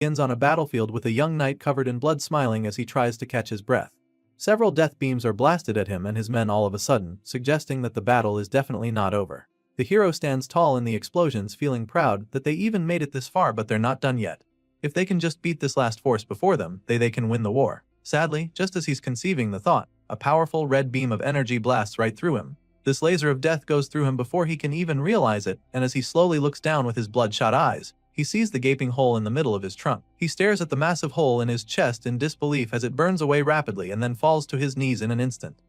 Begins on a battlefield with a young knight covered in blood smiling as he tries to catch his breath. Several death beams are blasted at him and his men all of a sudden, suggesting that the battle is definitely not over. The hero stands tall in the explosions, feeling proud that they even made it this far, but they're not done yet. If they can just beat this last force before them, they can win the war. Sadly, just as he's conceiving the thought, a powerful red beam of energy blasts right through him. This laser of death goes through him before he can even realize it, and as he slowly looks down with his bloodshot eyes, he sees the gaping hole in the middle of his trunk. He stares at the massive hole in his chest in disbelief as it burns away rapidly and then falls to his knees in an instant.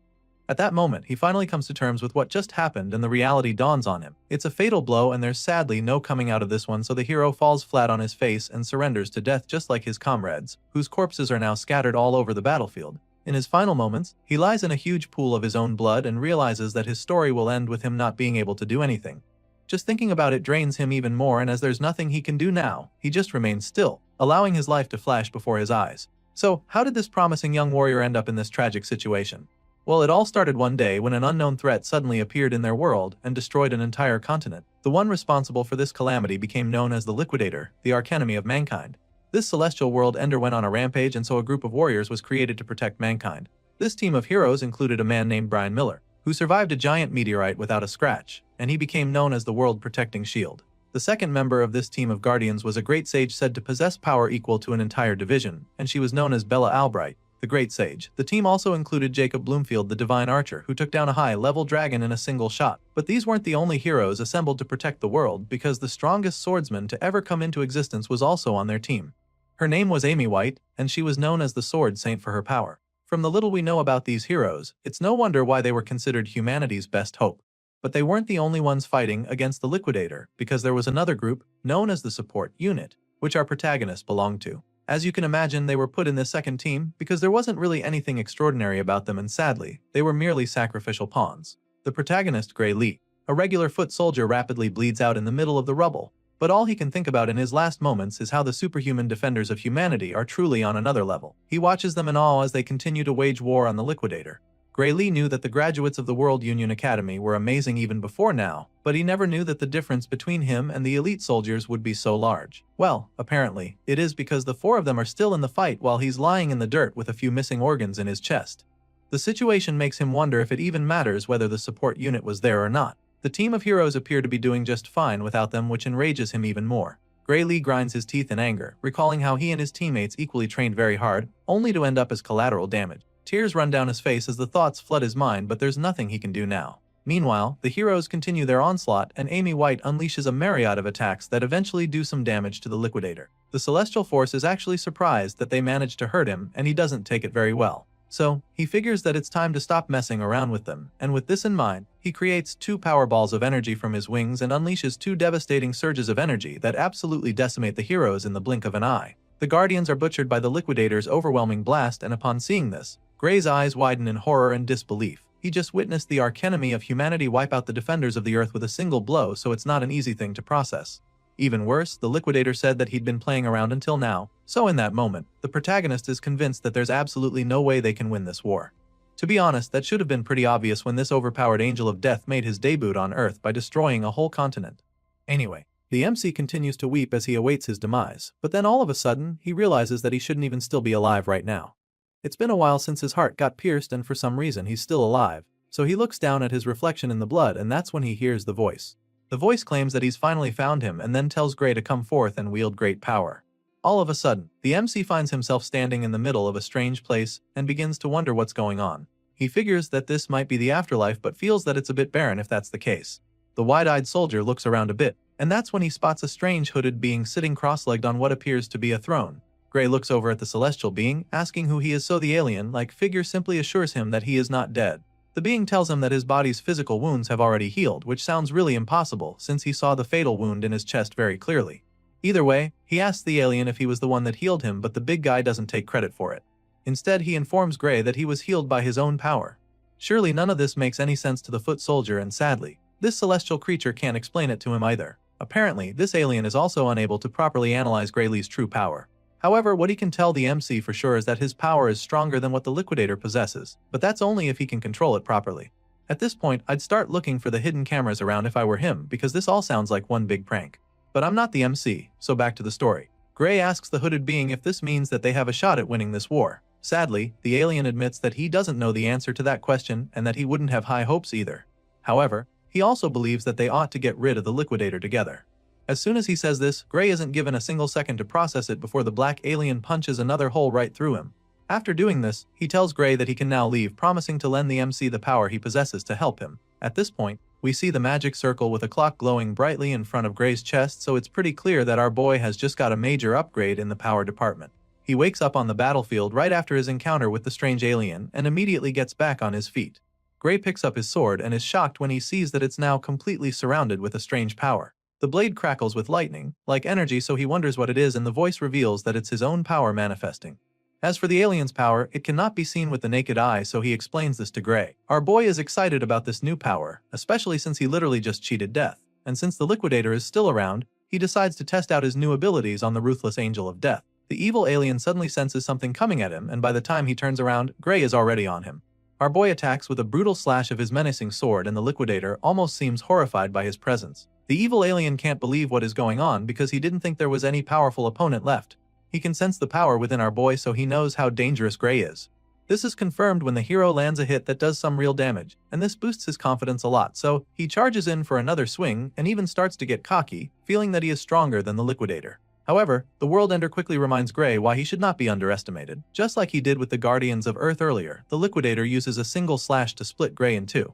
At that moment, he finally comes to terms with what just happened and the reality dawns on him. It's a fatal blow and there's sadly no coming out of this one, so the hero falls flat on his face and surrenders to death just like his comrades, whose corpses are now scattered all over the battlefield. In his final moments, he lies in a huge pool of his own blood and realizes that his story will end with him not being able to do anything. Just thinking about it drains him even more, and as there's nothing he can do now, he just remains still, allowing his life to flash before his eyes. So, how did this promising young warrior end up in this tragic situation? Well, it all started one day when an unknown threat suddenly appeared in their world and destroyed an entire continent. The one responsible for this calamity became known as the Liquidator, the archenemy of mankind. This celestial world ender went on a rampage, and so a group of warriors was created to protect mankind. This team of heroes included a man named Brian Miller, who survived a giant meteorite without a scratch, and he became known as the World Protecting Shield. The second member of this team of guardians was a great sage said to possess power equal to an entire division, and she was known as Bella Albright, the Great Sage. The team also included Jacob Bloomfield, the Divine Archer, who took down a high-level dragon in a single shot. But these weren't the only heroes assembled to protect the world, because the strongest swordsman to ever come into existence was also on their team. Her name was Amy White, and she was known as the Sword Saint for her power. From the little we know about these heroes, it's no wonder why they were considered humanity's best hope. But they weren't the only ones fighting against the Liquidator, because there was another group, known as the Support Unit, which our protagonists belonged to. As you can imagine, they were put in this second team because there wasn't really anything extraordinary about them, and sadly, they were merely sacrificial pawns. The protagonist, Gray Lee, a regular foot soldier, rapidly bleeds out in the middle of the rubble, but all he can think about in his last moments is how the superhuman defenders of humanity are truly on another level. He watches them in awe as they continue to wage war on the Liquidator. Gray Lee knew that the graduates of the World Union Academy were amazing even before now, but he never knew that the difference between him and the elite soldiers would be so large. Well, apparently, it is, because the four of them are still in the fight while he's lying in the dirt with a few missing organs in his chest. The situation makes him wonder if it even matters whether the support unit was there or not. The team of heroes appear to be doing just fine without them, which enrages him even more. Gray Lee grinds his teeth in anger, recalling how he and his teammates equally trained very hard, only to end up as collateral damage. Tears run down his face as the thoughts flood his mind, but there's nothing he can do now. Meanwhile, the heroes continue their onslaught, and Amy White unleashes a myriad of attacks that eventually do some damage to the Liquidator. The Celestial Force is actually surprised that they managed to hurt him, and he doesn't take it very well. So, he figures that it's time to stop messing around with them, and with this in mind, he creates 2 power balls of energy from his wings and unleashes 2 devastating surges of energy that absolutely decimate the heroes in the blink of an eye. The Guardians are butchered by the Liquidator's overwhelming blast, and upon seeing this, Gray's eyes widen in horror and disbelief. He just witnessed the archenemy of humanity wipe out the defenders of the Earth with a single blow, so it's not an easy thing to process. Even worse, the Liquidator said that he'd been playing around until now, so in that moment, the protagonist is convinced that there's absolutely no way they can win this war. To be honest, that should have been pretty obvious when this overpowered angel of death made his debut on Earth by destroying a whole continent. Anyway, the MC continues to weep as he awaits his demise, but then all of a sudden, he realizes that he shouldn't even still be alive right now. It's been a while since his heart got pierced, and for some reason he's still alive, so he looks down at his reflection in the blood, and that's when he hears the voice. The voice claims that he's finally found him and then tells Gray to come forth and wield great power. All of a sudden, the MC finds himself standing in the middle of a strange place and begins to wonder what's going on. He figures that this might be the afterlife, but feels that it's a bit barren if that's the case. The wide-eyed soldier looks around a bit, and that's when he spots a strange hooded being sitting cross-legged on what appears to be a throne. Gray looks over at the celestial being, asking who he is, so the alien-like figure simply assures him that he is not dead. The being tells him that his body's physical wounds have already healed, which sounds really impossible since he saw the fatal wound in his chest very clearly. Either way, he asks the alien if he was the one that healed him, but the big guy doesn't take credit for it. Instead, he informs Gray that he was healed by his own power. Surely none of this makes any sense to the foot soldier, and sadly, this celestial creature can't explain it to him either. Apparently, this alien is also unable to properly analyze Gray Lee's true power. However, what he can tell the MC for sure is that his power is stronger than what the Liquidator possesses, but that's only if he can control it properly. At this point, I'd start looking for the hidden cameras around if I were him, because this all sounds like one big prank. But I'm not the MC, so back to the story. Gray asks the hooded being if this means that they have a shot at winning this war. Sadly, the alien admits that he doesn't know the answer to that question and that he wouldn't have high hopes either. However, he also believes that they ought to get rid of the liquidator together. As soon as he says this, Gray isn't given a single second to process it before the black alien punches another hole right through him. After doing this, he tells Gray that he can now leave, promising to lend the MC the power he possesses to help him. At this point, we see the magic circle with a clock glowing brightly in front of Gray's chest, so it's pretty clear that our boy has just got a major upgrade in the power department. He wakes up on the battlefield right after his encounter with the strange alien and immediately gets back on his feet. Gray picks up his sword and is shocked when he sees that it's now completely surrounded with a strange power. The blade crackles with lightning, like energy, so he wonders what it is, and the voice reveals that it's his own power manifesting. As for the alien's power, it cannot be seen with the naked eye, so he explains this to Gray. Our boy is excited about this new power, especially since he literally just cheated death. And since the liquidator is still around, he decides to test out his new abilities on the ruthless angel of death. The evil alien suddenly senses something coming at him, and by the time he turns around, Gray is already on him. Our boy attacks with a brutal slash of his menacing sword, and the liquidator almost seems horrified by his presence. The evil alien can't believe what is going on because he didn't think there was any powerful opponent left. He can sense the power within our boy, so he knows how dangerous Gray is. This is confirmed when the hero lands a hit that does some real damage, and this boosts his confidence a lot, so he charges in for another swing and even starts to get cocky, feeling that he is stronger than the liquidator. However, the World Ender quickly reminds Gray why he should not be underestimated. Just like he did with the Guardians of Earth earlier, the liquidator uses a single slash to split Gray in two.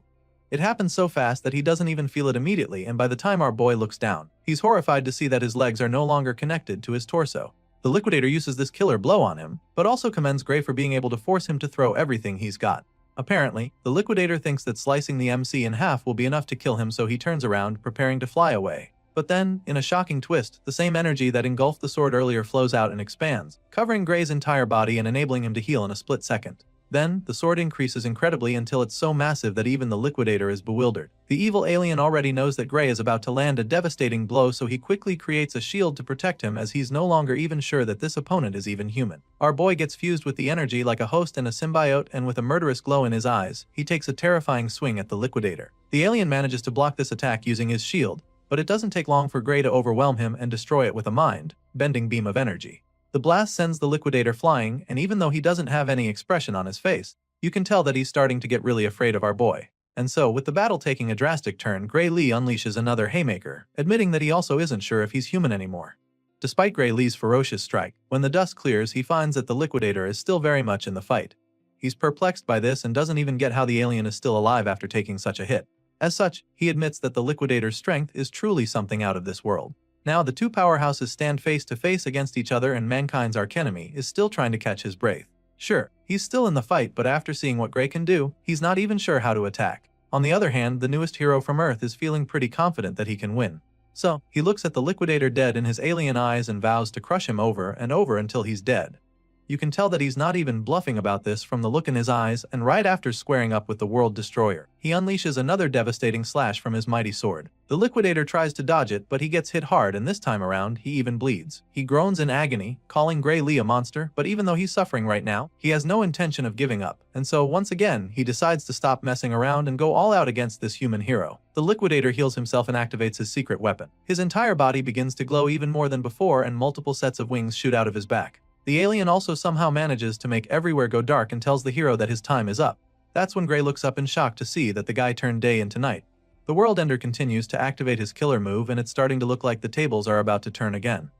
It happens so fast that he doesn't even feel it immediately, and by the time our boy looks down, he's horrified to see that his legs are no longer connected to his torso. The liquidator uses this killer blow on him, but also commends Gray for being able to force him to throw everything he's got. Apparently, the liquidator thinks that slicing the MC in half will be enough to kill him, so he turns around, preparing to fly away. But then, in a shocking twist, the same energy that engulfed the sword earlier flows out and expands, covering Gray's entire body and enabling him to heal in a split second. Then, the sword increases incredibly until it's so massive that even the liquidator is bewildered. The evil alien already knows that Gray is about to land a devastating blow, so he quickly creates a shield to protect him, as he's no longer even sure that this opponent is even human. Our boy gets fused with the energy like a host and a symbiote, and with a murderous glow in his eyes, he takes a terrifying swing at the liquidator. The alien manages to block this attack using his shield, but it doesn't take long for Gray to overwhelm him and destroy it with a mind-bending beam of energy. The blast sends the liquidator flying, and even though he doesn't have any expression on his face, you can tell that he's starting to get really afraid of our boy. And so, with the battle taking a drastic turn, Gray Lee unleashes another haymaker, admitting that he also isn't sure if he's human anymore. Despite Gray Lee's ferocious strike, when the dust clears, he finds that the liquidator is still very much in the fight. He's perplexed by this and doesn't even get how the alien is still alive after taking such a hit. As such, he admits that the liquidator's strength is truly something out of this world. Now the two powerhouses stand face to face against each other, and mankind's archenemy is still trying to catch his breath. Sure, he's still in the fight, but after seeing what Gray can do, he's not even sure how to attack. On the other hand, the newest hero from Earth is feeling pretty confident that he can win. So, he looks at the liquidator dead in his alien eyes and vows to crush him over and over until he's dead. You can tell that he's not even bluffing about this from the look in his eyes, and right after squaring up with the World Destroyer, he unleashes another devastating slash from his mighty sword. The liquidator tries to dodge it, but he gets hit hard, and this time around, he even bleeds. He groans in agony, calling Gray Lee a monster, but even though he's suffering right now, he has no intention of giving up, and so once again, he decides to stop messing around and go all out against this human hero. The liquidator heals himself and activates his secret weapon. His entire body begins to glow even more than before, and multiple sets of wings shoot out of his back. The alien also somehow manages to make everywhere go dark and tells the hero that his time is up. That's when Gray looks up in shock to see that the guy turned day into night. The World Ender continues to activate his killer move, and it's starting to look like the tables are about to turn again.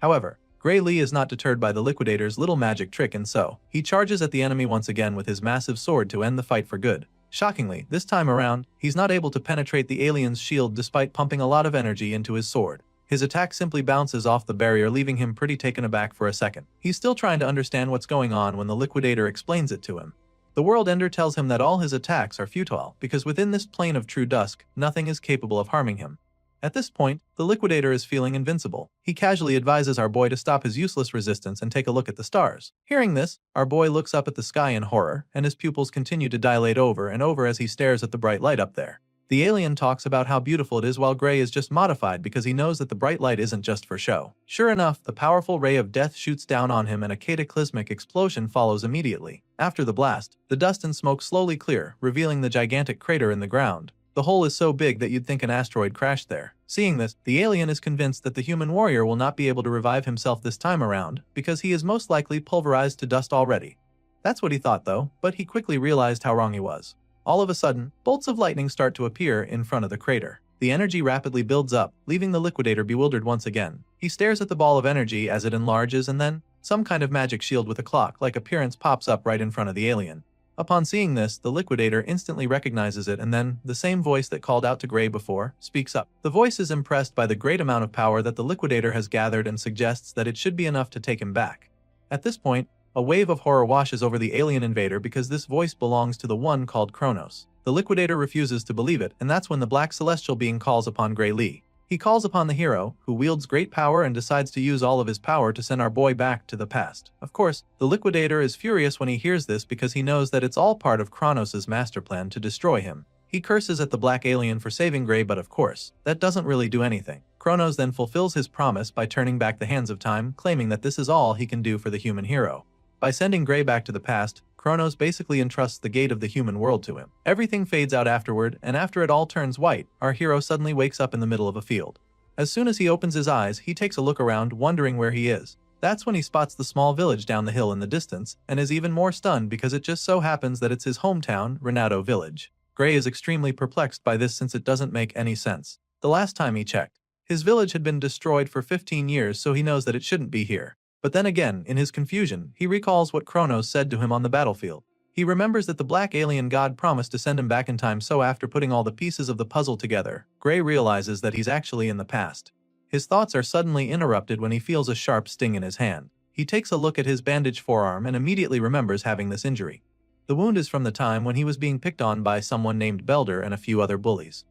However, Gray Lee is not deterred by the liquidator's little magic trick, and so he charges at the enemy once again with his massive sword to end the fight for good. Shockingly, this time around, he's not able to penetrate the alien's shield despite pumping a lot of energy into his sword. His attack simply bounces off the barrier, leaving him pretty taken aback for a second. He's still trying to understand what's going on when the liquidator explains it to him. The World Ender tells him that all his attacks are futile, because within this plane of true dusk, nothing is capable of harming him. At this point, the liquidator is feeling invincible. He casually advises our boy to stop his useless resistance and take a look at the stars. Hearing this, our boy looks up at the sky in horror, and his pupils continue to dilate over and over as he stares at the bright light up there. The alien talks about how beautiful it is, while Gray is just modified because he knows that the bright light isn't just for show. Sure enough, the powerful ray of death shoots down on him and a cataclysmic explosion follows immediately. After the blast, the dust and smoke slowly clear, revealing the gigantic crater in the ground. The hole is so big that you'd think an asteroid crashed there. Seeing this, the alien is convinced that the human warrior will not be able to revive himself this time around, because he is most likely pulverized to dust already. That's what he thought though, but he quickly realized how wrong he was. All of a sudden, bolts of lightning start to appear in front of the crater. The energy rapidly builds up, leaving the liquidator bewildered once again. He stares at the ball of energy as it enlarges, and then, some kind of magic shield with a clock-like appearance pops up right in front of the alien. Upon seeing this, the liquidator instantly recognizes it, and then, the same voice that called out to Gray before, speaks up. The voice is impressed by the great amount of power that the liquidator has gathered and suggests that it should be enough to take him back. At this point, a wave of horror washes over the alien invader because this voice belongs to the one called Kronos. The liquidator refuses to believe it, and that's when the black celestial being calls upon Gray Lee. He calls upon the hero, who wields great power and decides to use all of his power to send our boy back to the past. Of course, the liquidator is furious when he hears this because he knows that it's all part of Kronos' master plan to destroy him. He curses at the black alien for saving Gray, but of course, that doesn't really do anything. Kronos then fulfills his promise by turning back the hands of time, claiming that this is all he can do for the human hero. By sending Gray back to the past, Kronos basically entrusts the gate of the human world to him. Everything fades out afterward, and after it all turns white, our hero suddenly wakes up in the middle of a field. As soon as he opens his eyes, he takes a look around, wondering where he is. That's when he spots the small village down the hill in the distance, and is even more stunned because it just so happens that it's his hometown, Renato Village. Gray is extremely perplexed by this since it doesn't make any sense. The last time he checked, his village had been destroyed for 15 years, so he knows that it shouldn't be here. But then again, in his confusion, he recalls what Kronos said to him on the battlefield. He remembers that the black alien god promised to send him back in time, so after putting all the pieces of the puzzle together, Gray realizes that he's actually in the past. His thoughts are suddenly interrupted when he feels a sharp sting in his hand. He takes a look at his bandaged forearm and immediately remembers having this injury. The wound is from the time when he was being picked on by someone named Belder and a few other bullies.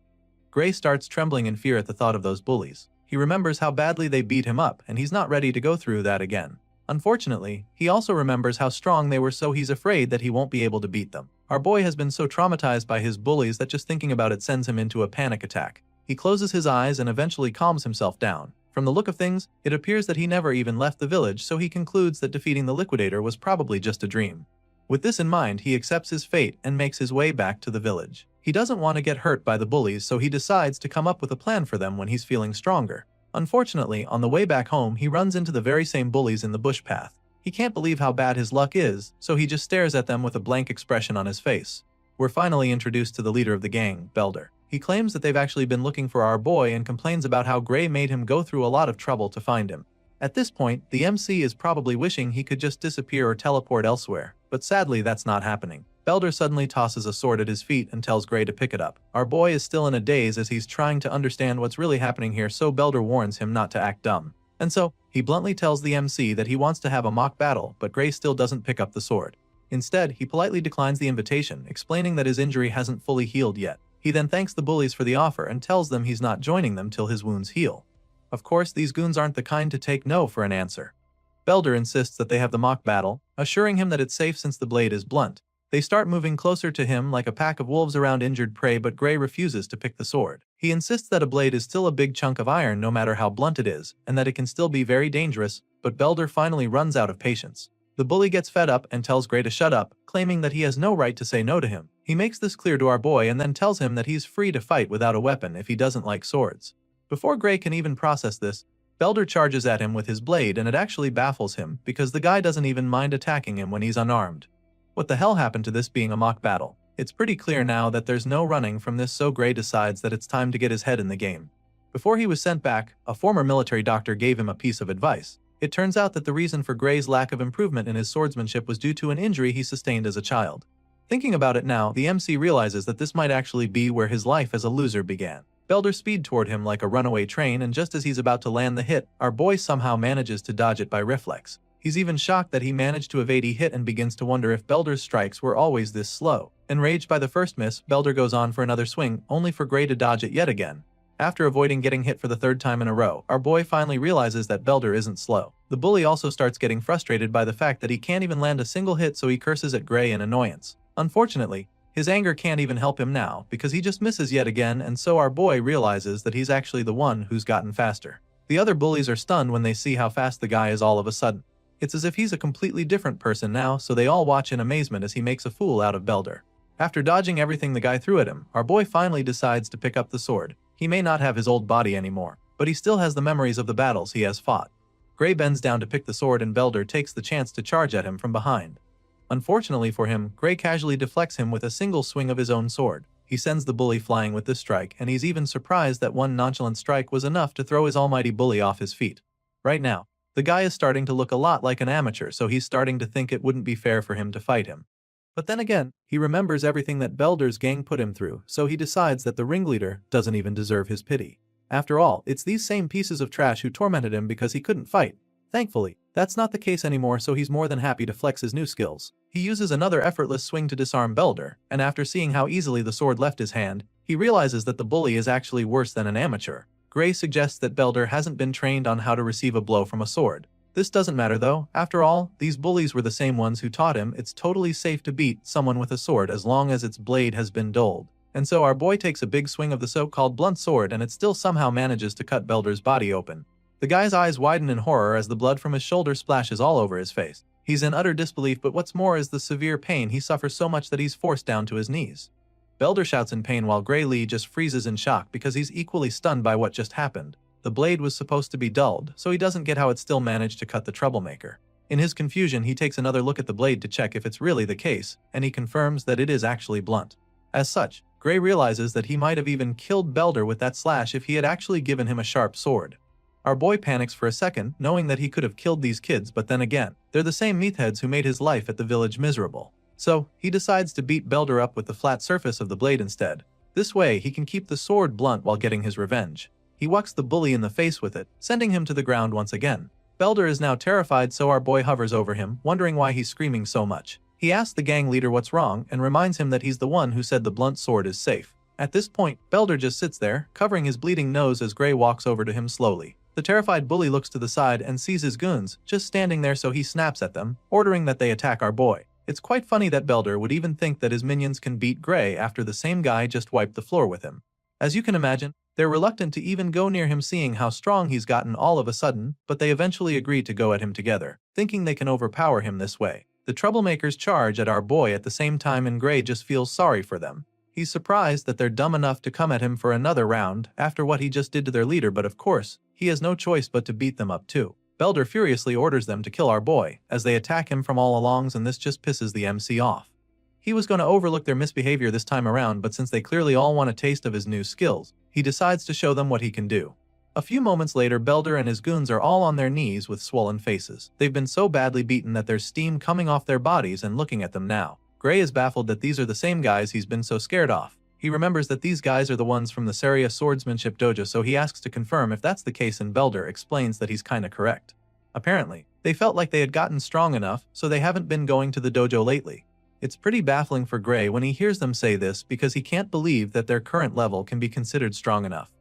Gray starts trembling in fear at the thought of those bullies. He remembers how badly they beat him up, and he's not ready to go through that again. Unfortunately, he also remembers how strong they were, so he's afraid that he won't be able to beat them. Our boy has been so traumatized by his bullies that just thinking about it sends him into a panic attack. He closes his eyes and eventually calms himself down. From the look of things, it appears that he never even left the village, so he concludes that defeating the liquidator was probably just a dream. With this in mind, he accepts his fate and makes his way back to the village. He doesn't want to get hurt by the bullies, so he decides to come up with a plan for them when he's feeling stronger. Unfortunately, on the way back home, he runs into the very same bullies in the bush path. He can't believe how bad his luck is, so he just stares at them with a blank expression on his face. We're finally introduced to the leader of the gang, Belder. He claims that they've actually been looking for our boy and complains about how Gray made him go through a lot of trouble to find him. At this point, the MC is probably wishing he could just disappear or teleport elsewhere, but sadly that's not happening. Belder suddenly tosses a sword at his feet and tells Gray to pick it up. Our boy is still in a daze as he's trying to understand what's really happening here, so Belder warns him not to act dumb. And so, he bluntly tells the MC that he wants to have a mock battle, but Gray still doesn't pick up the sword. Instead, he politely declines the invitation, explaining that his injury hasn't fully healed yet. He then thanks the bullies for the offer and tells them he's not joining them till his wounds heal. Of course, these goons aren't the kind to take no for an answer. Belder insists that they have the mock battle, assuring him that it's safe since the blade is blunt. They start moving closer to him like a pack of wolves around injured prey, but Gray refuses to pick the sword. He insists that a blade is still a big chunk of iron no matter how blunt it is, and that it can still be very dangerous, but Belder finally runs out of patience. The bully gets fed up and tells Gray to shut up, claiming that he has no right to say no to him. He makes this clear to our boy and then tells him that he's free to fight without a weapon if he doesn't like swords. Before Gray can even process this, Belder charges at him with his blade, and it actually baffles him because the guy doesn't even mind attacking him when he's unarmed. What the hell happened to this being a mock battle? It's pretty clear now that there's no running from this, so Gray decides that it's time to get his head in the game. Before he was sent back, a former military doctor gave him a piece of advice. It turns out that the reason for Gray's lack of improvement in his swordsmanship was due to an injury he sustained as a child. Thinking about it now, the MC realizes that this might actually be where his life as a loser began. Belder speeds toward him like a runaway train, and just as he's about to land the hit, our boy somehow manages to dodge it by reflex. He's even shocked that he managed to evade a hit and begins to wonder if Belder's strikes were always this slow. Enraged by the first miss, Belder goes on for another swing, only for Gray to dodge it yet again. After avoiding getting hit for the third time in a row, our boy finally realizes that Belder isn't slow. The bully also starts getting frustrated by the fact that he can't even land a single hit, so he curses at Gray in annoyance. Unfortunately, his anger can't even help him now, because he just misses yet again, and so our boy realizes that he's actually the one who's gotten faster. The other bullies are stunned when they see how fast the guy is all of a sudden. It's as if he's a completely different person now, so they all watch in amazement as he makes a fool out of Belder. After dodging everything the guy threw at him, our boy finally decides to pick up the sword. He may not have his old body anymore, but he still has the memories of the battles he has fought. Gray bends down to pick the sword and Belder takes the chance to charge at him from behind. Unfortunately for him, Gray casually deflects him with a single swing of his own sword. He sends the bully flying with this strike, and he's even surprised that one nonchalant strike was enough to throw his almighty bully off his feet. Right now, the guy is starting to look a lot like an amateur, so he's starting to think it wouldn't be fair for him to fight him. But then again, he remembers everything that Belder's gang put him through, so he decides that the ringleader doesn't even deserve his pity. After all, it's these same pieces of trash who tormented him because he couldn't fight. Thankfully, that's not the case anymore, so he's more than happy to flex his new skills. He uses another effortless swing to disarm Belder, and after seeing how easily the sword left his hand, he realizes that the bully is actually worse than an amateur. Gray suggests that Belder hasn't been trained on how to receive a blow from a sword. This doesn't matter though. After all, these bullies were the same ones who taught him it's totally safe to beat someone with a sword as long as its blade has been dulled. And so our boy takes a big swing of the so-called blunt sword and it still somehow manages to cut Belder's body open. The guy's eyes widen in horror as the blood from his shoulder splashes all over his face. He's in utter disbelief, but what's more is the severe pain. He suffers so much that he's forced down to his knees. Belder shouts in pain while Gray Lee just freezes in shock because he's equally stunned by what just happened. The blade was supposed to be dulled, so he doesn't get how it still managed to cut the troublemaker. In his confusion, he takes another look at the blade to check if it's really the case, and he confirms that it is actually blunt. As such, Gray realizes that he might have even killed Belder with that slash if he had actually given him a sharp sword. Our boy panics for a second, knowing that he could have killed these kids, but then again, they're the same meatheads who made his life at the village miserable. So, he decides to beat Belder up with the flat surface of the blade instead. This way, he can keep the sword blunt while getting his revenge. He whacks the bully in the face with it, sending him to the ground once again. Belder is now terrified, so our boy hovers over him, wondering why he's screaming so much. He asks the gang leader what's wrong and reminds him that he's the one who said the blunt sword is safe. At this point, Belder just sits there, covering his bleeding nose as Gray walks over to him slowly. The terrified bully looks to the side and sees his goons just standing there, so he snaps at them, ordering that they attack our boy. It's quite funny that Belder would even think that his minions can beat Gray after the same guy just wiped the floor with him. As you can imagine, they're reluctant to even go near him, seeing how strong he's gotten all of a sudden, but they eventually agree to go at him together, thinking they can overpower him this way. The troublemakers charge at our boy at the same time, and Gray just feels sorry for them. He's surprised that they're dumb enough to come at him for another round after what he just did to their leader, but of course, he has no choice but to beat them up too. Belder furiously orders them to kill our boy, as they attack him from all alongs, and this just pisses the MC off. He was going to overlook their misbehavior this time around, but since they clearly all want a taste of his new skills, he decides to show them what he can do. A few moments later, Belder and his goons are all on their knees with swollen faces. They've been so badly beaten that there's steam coming off their bodies and looking at them now. Gray is baffled that these are the same guys he's been so scared of. He remembers that these guys are the ones from the Saria swordsmanship dojo, so he asks to confirm if that's the case, and Belder explains that he's kinda correct. Apparently, they felt like they had gotten strong enough, so they haven't been going to the dojo lately. It's pretty baffling for Gray when he hears them say this, because he can't believe that their current level can be considered strong enough.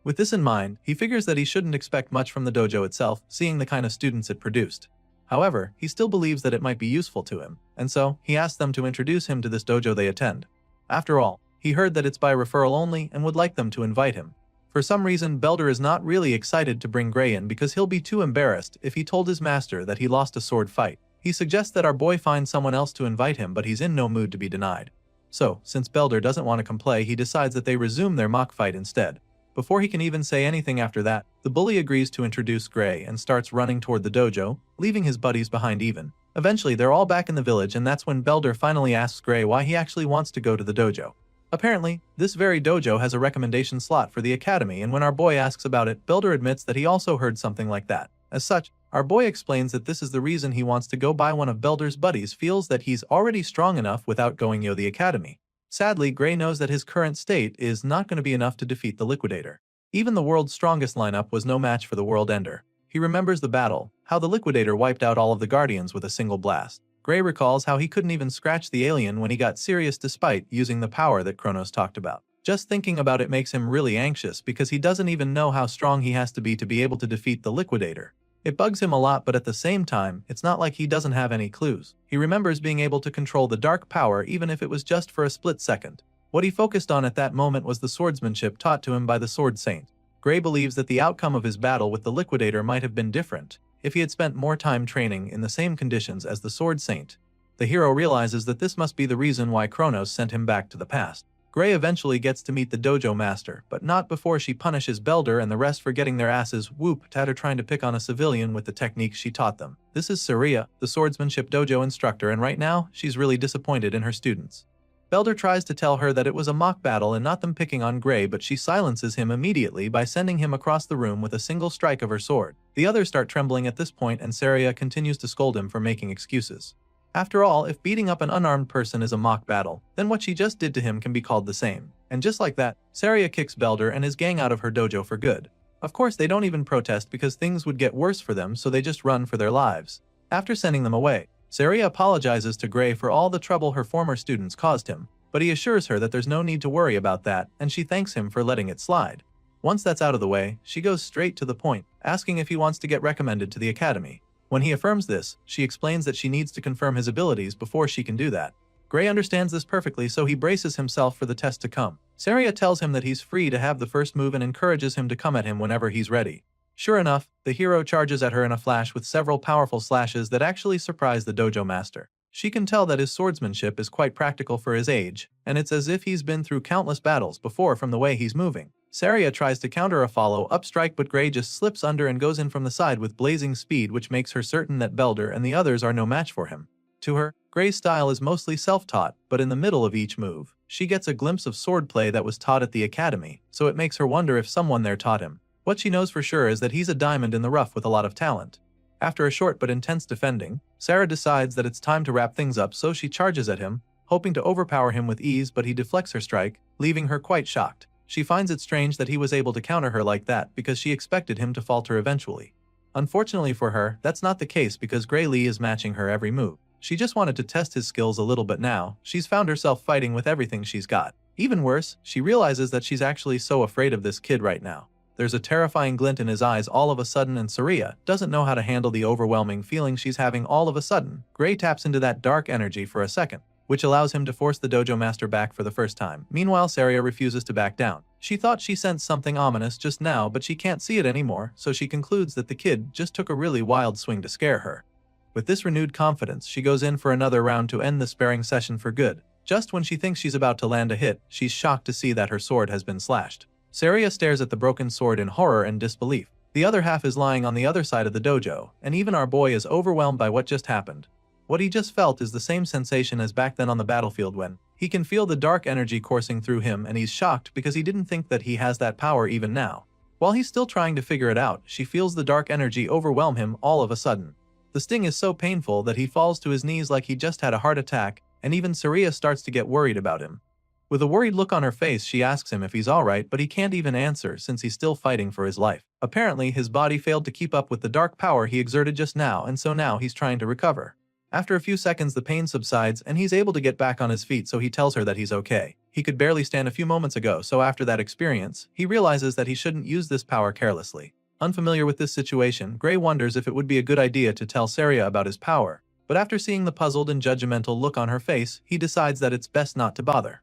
With this in mind, he figures that he shouldn't expect much from the dojo itself, seeing the kind of students it produced. However, he still believes that it might be useful to him, and so he asks them to introduce him to this dojo they attend. After all, he heard that it's by referral only and would like them to invite him. For some reason, Belder is not really excited to bring Gray in because he'll be too embarrassed if he told his master that he lost a sword fight. He suggests that our boy find someone else to invite him, but he's in no mood to be denied. So, since Belder doesn't want to comply, he decides that they resume their mock fight instead. Before he can even say anything after that, the bully agrees to introduce Gray and starts running toward the dojo, leaving his buddies behind even. Eventually, they're all back in the village, and that's when Belder finally asks Gray why he actually wants to go to the dojo. Apparently, this very dojo has a recommendation slot for the academy, and when our boy asks about it, Belder admits that he also heard something like that. As such, our boy explains that this is the reason he wants to go, by one of Belder's buddies feels that he's already strong enough without going to the academy. Sadly, Gray knows that his current state is not going to be enough to defeat the Liquidator. Even the world's strongest lineup was no match for the World Ender. He remembers the battle, how the Liquidator wiped out all of the Guardians with a single blast. Gray recalls how he couldn't even scratch the alien when he got serious despite using the power that Kronos talked about. Just thinking about it makes him really anxious because he doesn't even know how strong he has to be able to defeat the Liquidator. It bugs him a lot, but at the same time, it's not like he doesn't have any clues. He remembers being able to control the dark power even if it was just for a split second. What he focused on at that moment was the swordsmanship taught to him by the Sword Saint. Gray believes that the outcome of his battle with the Liquidator might have been different if he had spent more time training in the same conditions as the Sword Saint. The hero realizes that this must be the reason why Kronos sent him back to the past. Gray eventually gets to meet the dojo master, but not before she punishes Belder and the rest for getting their asses whooped at her trying to pick on a civilian with the techniques she taught them. This is Saria, the swordsmanship dojo instructor, and right now, she's really disappointed in her students. Belder tries to tell her that it was a mock battle and not them picking on Gray, but she silences him immediately by sending him across the room with a single strike of her sword. The others start trembling at this point, and Saria continues to scold him for making excuses. After all, if beating up an unarmed person is a mock battle, then what she just did to him can be called the same. And just like that, Saria kicks Belder and his gang out of her dojo for good. Of course, they don't even protest because things would get worse for them, so they just run for their lives. After sending them away, Saria apologizes to Gray for all the trouble her former students caused him, but he assures her that there's no need to worry about that, and she thanks him for letting it slide. Once that's out of the way, she goes straight to the point, asking if he wants to get recommended to the academy. When he affirms this, she explains that she needs to confirm his abilities before she can do that. Gray understands this perfectly, so he braces himself for the test to come. Saria tells him that he's free to have the first move and encourages him to come at him whenever he's ready. Sure enough, the hero charges at her in a flash with several powerful slashes that actually surprise the dojo master. She can tell that his swordsmanship is quite practical for his age, and it's as if he's been through countless battles before from the way he's moving. Saria tries to counter a follow-up strike, but Gray just slips under and goes in from the side with blazing speed, which makes her certain that Belder and the others are no match for him. To her, Gray's style is mostly self-taught, but in the middle of each move, she gets a glimpse of swordplay that was taught at the academy, so it makes her wonder if someone there taught him. What she knows for sure is that he's a diamond in the rough with a lot of talent. After a short but intense defending, Sarah decides that it's time to wrap things up, so she charges at him, hoping to overpower him with ease, but he deflects her strike, leaving her quite shocked. She finds it strange that he was able to counter her like that because she expected him to falter eventually. Unfortunately for her, that's not the case because Gray Lee is matching her every move. She just wanted to test his skills a little, but now, she's found herself fighting with everything she's got. Even worse, she realizes that she's actually so afraid of this kid right now. There's a terrifying glint in his eyes all of a sudden, and Saria doesn't know how to handle the overwhelming feeling she's having all of a sudden. Gray taps into that dark energy for a second, which allows him to force the dojo master back for the first time. Meanwhile, Saria refuses to back down. She thought she sensed something ominous just now, but she can't see it anymore, so she concludes that the kid just took a really wild swing to scare her. With this renewed confidence, she goes in for another round to end the sparring session for good. Just when she thinks she's about to land a hit, she's shocked to see that her sword has been slashed. Saria stares at the broken sword in horror and disbelief. The other half is lying on the other side of the dojo, and even our boy is overwhelmed by what just happened. What he just felt is the same sensation as back then on the battlefield when he can feel the dark energy coursing through him, and he's shocked because he didn't think that he has that power even now. While he's still trying to figure it out, she feels the dark energy overwhelm him all of a sudden. The sting is so painful that he falls to his knees like he just had a heart attack, and even Saria starts to get worried about him. With a worried look on her face, she asks him if he's alright, but he can't even answer since he's still fighting for his life. Apparently, his body failed to keep up with the dark power he exerted just now, and so now he's trying to recover. After a few seconds, the pain subsides and he's able to get back on his feet, so he tells her that he's okay. He could barely stand a few moments ago, so after that experience, he realizes that he shouldn't use this power carelessly. Unfamiliar with this situation, Gray wonders if it would be a good idea to tell Saria about his power, but after seeing the puzzled and judgmental look on her face, he decides that it's best not to bother.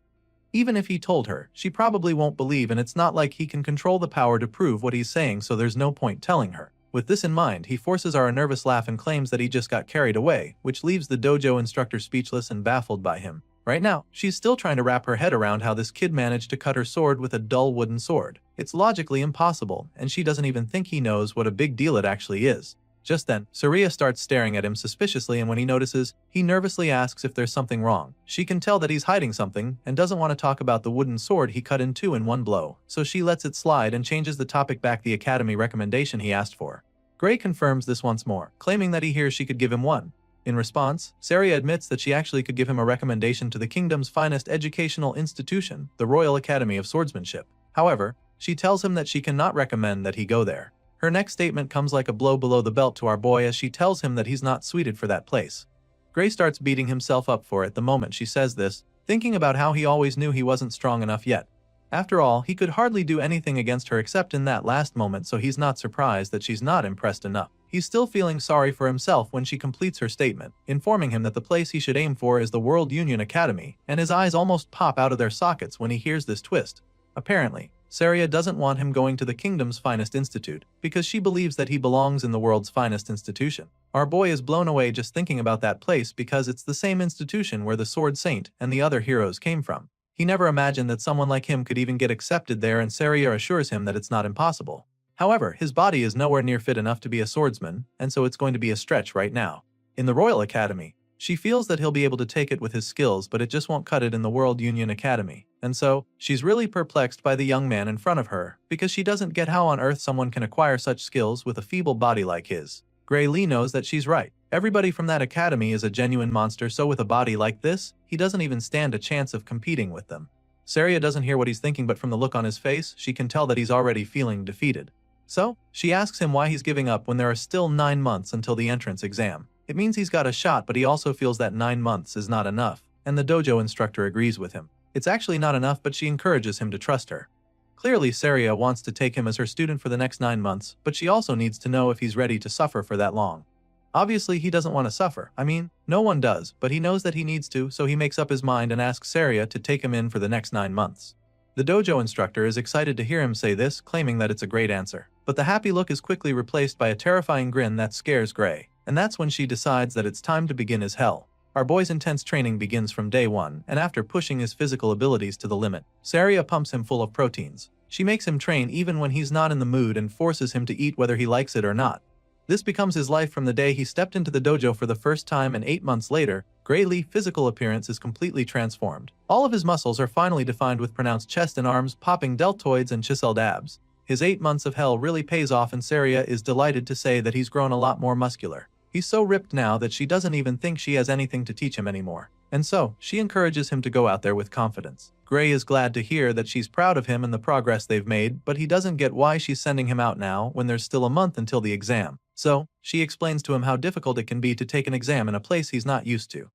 Even if he told her, she probably won't believe, and it's not like he can control the power to prove what he's saying, so there's no point telling her. With this in mind, he forces a nervous laugh and claims that he just got carried away, which leaves the dojo instructor speechless and baffled by him. Right now, she's still trying to wrap her head around how this kid managed to cut her sword with a dull wooden sword. It's logically impossible, and she doesn't even think he knows what a big deal it actually is. Just then, Saria starts staring at him suspiciously, and when he notices, he nervously asks if there's something wrong. She can tell that he's hiding something and doesn't want to talk about the wooden sword he cut in two in one blow, so she lets it slide and changes the topic back the academy recommendation he asked for. Gray confirms this once more, claiming that he hears she could give him one. In response, Saria admits that she actually could give him a recommendation to the kingdom's finest educational institution, the Royal Academy of Swordsmanship. However, she tells him that she cannot recommend that he go there. Her next statement comes like a blow below the belt to our boy as she tells him that he's not suited for that place. Gray starts beating himself up for it the moment she says this, thinking about how he always knew he wasn't strong enough yet. After all, he could hardly do anything against her except in that last moment, so he's not surprised that she's not impressed enough. He's still feeling sorry for himself when she completes her statement, informing him that the place he should aim for is the World Union Academy, and his eyes almost pop out of their sockets when he hears this twist. Apparently, Saria doesn't want him going to the kingdom's finest institute, because she believes that he belongs in the world's finest institution. Our boy is blown away just thinking about that place because it's the same institution where the Sword Saint and the other heroes came from. He never imagined that someone like him could even get accepted there, and Saria assures him that it's not impossible. However, his body is nowhere near fit enough to be a swordsman, and so it's going to be a stretch right now. In the Royal Academy, she feels that he'll be able to take it with his skills, but it just won't cut it in the World Union Academy, and so she's really perplexed by the young man in front of her because she doesn't get how on earth someone can acquire such skills with a feeble body like his. Gray Lee knows that she's right. Everybody from that academy is a genuine monster, so with a body like this, he doesn't even stand a chance of competing with them. Saria doesn't hear what he's thinking, but from the look on his face, she can tell that he's already feeling defeated. So, she asks him why he's giving up when there are still 9 months until the entrance exam. It means he's got a shot, but he also feels that 9 months is not enough, and the dojo instructor agrees with him. It's actually not enough, but she encourages him to trust her. Clearly, Saria wants to take him as her student for the next 9 months, but she also needs to know if he's ready to suffer for that long. Obviously, he doesn't want to suffer. I mean, no one does, but he knows that he needs to, so he makes up his mind and asks Saria to take him in for the next 9 months. The dojo instructor is excited to hear him say this, claiming that it's a great answer. But the happy look is quickly replaced by a terrifying grin that scares Gray, and that's when she decides that it's time to begin his hell. Our boy's intense training begins from day 1, and after pushing his physical abilities to the limit, Saria pumps him full of proteins. She makes him train even when he's not in the mood and forces him to eat whether he likes it or not. This becomes his life from the day he stepped into the dojo for the first time, and 8 months later, Gray Lee's physical appearance is completely transformed. All of his muscles are finally defined with pronounced chest and arms, popping deltoids and chiseled abs. His 8 months of hell really pays off, and Saria is delighted to say that he's grown a lot more muscular. He's so ripped now that she doesn't even think she has anything to teach him anymore. And so, she encourages him to go out there with confidence. Gray is glad to hear that she's proud of him and the progress they've made, but he doesn't get why she's sending him out now when there's still a month until the exam. So, she explains to him how difficult it can be to take an exam in a place he's not used to,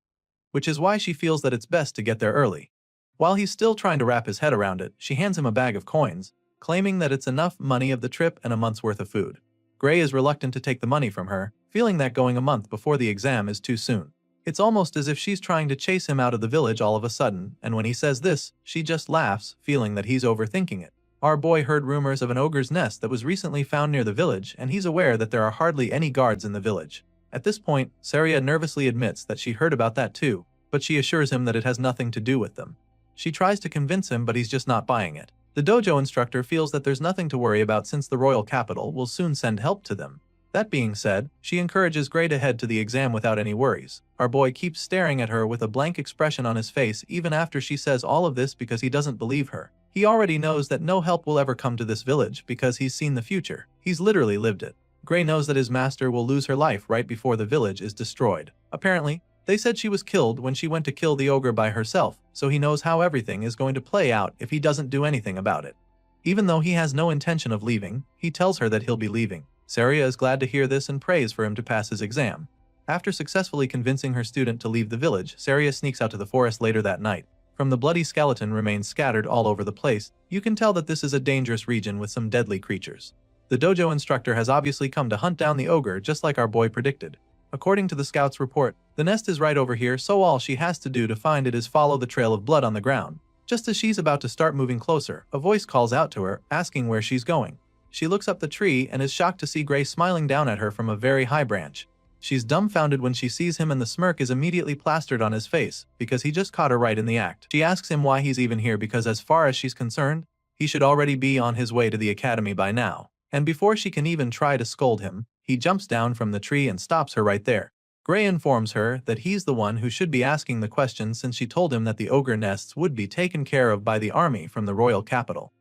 which is why she feels that it's best to get there early. While he's still trying to wrap his head around it, she hands him a bag of coins, claiming that it's enough money of the trip and a month's worth of food. Gray is reluctant to take the money from her, feeling that going a month before the exam is too soon. It's almost as if she's trying to chase him out of the village all of a sudden, and when he says this, she just laughs, feeling that he's overthinking it. Our boy heard rumors of an ogre's nest that was recently found near the village, and he's aware that there are hardly any guards in the village. At this point, Saria nervously admits that she heard about that too, but she assures him that it has nothing to do with them. She tries to convince him, but he's just not buying it. The dojo instructor feels that there's nothing to worry about since the royal capital will soon send help to them. That being said, she encourages Gray to head to the exam without any worries. Our boy keeps staring at her with a blank expression on his face even after she says all of this because he doesn't believe her. He already knows that no help will ever come to this village because he's seen the future. He's literally lived it. Gray knows that his master will lose her life right before the village is destroyed. Apparently, they said she was killed when she went to kill the ogre by herself, so he knows how everything is going to play out if he doesn't do anything about it. Even though he has no intention of leaving, he tells her that he'll be leaving. Saria is glad to hear this and prays for him to pass his exam. After successfully convincing her student to leave the village, Saria sneaks out to the forest later that night. From the bloody skeleton remains scattered all over the place, you can tell that this is a dangerous region with some deadly creatures. The dojo instructor has obviously come to hunt down the ogre just like our boy predicted. According to the scout's report, the nest is right over here, so all she has to do to find it is follow the trail of blood on the ground. Just as she's about to start moving closer, a voice calls out to her, asking where she's going. She looks up the tree and is shocked to see Gray smiling down at her from a very high branch. She's dumbfounded when she sees him, and the smirk is immediately plastered on his face because he just caught her right in the act. She asks him why he's even here because as far as she's concerned, he should already be on his way to the academy by now. And before she can even try to scold him, he jumps down from the tree and stops her right there. Gray informs her that he's the one who should be asking the questions since she told him that the ogre nests would be taken care of by the army from the royal capital.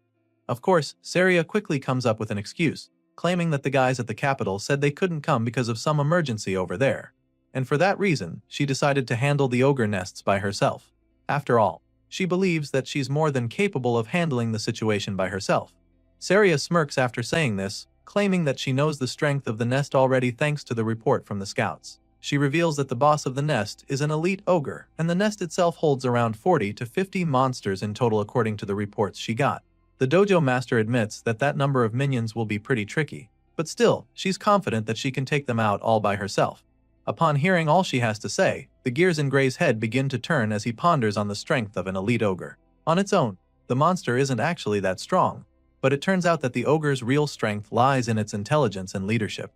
Of course, Saria quickly comes up with an excuse, claiming that the guys at the capital said they couldn't come because of some emergency over there. And for that reason, she decided to handle the ogre nests by herself. After all, she believes that she's more than capable of handling the situation by herself. Saria smirks after saying this, claiming that she knows the strength of the nest already thanks to the report from the scouts. She reveals that the boss of the nest is an elite ogre, and the nest itself holds around 40 to 50 monsters in total according to the reports she got. The dojo master admits that that number of minions will be pretty tricky, but still, she's confident that she can take them out all by herself. Upon hearing all she has to say, the gears in Gray's head begin to turn as he ponders on the strength of an elite ogre. On its own, the monster isn't actually that strong, but it turns out that the ogre's real strength lies in its intelligence and leadership.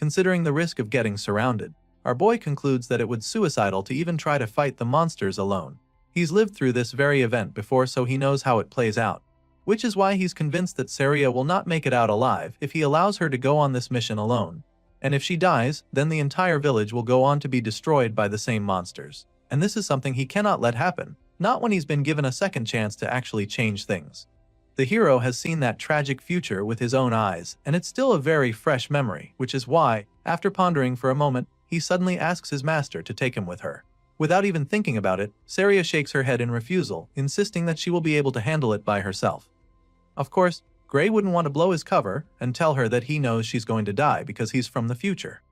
considering the risk of getting surrounded. Our boy concludes that it would be suicidal to even try to fight the monsters alone. He's lived through this very event before, so he knows how it plays out. Which is why he's convinced that Saria will not make it out alive if he allows her to go on this mission alone. And if she dies, then the entire village will go on to be destroyed by the same monsters. And this is something he cannot let happen, not when he's been given a second chance to actually change things. The hero has seen that tragic future with his own eyes, and it's still a very fresh memory, which is why, after pondering for a moment, he suddenly asks his master to take him with her. Without even thinking about it, Saria shakes her head in refusal, insisting that she will be able to handle it by herself. Of course, Gray wouldn't want to blow his cover and tell her that he knows she's going to die because he's from the future.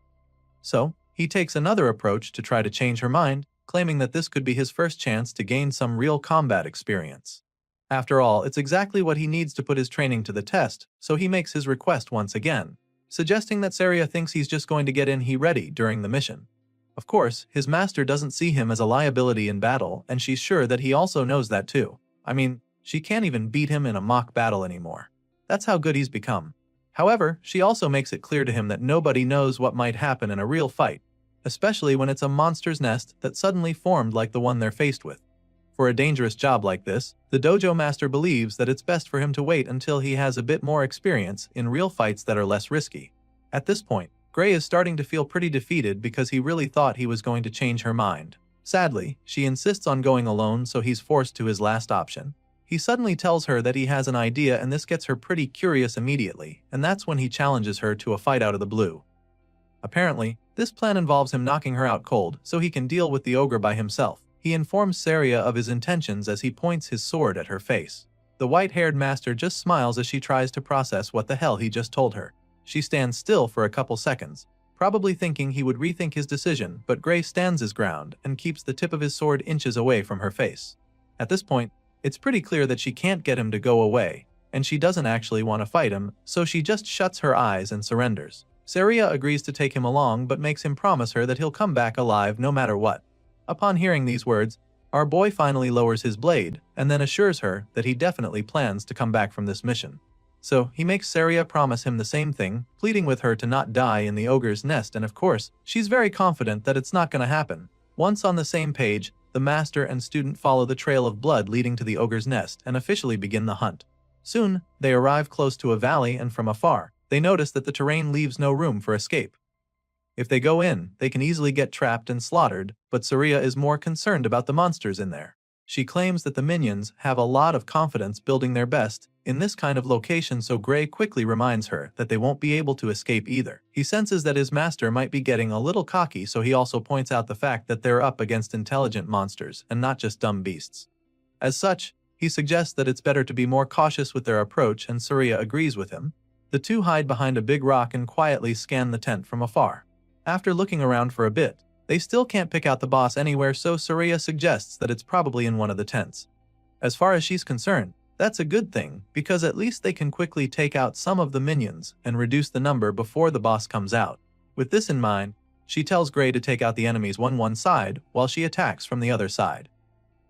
So, he takes another approach to try to change her mind, claiming that this could be his first chance to gain some real combat experience. After all, it's exactly what he needs to put his training to the test, so he makes his request once again, suggesting that Saria thinks he's just going to get in ready during the mission. Of course, his master doesn't see him as a liability in battle, and she's sure that he also knows that too. I mean, she can't even beat him in a mock battle anymore. That's how good he's become. However, she also makes it clear to him that nobody knows what might happen in a real fight, especially when it's a monster's nest that suddenly formed like the one they're faced with. For a dangerous job like this, the dojo master believes that it's best for him to wait until he has a bit more experience in real fights that are less risky. At this point, Gray is starting to feel pretty defeated because he really thought he was going to change her mind. Sadly, she insists on going alone, so he's forced to his last option. He suddenly tells her that he has an idea, and this gets her pretty curious immediately, and that's when he challenges her to a fight out of the blue. Apparently, this plan involves him knocking her out cold so he can deal with the ogre by himself. He informs Saria of his intentions as he points his sword at her face. The white-haired master just smiles as she tries to process what the hell he just told her. She stands still for a couple seconds, probably thinking he would rethink his decision, but Gray stands his ground and keeps the tip of his sword inches away from her face. At this point, it's pretty clear that she can't get him to go away, and she doesn't actually want to fight him, so she just shuts her eyes and surrenders. Saria agrees to take him along but makes him promise her that he'll come back alive no matter what. Upon hearing these words, our boy finally lowers his blade and then assures her that he definitely plans to come back from this mission. So he makes Saria promise him the same thing, pleading with her to not die in the ogre's nest, and of course, she's very confident that it's not going to happen. Once on the same page, the master and student follow the trail of blood leading to the ogre's nest and officially begin the hunt. Soon, they arrive close to a valley, and from afar, they notice that the terrain leaves no room for escape. If they go in, they can easily get trapped and slaughtered, but Saria is more concerned about the monsters in there. She claims that the minions have a lot of confidence building their best in this kind of location, so Gray quickly reminds her that they won't be able to escape either. He senses that his master might be getting a little cocky, so he also points out the fact that they're up against intelligent monsters and not just dumb beasts. As such, he suggests that it's better to be more cautious with their approach, and Saria agrees with him. The two hide behind a big rock and quietly scan the tent from afar. After looking around for a bit, they still can't pick out the boss anywhere, so Saria suggests that it's probably in one of the tents. As far as she's concerned, that's a good thing, because at least they can quickly take out some of the minions and reduce the number before the boss comes out. With this in mind, she tells Gray to take out the enemies on one side while she attacks from the other side.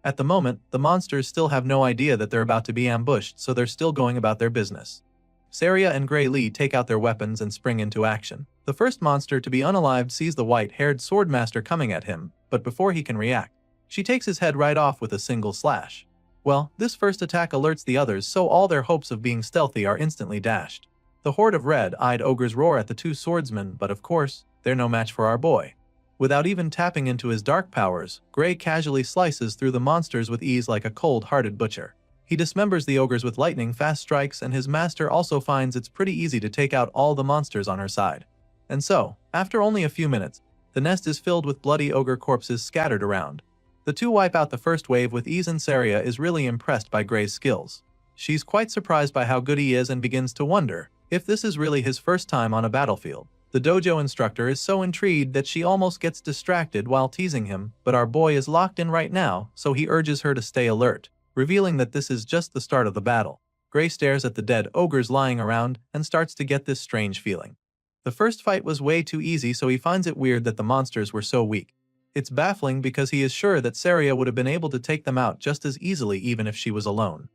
At the moment, the monsters still have no idea that they're about to be ambushed, so they're still going about their business. Saria and Gray Lee take out their weapons and spring into action. The first monster to be unalived sees the white-haired swordmaster coming at him, but before he can react, she takes his head right off with a single slash. Well, this first attack alerts the others, so all their hopes of being stealthy are instantly dashed. The horde of red-eyed ogres roar at the two swordsmen, but of course, they're no match for our boy. Without even tapping into his dark powers, Gray casually slices through the monsters with ease like a cold-hearted butcher. He dismembers the ogres with lightning-fast strikes, and his master also finds it's pretty easy to take out all the monsters on her side. And so, after only a few minutes, the nest is filled with bloody ogre corpses scattered around. The two wipe out the first wave with ease, and Saria is really impressed by Gray's skills. She's quite surprised by how good he is and begins to wonder if this is really his first time on a battlefield. The dojo instructor is so intrigued that she almost gets distracted while teasing him, but our boy is locked in right now, so he urges her to stay alert, revealing that this is just the start of the battle. Gray stares at the dead ogres lying around and starts to get this strange feeling. The first fight was way too easy, so he finds it weird that the monsters were so weak. It's baffling because he is sure that Saria would have been able to take them out just as easily even if she was alone.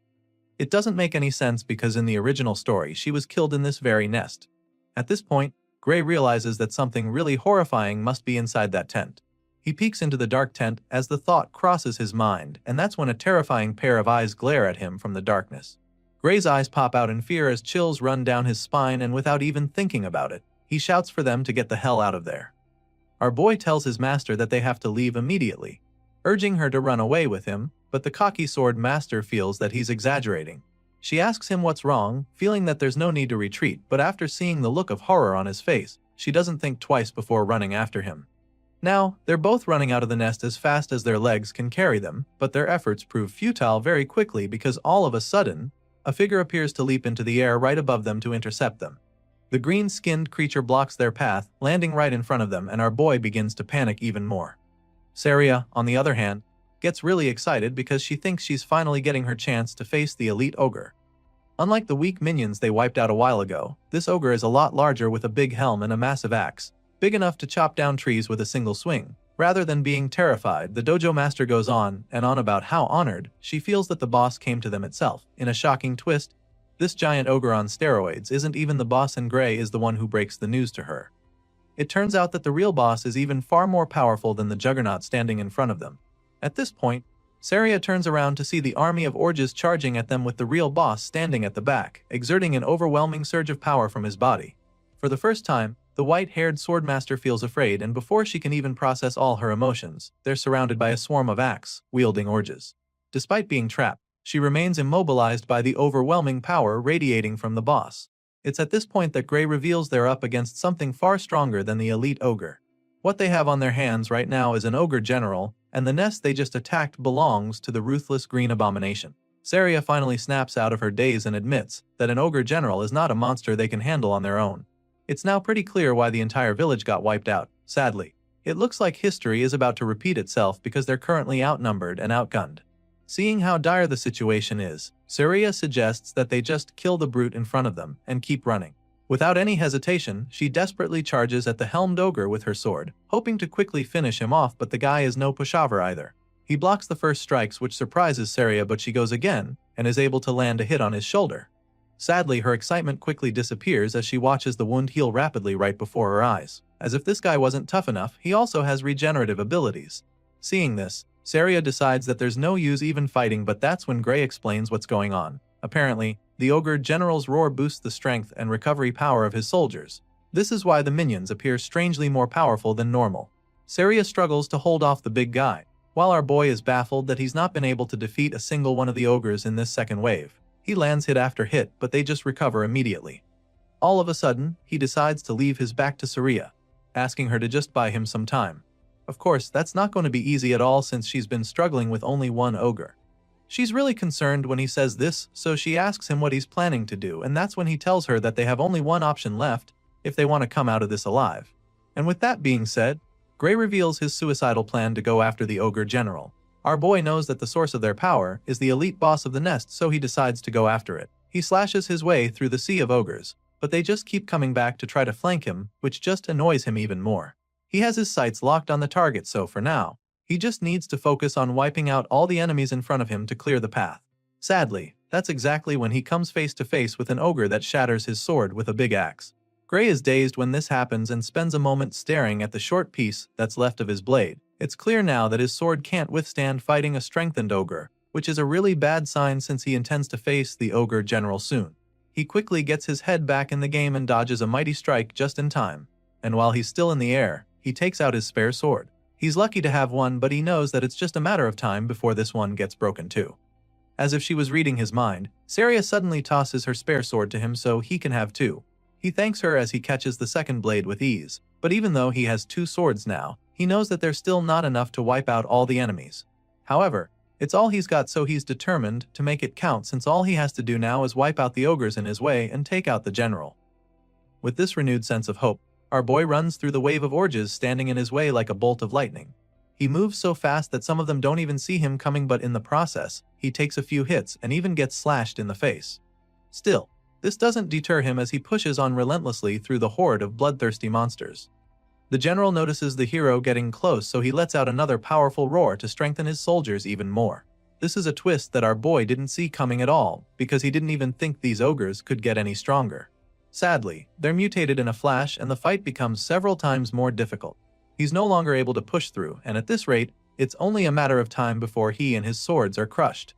It doesn't make any sense because in the original story she was killed in this very nest. At this point, Gray realizes that something really horrifying must be inside that tent. He peeks into the dark tent as the thought crosses his mind, and that's when a terrifying pair of eyes glare at him from the darkness. Gray's eyes pop out in fear as chills run down his spine, and without even thinking about it, he shouts for them to get the hell out of there. Our boy tells his master that they have to leave immediately, urging her to run away with him, but the cocky sword master feels that he's exaggerating. She asks him what's wrong, feeling that there's no need to retreat, but after seeing the look of horror on his face, she doesn't think twice before running after him. Now, they're both running out of the nest as fast as their legs can carry them, but their efforts prove futile very quickly because all of a sudden, a figure appears to leap into the air right above them to intercept them. The green-skinned creature blocks their path, landing right in front of them, and our boy begins to panic even more. Saria, on the other hand, gets really excited because she thinks she's finally getting her chance to face the elite ogre. Unlike the weak minions they wiped out a while ago, this ogre is a lot larger with a big helm and a massive axe, big enough to chop down trees with a single swing. Rather than being terrified, the dojo master goes on and on about how honored she feels that the boss came to them itself. In a shocking twist, this giant ogre on steroids isn't even the boss, and Gray is the one who breaks the news to her. It turns out that the real boss is even far more powerful than the juggernaut standing in front of them. At this point, Saria turns around to see the army of orges charging at them with the real boss standing at the back, exerting an overwhelming surge of power from his body. For the first time, the white-haired swordmaster feels afraid, and before she can even process all her emotions, they're surrounded by a swarm of axe-wielding orges. Despite being trapped, she remains immobilized by the overwhelming power radiating from the boss. It's at this point that Gray reveals they're up against something far stronger than the elite ogre. What they have on their hands right now is an ogre general, and the nest they just attacked belongs to the ruthless green abomination. Saria finally snaps out of her daze and admits that an ogre general is not a monster they can handle on their own. It's now pretty clear why the entire village got wiped out. Sadly, it looks like history is about to repeat itself because they're currently outnumbered and outgunned. Seeing how dire the situation is, Saria suggests that they just kill the brute in front of them and keep running. Without any hesitation, she desperately charges at the helmed ogre with her sword, hoping to quickly finish him off, but the guy is no pushover either. He blocks the first strikes, which surprises Saria, but she goes again and is able to land a hit on his shoulder. Sadly, her excitement quickly disappears as she watches the wound heal rapidly right before her eyes. As if this guy wasn't tough enough, he also has regenerative abilities. Seeing this, Saria decides that there's no use even fighting, but that's when Gray explains what's going on. Apparently, the ogre general's roar boosts the strength and recovery power of his soldiers. This is why the minions appear strangely more powerful than normal. Saria struggles to hold off the big guy, while our boy is baffled that he's not been able to defeat a single one of the ogres in this second wave. He lands hit after hit, but they just recover immediately. All of a sudden, he decides to leave his back to Saria, asking her to just buy him some time. Of course, that's not going to be easy at all since she's been struggling with only one ogre. She's really concerned when he says this, so she asks him what he's planning to do, and that's when he tells her that they have only one option left if they want to come out of this alive. And with that being said, Gray reveals his suicidal plan to go after the ogre general. Our boy knows that the source of their power is the elite boss of the nest, so he decides to go after it. He slashes his way through the sea of ogres, but they just keep coming back to try to flank him, which just annoys him even more. He has his sights locked on the target, so for now, he just needs to focus on wiping out all the enemies in front of him to clear the path. Sadly, that's exactly when he comes face to face with an ogre that shatters his sword with a big axe. Gray is dazed when this happens and spends a moment staring at the short piece that's left of his blade. It's clear now that his sword can't withstand fighting a strengthened ogre, which is a really bad sign since he intends to face the ogre general soon. He quickly gets his head back in the game and dodges a mighty strike just in time. And while he's still in the air, he takes out his spare sword. He's lucky to have one, but he knows that it's just a matter of time before this one gets broken too. As if she was reading his mind, Saria suddenly tosses her spare sword to him so he can have two. He thanks her as he catches the second blade with ease, but even though he has two swords now, he knows that there's still not enough to wipe out all the enemies. However, it's all he's got, so he's determined to make it count since all he has to do now is wipe out the ogres in his way and take out the general. With this renewed sense of hope, our boy runs through the wave of orges standing in his way like a bolt of lightning. He moves so fast that some of them don't even see him coming, but in the process, he takes a few hits and even gets slashed in the face. Still, this doesn't deter him as he pushes on relentlessly through the horde of bloodthirsty monsters. The general notices the hero getting close, so he lets out another powerful roar to strengthen his soldiers even more. This is a twist that our boy didn't see coming at all, because he didn't even think these ogres could get any stronger. Sadly, they're mutated in a flash and the fight becomes several times more difficult. He's no longer able to push through, and at this rate, it's only a matter of time before he and his swords are crushed.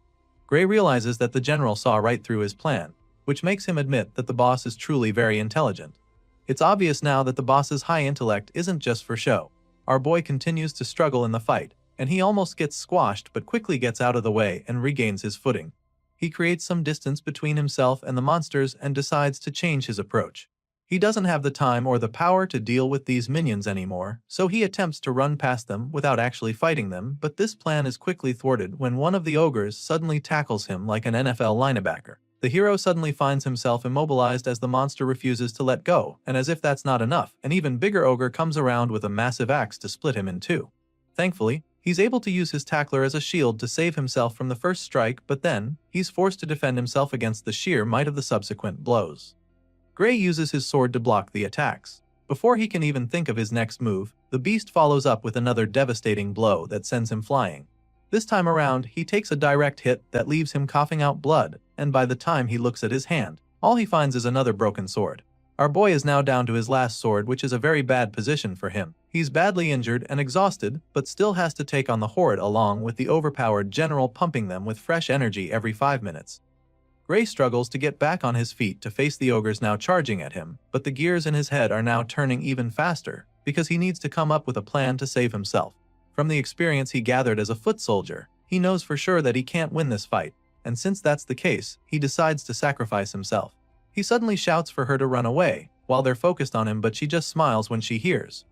Gray realizes that the general saw right through his plan, which makes him admit that the boss is truly very intelligent. It's obvious now that the boss's high intellect isn't just for show. Our boy continues to struggle in the fight, and he almost gets squashed but quickly gets out of the way and regains his footing. He creates some distance between himself and the monsters and decides to change his approach. He doesn't have the time or the power to deal with these minions anymore, so he attempts to run past them without actually fighting them, but this plan is quickly thwarted when one of the ogres suddenly tackles him like an NFL linebacker. The hero suddenly finds himself immobilized as the monster refuses to let go, and as if that's not enough, an even bigger ogre comes around with a massive axe to split him in two. Thankfully, he's able to use his tackler as a shield to save himself from the first strike, but then, he's forced to defend himself against the sheer might of the subsequent blows. Gray uses his sword to block the attacks. Before he can even think of his next move, the beast follows up with another devastating blow that sends him flying. This time around, he takes a direct hit that leaves him coughing out blood, and by the time he looks at his hand, all he finds is another broken sword. Our boy is now down to his last sword, which is a very bad position for him. He's badly injured and exhausted, but still has to take on the horde along with the overpowered general pumping them with fresh energy every 5 minutes. Gray struggles to get back on his feet to face the ogres now charging at him, but the gears in his head are now turning even faster, because he needs to come up with a plan to save himself. From the experience he gathered as a foot soldier, he knows for sure that he can't win this fight, and since that's the case, he decides to sacrifice himself. He suddenly shouts for her to run away, while they're focused on him, but she just smiles when she hears.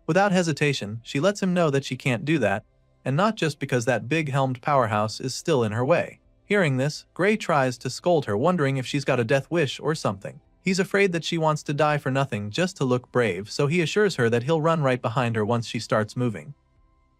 Without hesitation, she lets him know that she can't do that, and not just because that big-helmed powerhouse is still in her way. Hearing this, Gray tries to scold her, wondering if she's got a death wish or something. He's afraid that she wants to die for nothing just to look brave, so he assures her that he'll run right behind her once she starts moving.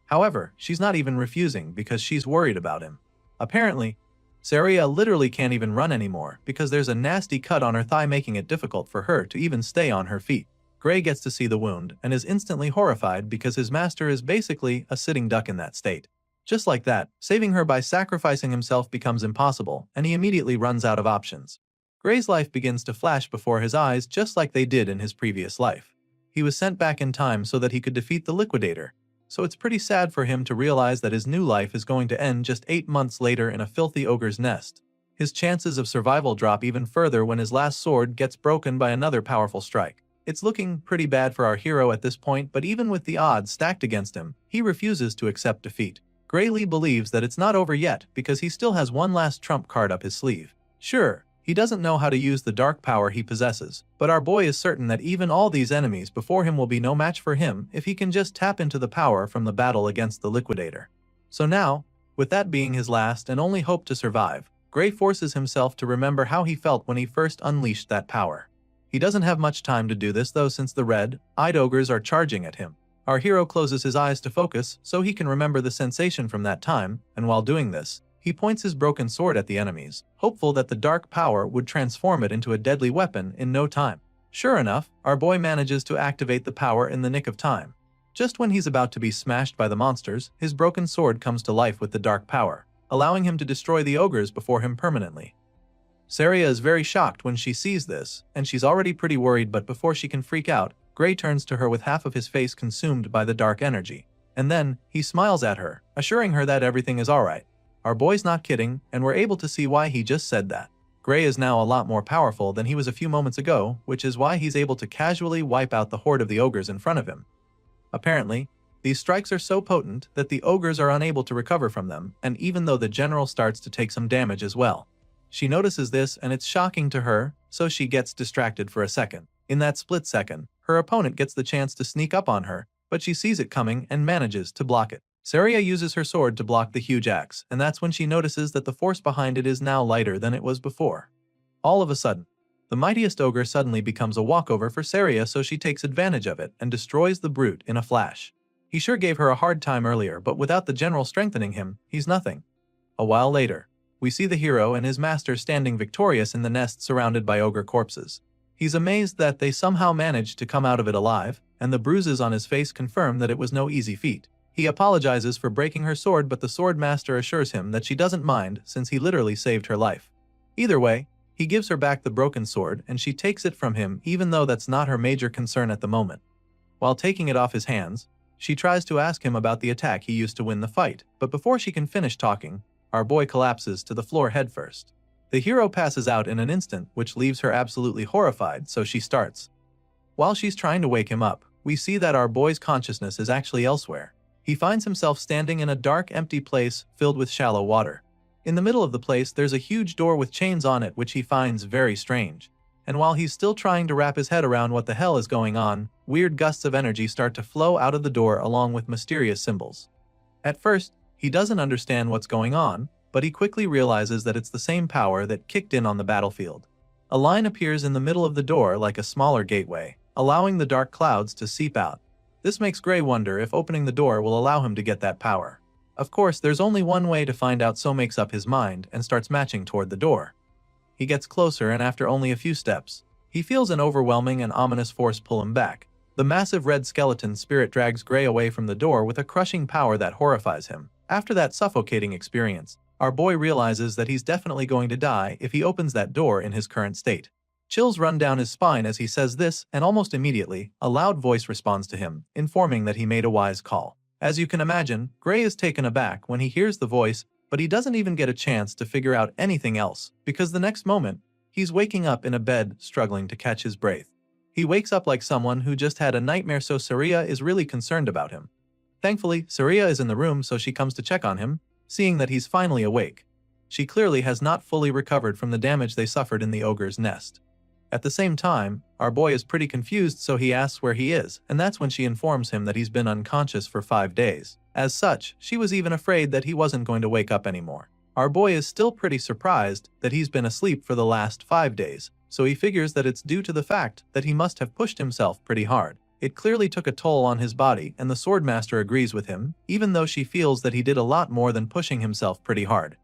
However, she's not even refusing because she's worried about him. Apparently, Saria literally can't even run anymore because there's a nasty cut on her thigh, making it difficult for her to even stay on her feet. Gray gets to see the wound and is instantly horrified because his master is basically a sitting duck in that state. Just like that, saving her by sacrificing himself becomes impossible, and he immediately runs out of options. Gray's life begins to flash before his eyes just like they did in his previous life. He was sent back in time so that he could defeat the Liquidator, so it's pretty sad for him to realize that his new life is going to end just 8 months later in a filthy ogre's nest. His chances of survival drop even further when his last sword gets broken by another powerful strike. It's looking pretty bad for our hero at this point, but even with the odds stacked against him, he refuses to accept defeat. Gray Lee believes that it's not over yet because he still has one last trump card up his sleeve. Sure, he doesn't know how to use the dark power he possesses, but our boy is certain that even all these enemies before him will be no match for him if he can just tap into the power from the battle against the Liquidator. So now, with that being his last and only hope to survive, Gray forces himself to remember how he felt when he first unleashed that power. He doesn't have much time to do this though, since the red-eyed ogres are charging at him. Our hero closes his eyes to focus so he can remember the sensation from that time, and while doing this, he points his broken sword at the enemies, hopeful that the dark power would transform it into a deadly weapon in no time. Sure enough, our boy manages to activate the power in the nick of time. Just when he's about to be smashed by the monsters, his broken sword comes to life with the dark power, allowing him to destroy the ogres before him permanently. Saria is very shocked when she sees this, and she's already pretty worried, but before she can freak out, Gray turns to her with half of his face consumed by the dark energy. And then, he smiles at her, assuring her that everything is alright. Our boy's not kidding, and we're able to see why he just said that. Gray is now a lot more powerful than he was a few moments ago, which is why he's able to casually wipe out the horde of the ogres in front of him. Apparently, these strikes are so potent that the ogres are unable to recover from them, and even though the general starts to take some damage as well. She notices this and it's shocking to her, so she gets distracted for a second. In that split second, her opponent gets the chance to sneak up on her, but she sees it coming and manages to block it. Saria uses her sword to block the huge axe, and that's when she notices that the force behind it is now lighter than it was before. All of a sudden, the mightiest ogre suddenly becomes a walkover for Saria, so she takes advantage of it and destroys the brute in a flash. He sure gave her a hard time earlier, but without the general strengthening him, he's nothing. A while later, we see the hero and his master standing victorious in the nest surrounded by ogre corpses. He's amazed that they somehow managed to come out of it alive, and the bruises on his face confirm that it was no easy feat. He apologizes for breaking her sword, but the sword master assures him that she doesn't mind since he literally saved her life. Either way, He gives her back the broken sword and she takes it from him even though that's not her major concern at the moment. While taking it off his hands, she tries to ask him about the attack he used to win the fight, but before she can finish talking, our boy collapses to the floor headfirst. The hero passes out in an instant, which leaves her absolutely horrified, so she starts. While she's trying to wake him up, we see that our boy's consciousness is actually elsewhere. He finds himself standing in a dark, empty place filled with shallow water. In the middle of the place, there's a huge door with chains on it, which he finds very strange. And while he's still trying to wrap his head around what the hell is going on, weird gusts of energy start to flow out of the door along with mysterious symbols. At first, he doesn't understand what's going on, but he quickly realizes that it's the same power that kicked in on the battlefield. A line appears in the middle of the door like a smaller gateway, allowing the dark clouds to seep out. This makes Gray wonder if opening the door will allow him to get that power. Of course, there's only one way to find out, so makes up his mind and starts marching toward the door. He gets closer and after only a few steps, he feels an overwhelming and ominous force pull him back. The massive red skeleton spirit drags Gray away from the door with a crushing power that horrifies him. After that suffocating experience, our boy realizes that he's definitely going to die if he opens that door in his current state. Chills run down his spine as he says this, and almost immediately, a loud voice responds to him, informing that he made a wise call. As you can imagine, Gray is taken aback when he hears the voice, but he doesn't even get a chance to figure out anything else, because the next moment, he's waking up in a bed struggling to catch his breath. He wakes up like someone who just had a nightmare, so Saria is really concerned about him. Thankfully, Saria is in the room, so she comes to check on him, seeing that he's finally awake. She clearly has not fully recovered from the damage they suffered in the ogre's nest. At the same time, our boy is pretty confused, so he asks where he is, and that's when she informs him that he's been unconscious for 5 days. As such, she was even afraid that he wasn't going to wake up anymore. Our boy is still pretty surprised that he's been asleep for the last 5 days, so he figures that it's due to the fact that he must have pushed himself pretty hard. It clearly took a toll on his body, and the Swordmaster agrees with him, even though she feels that he did a lot more than pushing himself pretty hard.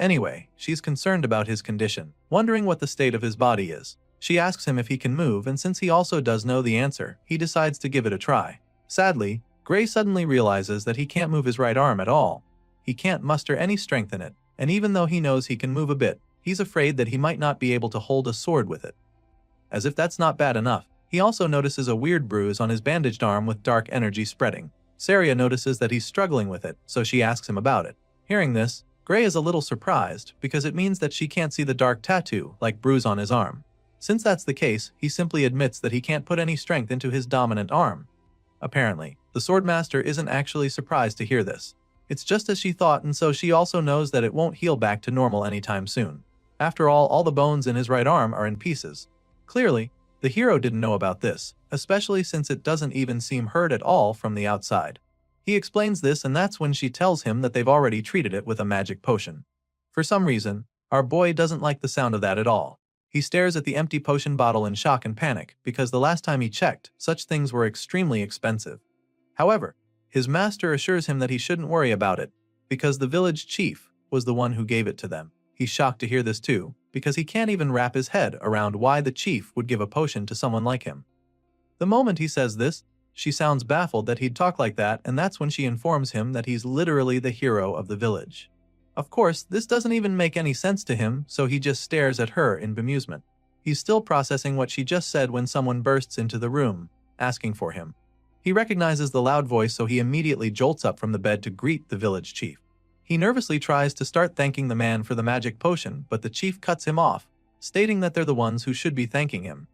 Anyway, she's concerned about his condition, wondering what the state of his body is. She asks him if he can move, and since he also does know the answer, he decides to give it a try. Sadly, Gray suddenly realizes that he can't move his right arm at all. He can't muster any strength in it, and even though he knows he can move a bit, he's afraid that he might not be able to hold a sword with it. As if that's not bad enough, he also notices a weird bruise on his bandaged arm with dark energy spreading. Saria notices that he's struggling with it, so she asks him about it. Hearing this, Gray is a little surprised because it means that she can't see the dark tattoo-like bruise on his arm. Since that's the case, he simply admits that he can't put any strength into his dominant arm. Apparently, the Swordmaster isn't actually surprised to hear this. It's just as she thought, and so she also knows that it won't heal back to normal anytime soon. After all the bones in his right arm are in pieces. Clearly, the hero didn't know about this, especially since it doesn't even seem hurt at all from the outside. He explains this, and that's when she tells him that they've already treated it with a magic potion. For some reason, our boy doesn't like the sound of that at all. He stares at the empty potion bottle in shock and panic, because the last time he checked, such things were extremely expensive. However, his master assures him that he shouldn't worry about it, because the village chief was the one who gave it to them. He's shocked to hear this too, because he can't even wrap his head around why the chief would give a potion to someone like him. The moment he says this, she sounds baffled that he'd talk like that, and that's when she informs him that he's literally the hero of the village. Of course, this doesn't even make any sense to him, so he just stares at her in bemusement. He's still processing what she just said when someone bursts into the room, asking for him. He recognizes the loud voice, so he immediately jolts up from the bed to greet the village chief. He nervously tries to start thanking the man for the magic potion, but the chief cuts him off, stating that they're the ones who should be thanking him.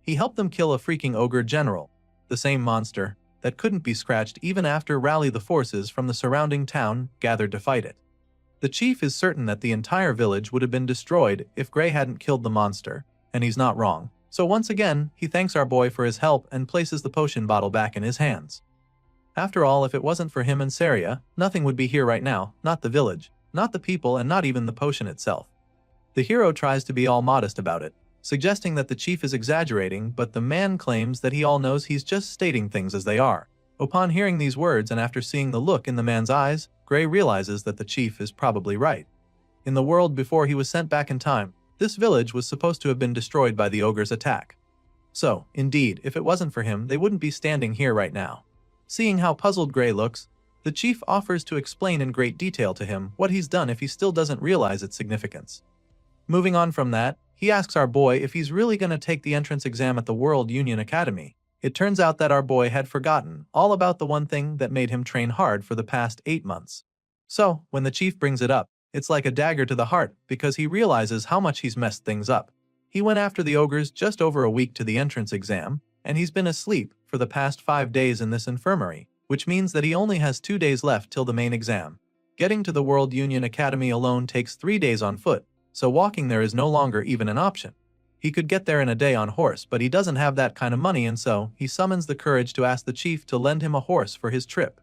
He helped them kill a freaking ogre general, the same monster that couldn't be scratched even after rally the forces from the surrounding town gathered to fight it. The chief is certain that the entire village would have been destroyed if Gray hadn't killed the monster, and he's not wrong. So once again, he thanks our boy for his help and places the potion bottle back in his hands. After all, if it wasn't for him and Saria, nothing would be here right now, not the village, not the people, and not even the potion itself. The hero tries to be all modest about it, suggesting that the chief is exaggerating, but the man claims that he all knows he's just stating things as they are. Upon hearing these words and after seeing the look in the man's eyes, Gray realizes that the chief is probably right. In the world before he was sent back in time, this village was supposed to have been destroyed by the ogre's attack. So, indeed, if it wasn't for him, they wouldn't be standing here right now. Seeing how puzzled Gray looks, the chief offers to explain in great detail to him what he's done if he still doesn't realize its significance. Moving on from that, He asks our boy if he's really gonna take the entrance exam at the World Union Academy. It turns out that our boy had forgotten all about the one thing that made him train hard for the past 8 months. So, when the chief brings it up, it's like a dagger to the heart because he realizes how much he's messed things up. He went after the ogres just over a week to the entrance exam, and he's been asleep for the past 5 days in this infirmary, which means that he only has 2 days left till the main exam. Getting to the World Union Academy alone takes 3 days on foot, so walking there is no longer even an option. He could get there in a day on horse, but he doesn't have that kind of money, and so he summons the courage to ask the chief to lend him a horse for his trip.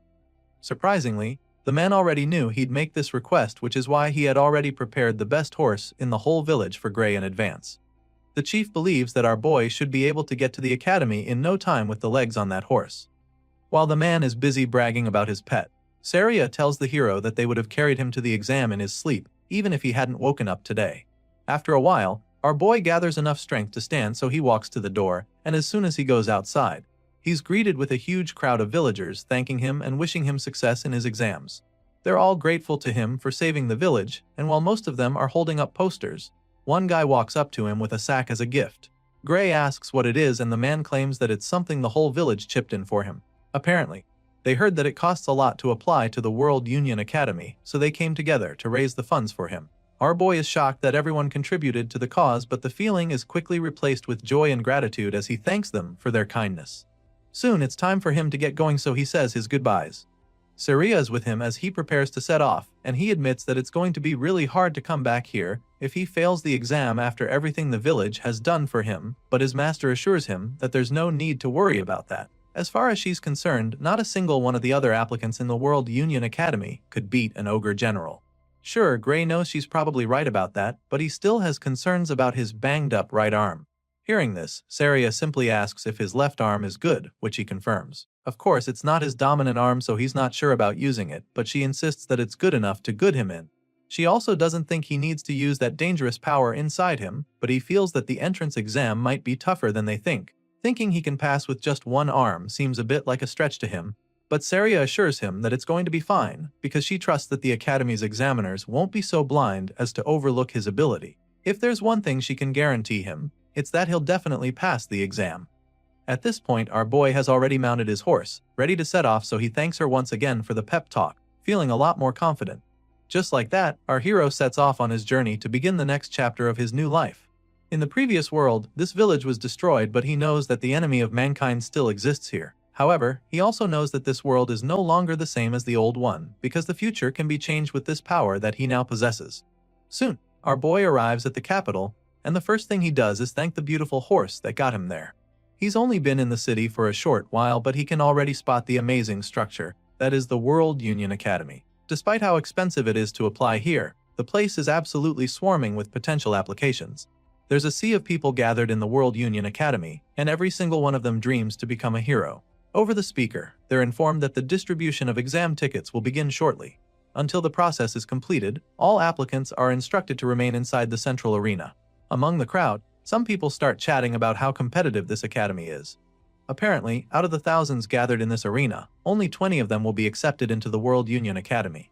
Surprisingly, the man already knew he'd make this request, which is why he had already prepared the best horse in the whole village for Gray in advance. The chief believes that our boy should be able to get to the academy in no time with the legs on that horse. While the man is busy bragging about his pet, Saria tells the hero that they would have carried him to the exam in his sleep, even if he hadn't woken up today. After a while, our boy gathers enough strength to stand, so he walks to the door, and as soon as he goes outside, he's greeted with a huge crowd of villagers thanking him and wishing him success in his exams. They're all grateful to him for saving the village, and while most of them are holding up posters, one guy walks up to him with a sack as a gift. Gray asks what it is, and the man claims that it's something the whole village chipped in for him. Apparently, they heard that it costs a lot to apply to the World Union Academy, so they came together to raise the funds for him. Our boy is shocked that everyone contributed to the cause, but the feeling is quickly replaced with joy and gratitude as he thanks them for their kindness. Soon it's time for him to get going, so he says his goodbyes. Saria is with him as he prepares to set off, and he admits that it's going to be really hard to come back here if he fails the exam after everything the village has done for him, but his master assures him that there's no need to worry about that. As far as she's concerned, not a single one of the other applicants in the World Union Academy could beat an ogre general. Sure, Gray knows she's probably right about that, but he still has concerns about his banged-up right arm. Hearing this, Saria simply asks if his left arm is good, which he confirms. Of course, it's not his dominant arm, so he's not sure about using it, but she insists that it's good enough to good him in. She also doesn't think he needs to use that dangerous power inside him, but he feels that the entrance exam might be tougher than they think. Thinking he can pass with just one arm seems a bit like a stretch to him, but Saria assures him that it's going to be fine because she trusts that the Academy's examiners won't be so blind as to overlook his ability. If there's one thing she can guarantee him, it's that he'll definitely pass the exam. At this point, our boy has already mounted his horse, ready to set off, so he thanks her once again for the pep talk, feeling a lot more confident. Just like that, our hero sets off on his journey to begin the next chapter of his new life. In the previous world, this village was destroyed, but he knows that the enemy of mankind still exists here. However, he also knows that this world is no longer the same as the old one, because the future can be changed with this power that he now possesses. Soon, our boy arrives at the capital, and the first thing he does is thank the beautiful horse that got him there. He's only been in the city for a short while, but he can already spot the amazing structure that is the World Union Academy. Despite how expensive it is to apply here, the place is absolutely swarming with potential applications. There's a sea of people gathered in the World Union Academy, and every single one of them dreams to become a hero. Over the speaker, they're informed that the distribution of exam tickets will begin shortly. Until the process is completed, all applicants are instructed to remain inside the central arena. Among the crowd, some people start chatting about how competitive this academy is. Apparently, out of the thousands gathered in this arena, only 20 of them will be accepted into the World Union Academy.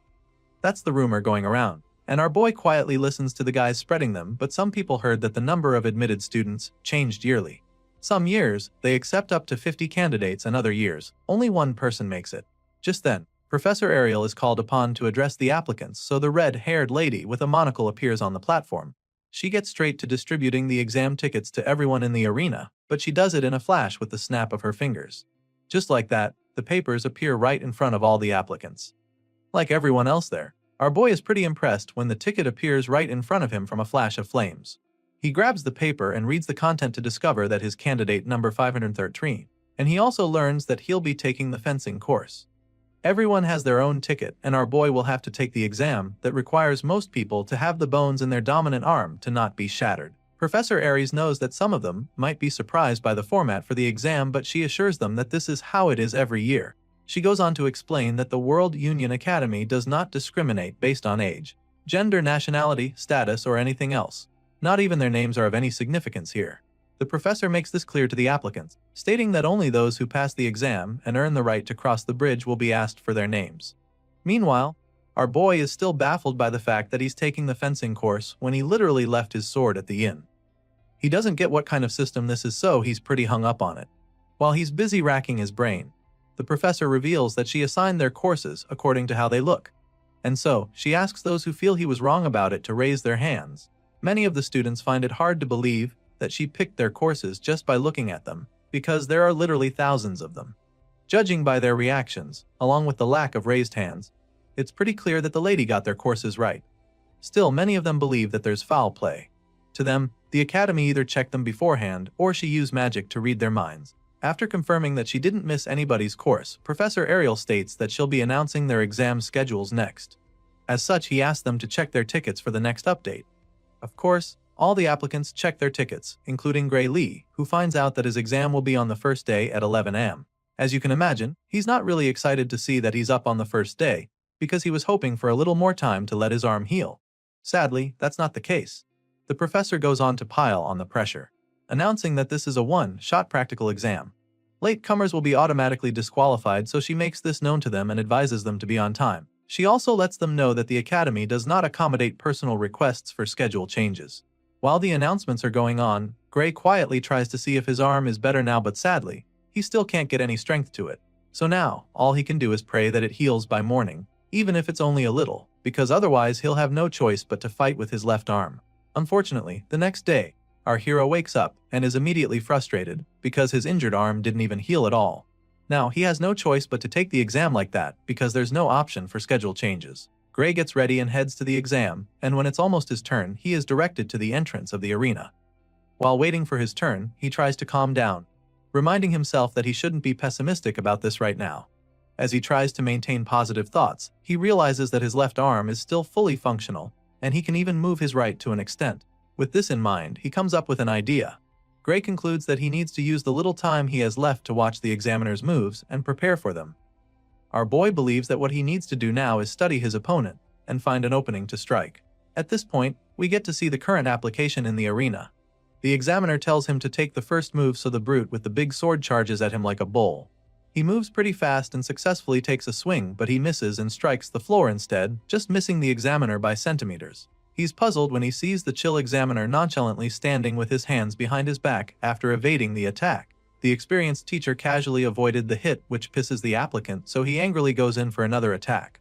That's the rumor going around, and our boy quietly listens to the guys spreading them, but some people heard that the number of admitted students changed yearly. Some years, they accept up to 50 candidates, and other years, only one person makes it. Just then, Professor Ariel is called upon to address the applicants, so the red-haired lady with a monocle appears on the platform. She gets straight to distributing the exam tickets to everyone in the arena, but she does it in a flash with the snap of her fingers. Just like that, the papers appear right in front of all the applicants. Like everyone else there, our boy is pretty impressed when the ticket appears right in front of him from a flash of flames. He grabs the paper and reads the content to discover that his candidate number 513, and he also learns that he'll be taking the fencing course. Everyone has their own ticket, and our boy will have to take the exam that requires most people to have the bones in their dominant arm to not be shattered. Professor Aries knows that some of them might be surprised by the format for the exam, but she assures them that this is how it is every year. She goes on to explain that the World Union Academy does not discriminate based on age, gender, nationality, status, or anything else. Not even their names are of any significance here. The professor makes this clear to the applicants, stating that only those who pass the exam and earn the right to cross the bridge will be asked for their names. Meanwhile, our boy is still baffled by the fact that he's taking the fencing course when he literally left his sword at the inn. He doesn't get what kind of system this is, so he's pretty hung up on it. While he's busy racking his brain, the professor reveals that she assigned their courses according to how they look. And so, she asks those who feel he was wrong about it to raise their hands. Many of the students find it hard to believe that she picked their courses just by looking at them, because there are literally thousands of them. Judging by their reactions, along with the lack of raised hands, it's pretty clear that the lady got their courses right. Still, many of them believe that there's foul play. To them, the academy either checked them beforehand or she used magic to read their minds. After confirming that she didn't miss anybody's course, Professor Ariel states that she'll be announcing their exam schedules next. As such, he asks them to check their tickets for the next update. Of course, all the applicants check their tickets, including Gray Lee, who finds out that his exam will be on the first day at 11 a.m. As you can imagine, he's not really excited to see that he's up on the first day, because he was hoping for a little more time to let his arm heal. Sadly, that's not the case. The professor goes on to pile on the pressure, announcing that this is a one-shot practical exam. Latecomers will be automatically disqualified, so she makes this known to them and advises them to be on time. She also lets them know that the academy does not accommodate personal requests for schedule changes. While the announcements are going on, Gray quietly tries to see if his arm is better now, but sadly, he still can't get any strength to it. So now, all he can do is pray that it heals by morning, even if it's only a little, because otherwise he'll have no choice but to fight with his left arm. Unfortunately, the next day, our hero wakes up and is immediately frustrated because his injured arm didn't even heal at all. Now, he has no choice but to take the exam like that because there's no option for schedule changes. Gray gets ready and heads to the exam, and when it's almost his turn, he is directed to the entrance of the arena. While waiting for his turn, he tries to calm down, reminding himself that he shouldn't be pessimistic about this right now. As he tries to maintain positive thoughts, he realizes that his left arm is still fully functional, and he can even move his right to an extent. With this in mind, he comes up with an idea. Gray concludes that he needs to use the little time he has left to watch the examiner's moves and prepare for them. Our boy believes that what he needs to do now is study his opponent and find an opening to strike. At this point, we get to see the current application in the arena. The examiner tells him to take the first move, so the brute with the big sword charges at him like a bull. He moves pretty fast and successfully takes a swing, but he misses and strikes the floor instead, just missing the examiner by centimeters. He's puzzled when he sees the chill examiner nonchalantly standing with his hands behind his back after evading the attack. The experienced teacher casually avoided the hit, which pisses the applicant, so he angrily goes in for another attack.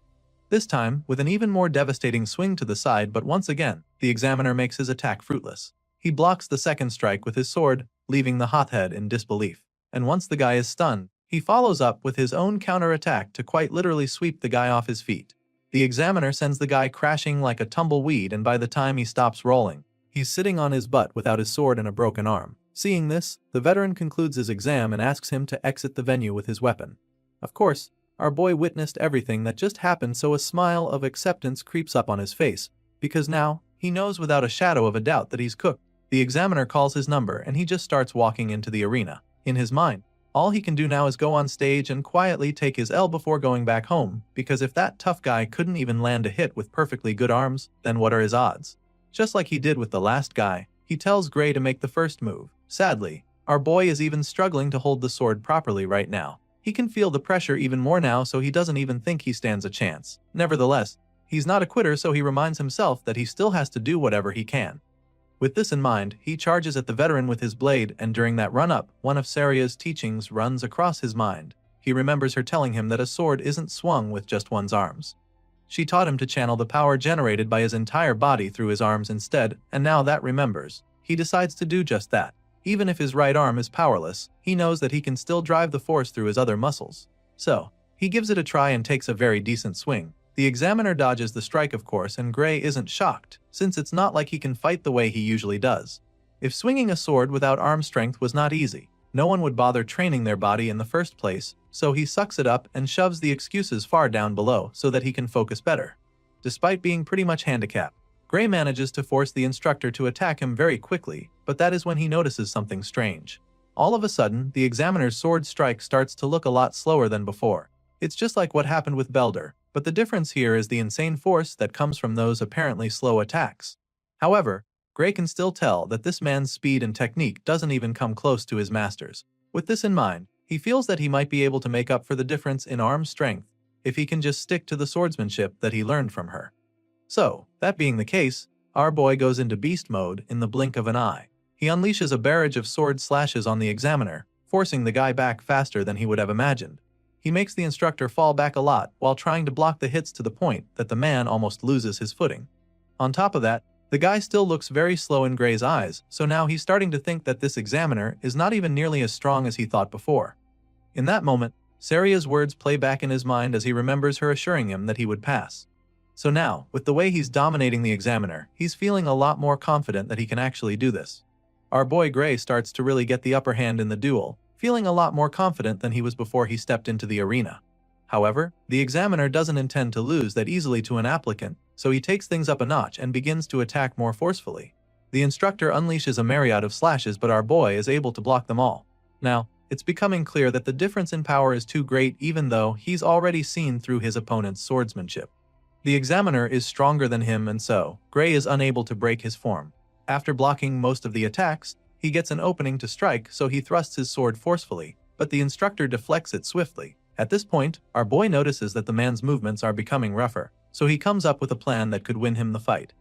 This time, with an even more devastating swing to the side, but once again, the examiner makes his attack fruitless. He blocks the second strike with his sword, leaving the hothead in disbelief. And once the guy is stunned, he follows up with his own counterattack to quite literally sweep the guy off his feet. The examiner sends the guy crashing like a tumbleweed, and by the time he stops rolling, he's sitting on his butt without his sword and a broken arm. Seeing this, the veteran concludes his exam and asks him to exit the venue with his weapon. Of course, our boy witnessed everything that just happened, so a smile of acceptance creeps up on his face, because now, he knows without a shadow of a doubt that he's cooked. The examiner calls his number and he just starts walking into the arena. In his mind, all he can do now is go on stage and quietly take his L before going back home, because if that tough guy couldn't even land a hit with perfectly good arms, then what are his odds? Just like he did with the last guy, he tells Gray to make the first move. Sadly, our boy is even struggling to hold the sword properly right now. He can feel the pressure even more now, so he doesn't even think he stands a chance. Nevertheless, he's not a quitter, so he reminds himself that he still has to do whatever he can. With this in mind, he charges at the veteran with his blade, and during that run-up, one of Saria's teachings runs across his mind. He remembers her telling him that a sword isn't swung with just one's arms. She taught him to channel the power generated by his entire body through his arms instead, and now that remembers, he decides to do just that. Even if his right arm is powerless, he knows that he can still drive the force through his other muscles. So, he gives it a try and takes a very decent swing. The examiner dodges the strike, of course, and Gray isn't shocked, since it's not like he can fight the way he usually does. If swinging a sword without arm strength was not easy, no one would bother training their body in the first place, so he sucks it up and shoves the excuses far down below so that he can focus better. Despite being pretty much handicapped, Gray manages to force the instructor to attack him very quickly, but that is when he notices something strange. All of a sudden, the examiner's sword strike starts to look a lot slower than before. It's just like what happened with Belder, but the difference here is the insane force that comes from those apparently slow attacks. However, Gray can still tell that this man's speed and technique doesn't even come close to his master's. With this in mind, he feels that he might be able to make up for the difference in arm strength if he can just stick to the swordsmanship that he learned from her. So, that being the case, our boy goes into beast mode in the blink of an eye. He unleashes a barrage of sword slashes on the examiner, forcing the guy back faster than he would have imagined. He makes the instructor fall back a lot while trying to block the hits to the point that the man almost loses his footing. On top of that, the guy still looks very slow in Gray's eyes, so now he's starting to think that this examiner is not even nearly as strong as he thought before. In that moment, Saria's words play back in his mind as he remembers her assuring him that he would pass. So now, with the way he's dominating the examiner, he's feeling a lot more confident that he can actually do this. Our boy Gray starts to really get the upper hand in the duel, feeling a lot more confident than he was before he stepped into the arena. However, the examiner doesn't intend to lose that easily to an applicant, so he takes things up a notch and begins to attack more forcefully. The instructor unleashes a myriad of slashes, but our boy is able to block them all. Now, it's becoming clear that the difference in power is too great, even though he's already seen through his opponent's swordsmanship. The examiner is stronger than him, and so Gray is unable to break his form. After blocking most of the attacks, he gets an opening to strike, so he thrusts his sword forcefully, but the instructor deflects it swiftly. At this point, our boy notices that the man's movements are becoming rougher, so he comes up with a plan that could win him the fight.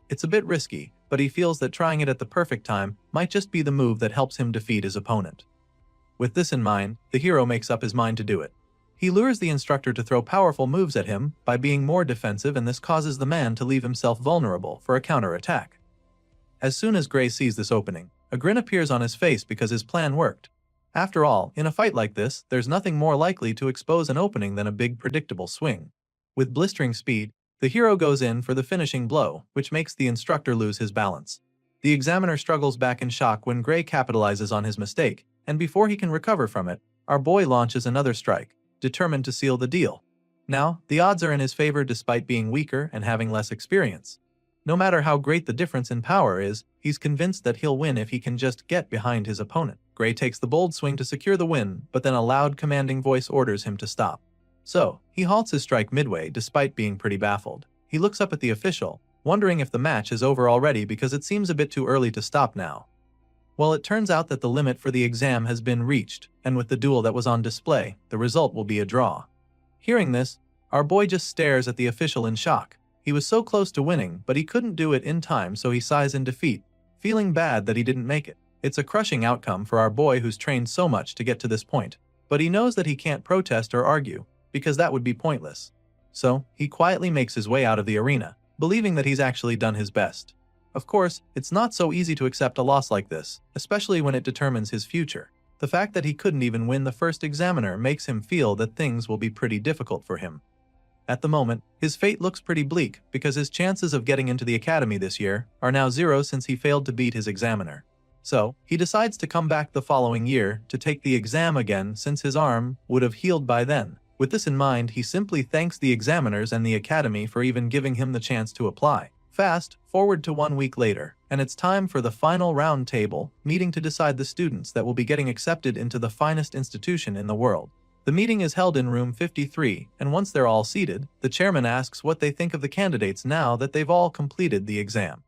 It's a bit risky, but he feels that trying it at the perfect time might just be the move that helps him defeat his opponent. With this in mind, the hero makes up his mind to do it. He lures the instructor to throw powerful moves at him by being more defensive, and this causes the man to leave himself vulnerable for a counterattack. As soon as Gray sees this opening, a grin appears on his face because his plan worked. After all, in a fight like this, there's nothing more likely to expose an opening than a big predictable swing. With blistering speed, the hero goes in for the finishing blow, which makes the instructor lose his balance. The examiner struggles back in shock when Gray capitalizes on his mistake, and before he can recover from it, our boy launches another strike, determined to seal the deal. Now, the odds are in his favor despite being weaker and having less experience. No matter how great the difference in power is, he's convinced that he'll win if he can just get behind his opponent. Gray takes the bold swing to secure the win, but then a loud commanding voice orders him to stop. So, he halts his strike midway despite being pretty baffled. He looks up at the official, wondering if the match is over already because it seems a bit too early to stop now. Well, it turns out that the limit for the exam has been reached, and with the duel that was on display, the result will be a draw. Hearing this, our boy just stares at the official in shock. He was so close to winning, but he couldn't do it in time, so he sighs in defeat, feeling bad that he didn't make it. It's a crushing outcome for our boy who's trained so much to get to this point, but he knows that he can't protest or argue, because that would be pointless. So, he quietly makes his way out of the arena, believing that he's actually done his best. Of course, it's not so easy to accept a loss like this, especially when it determines his future. The fact that he couldn't even win the first examiner makes him feel that things will be pretty difficult for him. At the moment, his fate looks pretty bleak because his chances of getting into the academy this year are now 0 since he failed to beat his examiner. So, he decides to come back the following year to take the exam again since his arm would have healed by then. With this in mind, he simply thanks the examiners and the academy for even giving him the chance to apply. Fast forward to 1 week later, and it's time for the final round table meeting to decide the students that will be getting accepted into the finest institution in the world. The meeting is held in room 53, and once they're all seated, the chairman asks what they think of the candidates now that they've all completed the exam.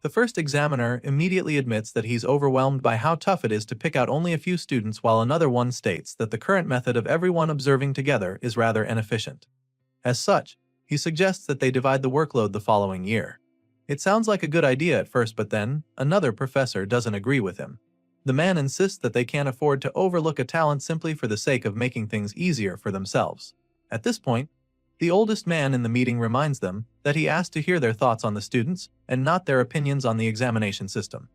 The first examiner immediately admits that he's overwhelmed by how tough it is to pick out only a few students, while another one states that the current method of everyone observing together is rather inefficient. As such, he suggests that they divide the workload the following year. It sounds like a good idea at first, but then, another professor doesn't agree with him. The man insists that they can't afford to overlook a talent simply for the sake of making things easier for themselves. At this point, the oldest man in the meeting reminds them that he asked to hear their thoughts on the students and not their opinions on the examination system.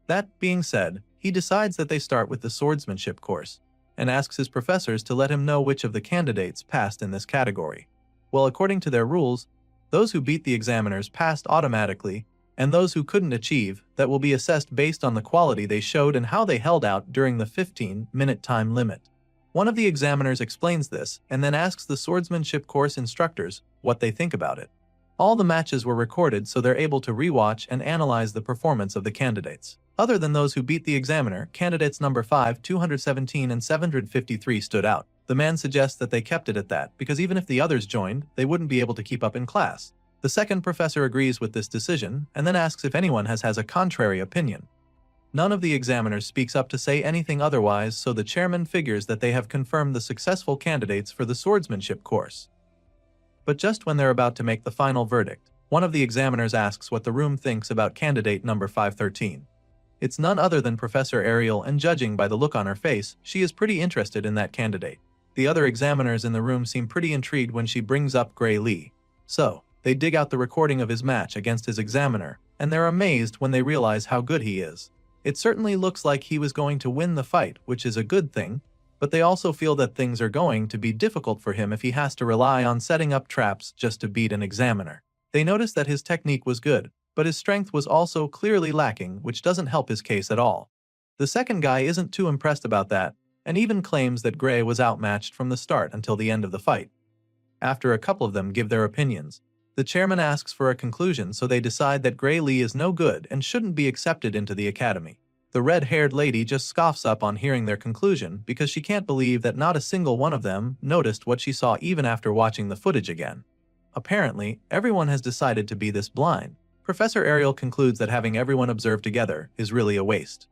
That being said, he decides that they start with the swordsmanship course and asks his professors to let him know which of the candidates passed in this category. Well, according to their rules, those who beat the examiners passed automatically, and those who couldn't achieve that will be assessed based on the quality they showed and how they held out during the 15-minute time limit. One of the examiners explains this and then asks the swordsmanship course instructors what they think about it. All the matches were recorded so they're able to rewatch and analyze the performance of the candidates. Other than those who beat the examiner, candidates number 5, 217 and 753 stood out. The man suggests that they kept it at that because even if the others joined, they wouldn't be able to keep up in class. The second professor agrees with this decision and then asks if anyone has a contrary opinion. None of the examiners speaks up to say anything otherwise, so the chairman figures that they have confirmed the successful candidates for the swordsmanship course. But just when they're about to make the final verdict, one of the examiners asks what the room thinks about candidate number 513. It's none other than Professor Ariel, and judging by the look on her face, she is pretty interested in that candidate. The other examiners in the room seem pretty intrigued when she brings up Gray Lee. So, they dig out the recording of his match against his examiner, and they're amazed when they realize how good he is. It certainly looks like he was going to win the fight, which is a good thing, but they also feel that things are going to be difficult for him if he has to rely on setting up traps just to beat an examiner. They notice that his technique was good, but his strength was also clearly lacking, which doesn't help his case at all. The second guy isn't too impressed about that, and even claims that Gray was outmatched from the start until the end of the fight. After a couple of them give their opinions, the chairman asks for a conclusion, so they decide that Gray Lee is no good and shouldn't be accepted into the academy. The red-haired lady just scoffs up on hearing their conclusion because she can't believe that not a single one of them noticed what she saw even after watching the footage again. Apparently, everyone has decided to be this blind. Professor Ariel concludes that having everyone observe together is really a waste.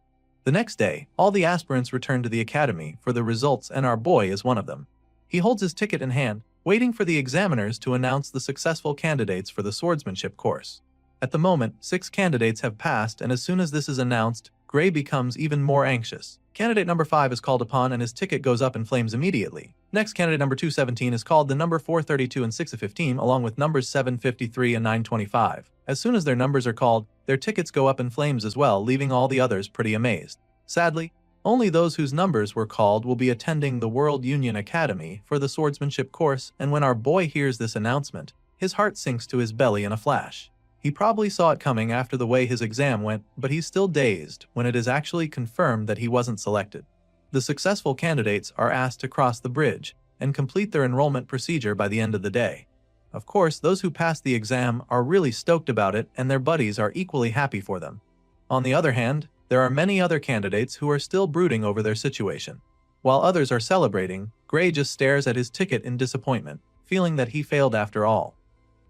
The next day, all the aspirants return to the academy for the results, and our boy is one of them. He holds his ticket in hand, waiting for the examiners to announce the successful candidates for the swordsmanship course. At the moment, 6 candidates have passed, and as soon as this is announced, Gray becomes even more anxious. Candidate number 5 is called upon and his ticket goes up in flames immediately. Next, candidate number 217 is called, the number 432 and 6 of 15 along with numbers 753 and 925. As soon as their numbers are called, their tickets go up in flames as well, leaving all the others pretty amazed. Sadly, only those whose numbers were called will be attending the World Union Academy for the swordsmanship course, and when our boy hears this announcement, his heart sinks to his belly in a flash. He probably saw it coming after the way his exam went, but he's still dazed when it is actually confirmed that he wasn't selected. The successful candidates are asked to cross the bridge and complete their enrollment procedure by the end of the day. Of course, those who passed the exam are really stoked about it, and their buddies are equally happy for them. On the other hand, there are many other candidates who are still brooding over their situation. While others are celebrating, Gray just stares at his ticket in disappointment, feeling that he failed after all.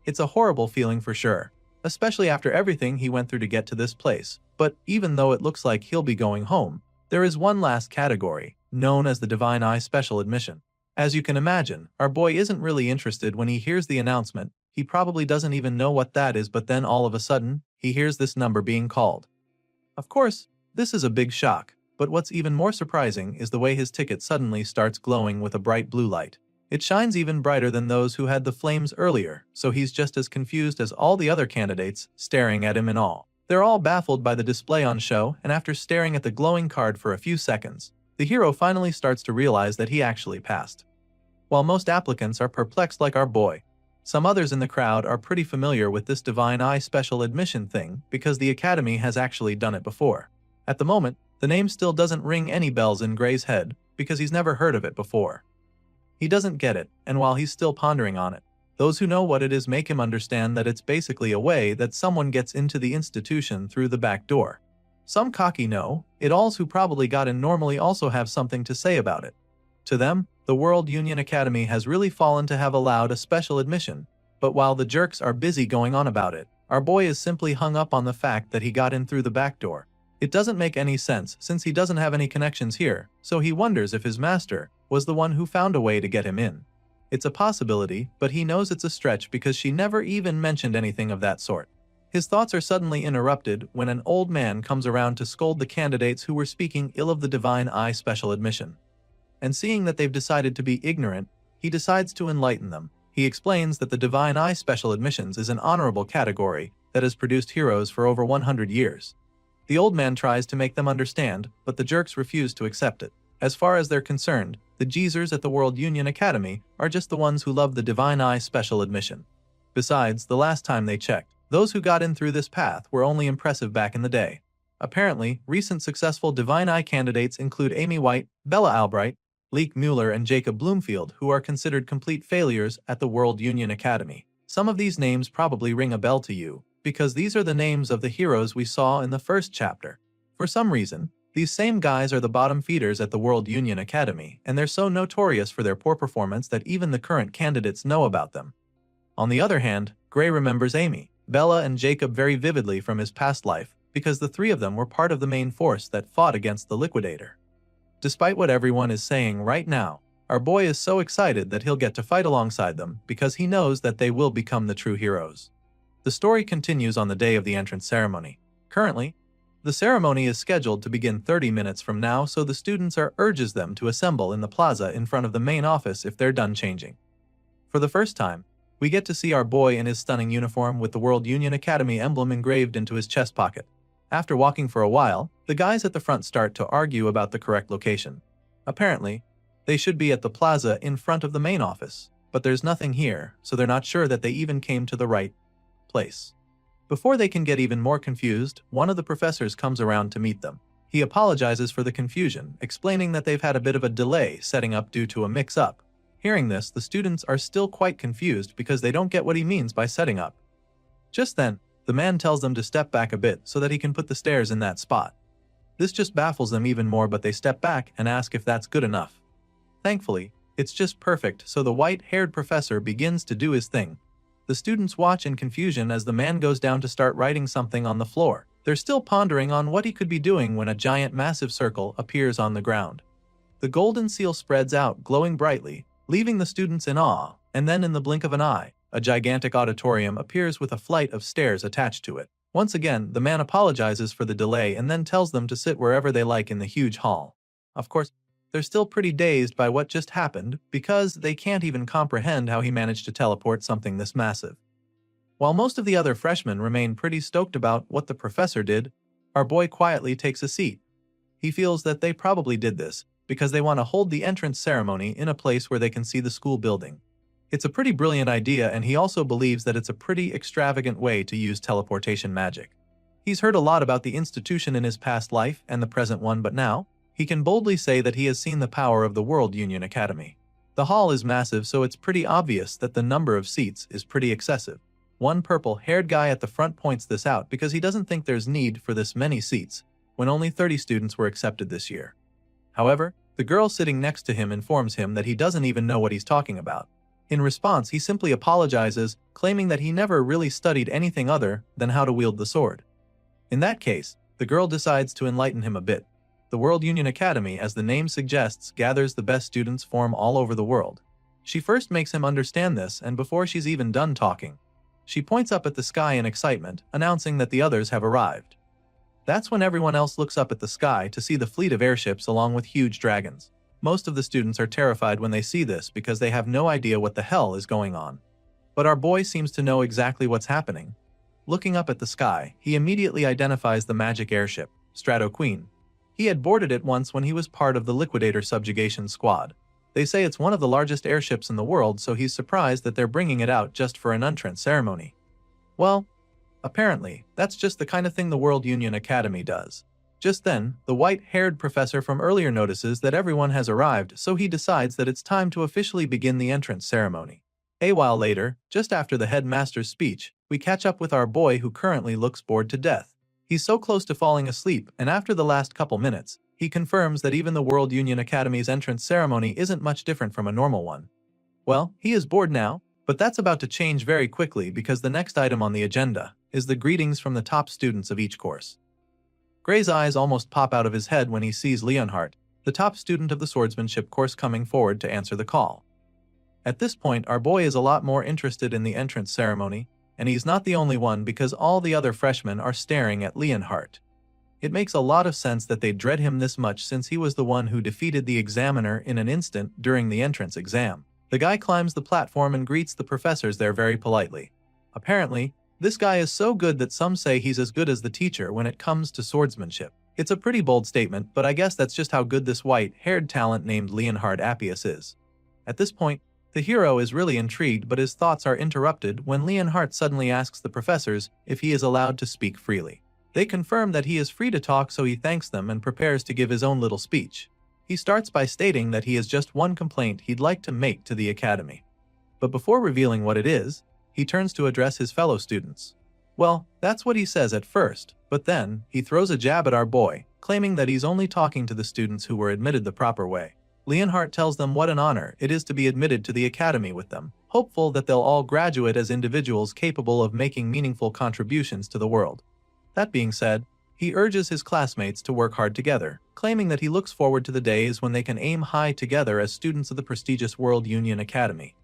It's a horrible feeling for sure, especially after everything he went through to get to this place, but even though it looks like he'll be going home, there is one last category, known as the Divine Eye Special Admission. As you can imagine, our boy isn't really interested when he hears the announcement. He probably doesn't even know what that is, but then all of a sudden, he hears this number being called. Of course, this is a big shock, but what's even more surprising is the way his ticket suddenly starts glowing with a bright blue light. It shines even brighter than those who had the flames earlier, so he's just as confused as all the other candidates, staring at him in awe. They're all baffled by the display on show, and after staring at the glowing card for a few seconds, the hero finally starts to realize that he actually passed. While most applicants are perplexed like our boy, some others in the crowd are pretty familiar with this Divine Eye Special Admission thing because the Academy has actually done it before. At the moment, the name still doesn't ring any bells in Gray's head because he's never heard of it before. He doesn't get it, and while he's still pondering on it, those who know what it is make him understand that it's basically a way that someone gets into the institution through the back door. Some cocky know-it-alls who probably got in normally also have something to say about it. To them, the World Union Academy has really fallen to have allowed a special admission, but while the jerks are busy going on about it, our boy is simply hung up on the fact that he got in through the back door. It doesn't make any sense since he doesn't have any connections here, so he wonders if his master was the one who found a way to get him in. It's a possibility, but he knows it's a stretch because she never even mentioned anything of that sort. His thoughts are suddenly interrupted when an old man comes around to scold the candidates who were speaking ill of the Divine Eye Special Admission. And seeing that they've decided to be ignorant, he decides to enlighten them. He explains that the Divine Eye Special Admissions is an honorable category that has produced heroes for over 100 years. The old man tries to make them understand, but the jerks refuse to accept it. As far as they're concerned, the geezers at the World Union Academy are just the ones who love the Divine Eye Special Admission. Besides, the last time they checked, those who got in through this path were only impressive back in the day. Apparently, recent successful Divine Eye candidates include Amy White, Bella Albright, Leek Mueller, and Jacob Bloomfield, who are considered complete failures at the World Union Academy. Some of these names probably ring a bell to you, because these are the names of the heroes we saw in the first chapter. For some reason, these same guys are the bottom feeders at the World Union Academy, and they're so notorious for their poor performance that even the current candidates know about them. On the other hand, Gray remembers Amy, Bella, and Jacob very vividly from his past life, because the three of them were part of the main force that fought against the Liquidator. Despite what everyone is saying right now, our boy is so excited that he'll get to fight alongside them because he knows that they will become the true heroes. The story continues on the day of the entrance ceremony. Currently, The ceremony is scheduled to begin 30 minutes from now, so the students urges them to assemble in the plaza in front of the main office if they're done changing. For the first time, we get to see our boy in his stunning uniform with the World Union Academy emblem engraved into his chest pocket. After walking for a while, the guys at the front start to argue about the correct location. Apparently, they should be at the plaza in front of the main office, but there's nothing here, so they're not sure that they even came to the right place. Before they can get even more confused, one of the professors comes around to meet them. He apologizes for the confusion, explaining that they've had a bit of a delay setting up due to a mix-up. Hearing this, the students are still quite confused because they don't get what he means by setting up. Just then, the man tells them to step back a bit so that he can put the stairs in that spot. This just baffles them even more, but they step back and ask if that's good enough. Thankfully, it's just perfect, so the white-haired professor begins to do his thing. The students watch in confusion as the man goes down to start writing something on the floor. They're still pondering on what he could be doing when a giant massive circle appears on the ground. The golden seal spreads out, glowing brightly, leaving the students in awe, and then in the blink of an eye, a gigantic auditorium appears with a flight of stairs attached to it. Once again, the man apologizes for the delay and then tells them to sit wherever they like in the huge hall. Of course, they're still pretty dazed by what just happened because they can't even comprehend how he managed to teleport something this massive. While most of the other freshmen remain pretty stoked about what the professor did, our boy quietly takes a seat. He feels that they probably did this because they want to hold the entrance ceremony in a place where they can see the school building. It's a pretty brilliant idea, and he also believes that it's a pretty extravagant way to use teleportation magic. He's heard a lot about the institution in his past life and the present one, but now, he can boldly say that he has seen the power of the World Union Academy. The hall is massive, so it's pretty obvious that the number of seats is pretty excessive. One purple-haired guy at the front points this out because he doesn't think there's need for this many seats, when only 30 students were accepted this year. However, the girl sitting next to him informs him that he doesn't even know what he's talking about. In response, he simply apologizes, claiming that he never really studied anything other than how to wield the sword. In that case, the girl decides to enlighten him a bit. The World Union Academy, as the name suggests, gathers the best students from all over the world. She first makes him understand this, and before she's even done talking, she points up at the sky in excitement, announcing that the others have arrived. That's when everyone else looks up at the sky to see the fleet of airships along with huge dragons. Most of the students are terrified when they see this because they have no idea what the hell is going on. But our boy seems to know exactly what's happening. Looking up at the sky, he immediately identifies the magic airship, Strato Queen. He had boarded it once when he was part of the Liquidator Subjugation Squad. They say it's one of the largest airships in the world, so he's surprised that they're bringing it out just for an entrance ceremony. Well, apparently, that's just the kind of thing the World Union Academy does. Just then, the white-haired professor from earlier notices that everyone has arrived, so he decides that it's time to officially begin the entrance ceremony. A while later, just after the headmaster's speech, we catch up with our boy who currently looks bored to death. He's so close to falling asleep, and after the last couple minutes, he confirms that even the World Union Academy's entrance ceremony isn't much different from a normal one. Well, he is bored now, but that's about to change very quickly because the next item on the agenda is the greetings from the top students of each course. Gray's eyes almost pop out of his head when he sees Leonhardt, the top student of the swordsmanship course, coming forward to answer the call. At this point, our boy is a lot more interested in the entrance ceremony, and he's not the only one because all the other freshmen are staring at Leonhardt. It makes a lot of sense that they dread him this much since he was the one who defeated the examiner in an instant during the entrance exam. The guy climbs the platform and greets the professors there very politely. Apparently, this guy is so good that some say he's as good as the teacher when it comes to swordsmanship. It's a pretty bold statement, but I guess that's just how good this white-haired talent named Leonhard Appius is. At this point, the hero is really intrigued, but his thoughts are interrupted when Leonhardt suddenly asks the professors if he is allowed to speak freely. They confirm that he is free to talk, so he thanks them and prepares to give his own little speech. He starts by stating that he has just one complaint he'd like to make to the academy. But before revealing what it is, he turns to address his fellow students. Well, that's what he says at first, but then he throws a jab at our boy, claiming that he's only talking to the students who were admitted the proper way. Leonhardt tells them what an honor it is to be admitted to the academy with them, hopeful that they'll all graduate as individuals capable of making meaningful contributions to the world. That being said, he urges his classmates to work hard together, claiming that he looks forward to the days when they can aim high together as students of the prestigious World Union Academy.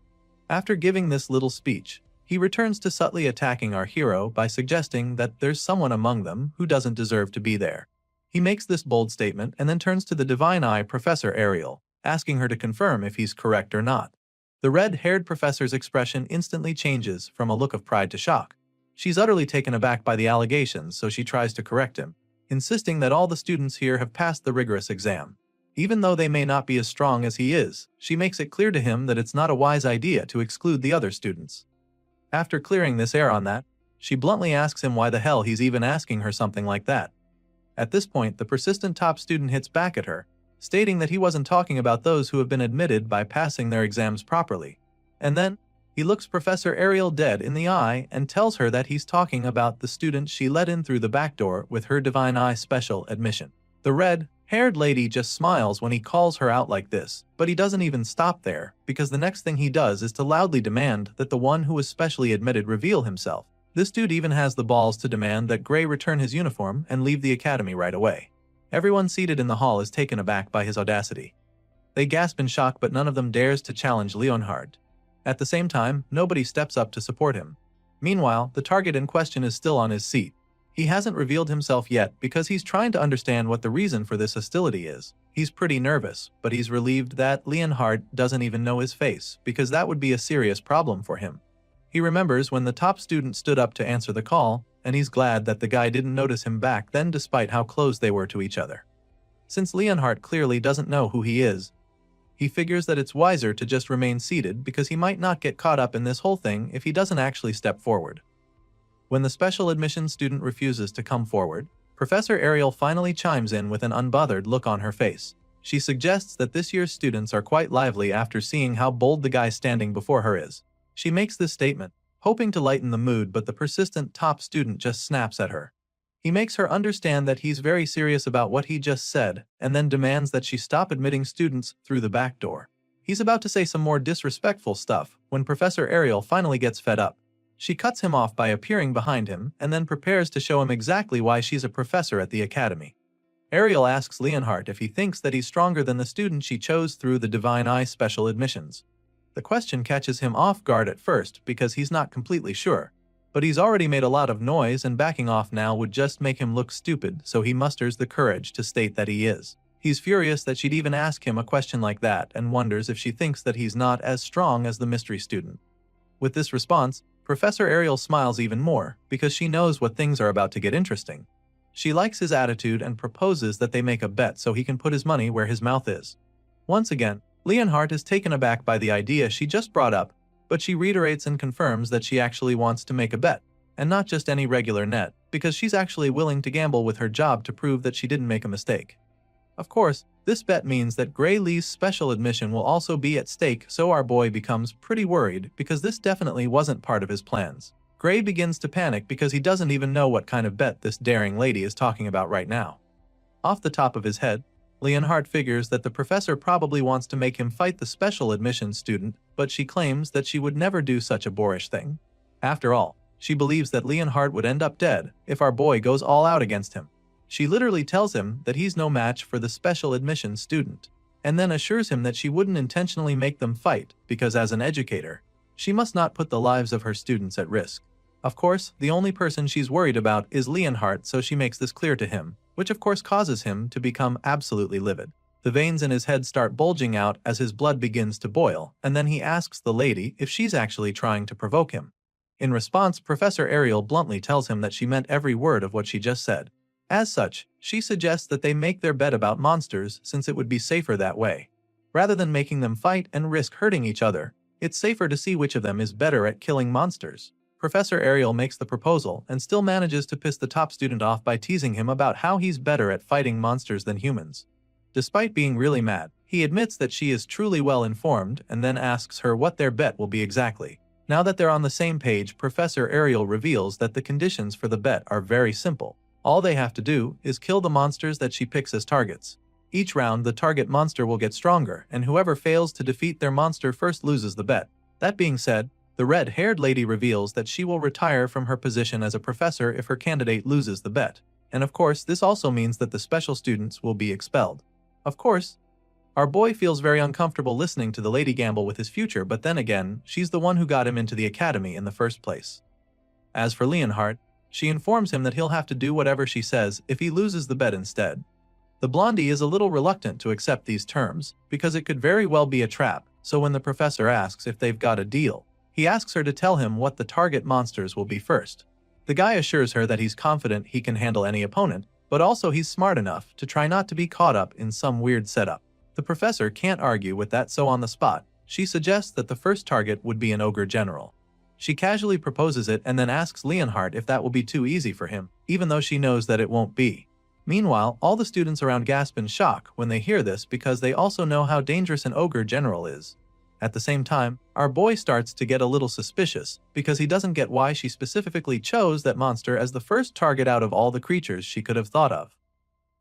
After giving this little speech, He returns to subtly attacking our hero by suggesting that there's someone among them who doesn't deserve to be there. He makes this bold statement and then turns to the divine eye Professor Ariel, asking her to confirm if he's correct or not. The red-haired professor's expression instantly changes from a look of pride to shock. She's utterly taken aback by the allegations, so she tries to correct him, insisting that all the students here have passed the rigorous exam. Even though they may not be as strong as he is, she makes it clear to him that it's not a wise idea to exclude the other students. After clearing this air on that, she bluntly asks him why the hell he's even asking her something like that. At this point, the persistent top student hits back at her, stating that he wasn't talking about those who have been admitted by passing their exams properly. And then, he looks Professor Ariel dead in the eye and tells her that he's talking about the student she let in through the back door with her divine eye special admission. The red-haired lady just smiles when he calls her out like this, but he doesn't even stop there, because the next thing he does is to loudly demand that the one who was specially admitted reveal himself. This dude even has the balls to demand that Gray return his uniform and leave the academy right away. Everyone seated in the hall is taken aback by his audacity. They gasp in shock, but none of them dares to challenge Leonhard. At the same time, nobody steps up to support him. Meanwhile, the target in question is still on his seat. He hasn't revealed himself yet because he's trying to understand what the reason for this hostility is. He's pretty nervous, but he's relieved that Leonhard doesn't even know his face, because that would be a serious problem for him. He remembers when the top student stood up to answer the call, and he's glad that the guy didn't notice him back then despite how close they were to each other. Since Leonhard clearly doesn't know who he is, he figures that it's wiser to just remain seated because he might not get caught up in this whole thing if he doesn't actually step forward. When the special admissions student refuses to come forward, Professor Ariel finally chimes in with an unbothered look on her face. She suggests that this year's students are quite lively after seeing how bold the guy standing before her is. She makes this statement, hoping to lighten the mood, but the persistent top student just snaps at her. He makes her understand that he's very serious about what he just said, and then demands that she stop admitting students through the back door. He's about to say some more disrespectful stuff when Professor Ariel finally gets fed up. She cuts him off by appearing behind him and then prepares to show him exactly why she's a professor at the academy. Ariel asks Leonhard if he thinks that he's stronger than the student she chose through the Divine Eye special admissions. The question catches him off guard at first because he's not completely sure, but he's already made a lot of noise and backing off now would just make him look stupid, so he musters the courage to state that he is. He's furious that she'd even ask him a question like that and wonders if she thinks that he's not as strong as the mystery student. With this response, Professor Ariel smiles even more because she knows what things are about to get interesting. She likes his attitude and proposes that they make a bet so he can put his money where his mouth is. Once again, Leonhard is taken aback by the idea she just brought up, but she reiterates and confirms that she actually wants to make a bet, and not just any regular net, because she's actually willing to gamble with her job to prove that she didn't make a mistake. Of course, this bet means that Gray Lee's special admission will also be at stake, so our boy becomes pretty worried because this definitely wasn't part of his plans. Gray begins to panic because he doesn't even know what kind of bet this daring lady is talking about right now. Off the top of his head, Leonhard figures that the professor probably wants to make him fight the special admissions student, but she claims that she would never do such a boorish thing. After all, she believes that Leonhard would end up dead if our boy goes all out against him. She literally tells him that he's no match for the special admissions student, and then assures him that she wouldn't intentionally make them fight because as an educator, she must not put the lives of her students at risk. Of course, the only person she's worried about is Leonhard, so she makes this clear to him, which of course causes him to become absolutely livid. The veins in his head start bulging out as his blood begins to boil, and then he asks the lady if she's actually trying to provoke him. In response, Professor Ariel bluntly tells him that she meant every word of what she just said. As such, she suggests that they make their bet about monsters since it would be safer that way. Rather than making them fight and risk hurting each other, it's safer to see which of them is better at killing monsters. Professor Ariel makes the proposal and still manages to piss the top student off by teasing him about how he's better at fighting monsters than humans. Despite being really mad, he admits that she is truly well informed and then asks her what their bet will be exactly. Now that they're on the same page, Professor Ariel reveals that the conditions for the bet are very simple. All they have to do is kill the monsters that she picks as targets. Each round, the target monster will get stronger, and whoever fails to defeat their monster first loses the bet. That being said, the red-haired lady reveals that she will retire from her position as a professor if her candidate loses the bet. And of course, this also means that the special students will be expelled. Of course, Our boy feels very uncomfortable listening to the lady gamble with his future, but then again, she's the one who got him into the academy in the first place. As for Leonhardt, she informs him that he'll have to do whatever she says if he loses the bet instead. The blondie is a little reluctant to accept these terms, because it could very well be a trap, so when the professor asks if they've got a deal, he asks her to tell him what the target monsters will be first. The guy assures her that he's confident he can handle any opponent, but also he's smart enough to try not to be caught up in some weird setup. The professor can't argue with that, so on the spot, she suggests that the first target would be an ogre general. She casually proposes it and then asks Leonhardt if that will be too easy for him, even though she knows that it won't be. Meanwhile, all the students around gasp in shock when they hear this because they also know how dangerous an ogre general is. At the same time, our boy starts to get a little suspicious because he doesn't get why she specifically chose that monster as the first target out of all the creatures she could have thought of.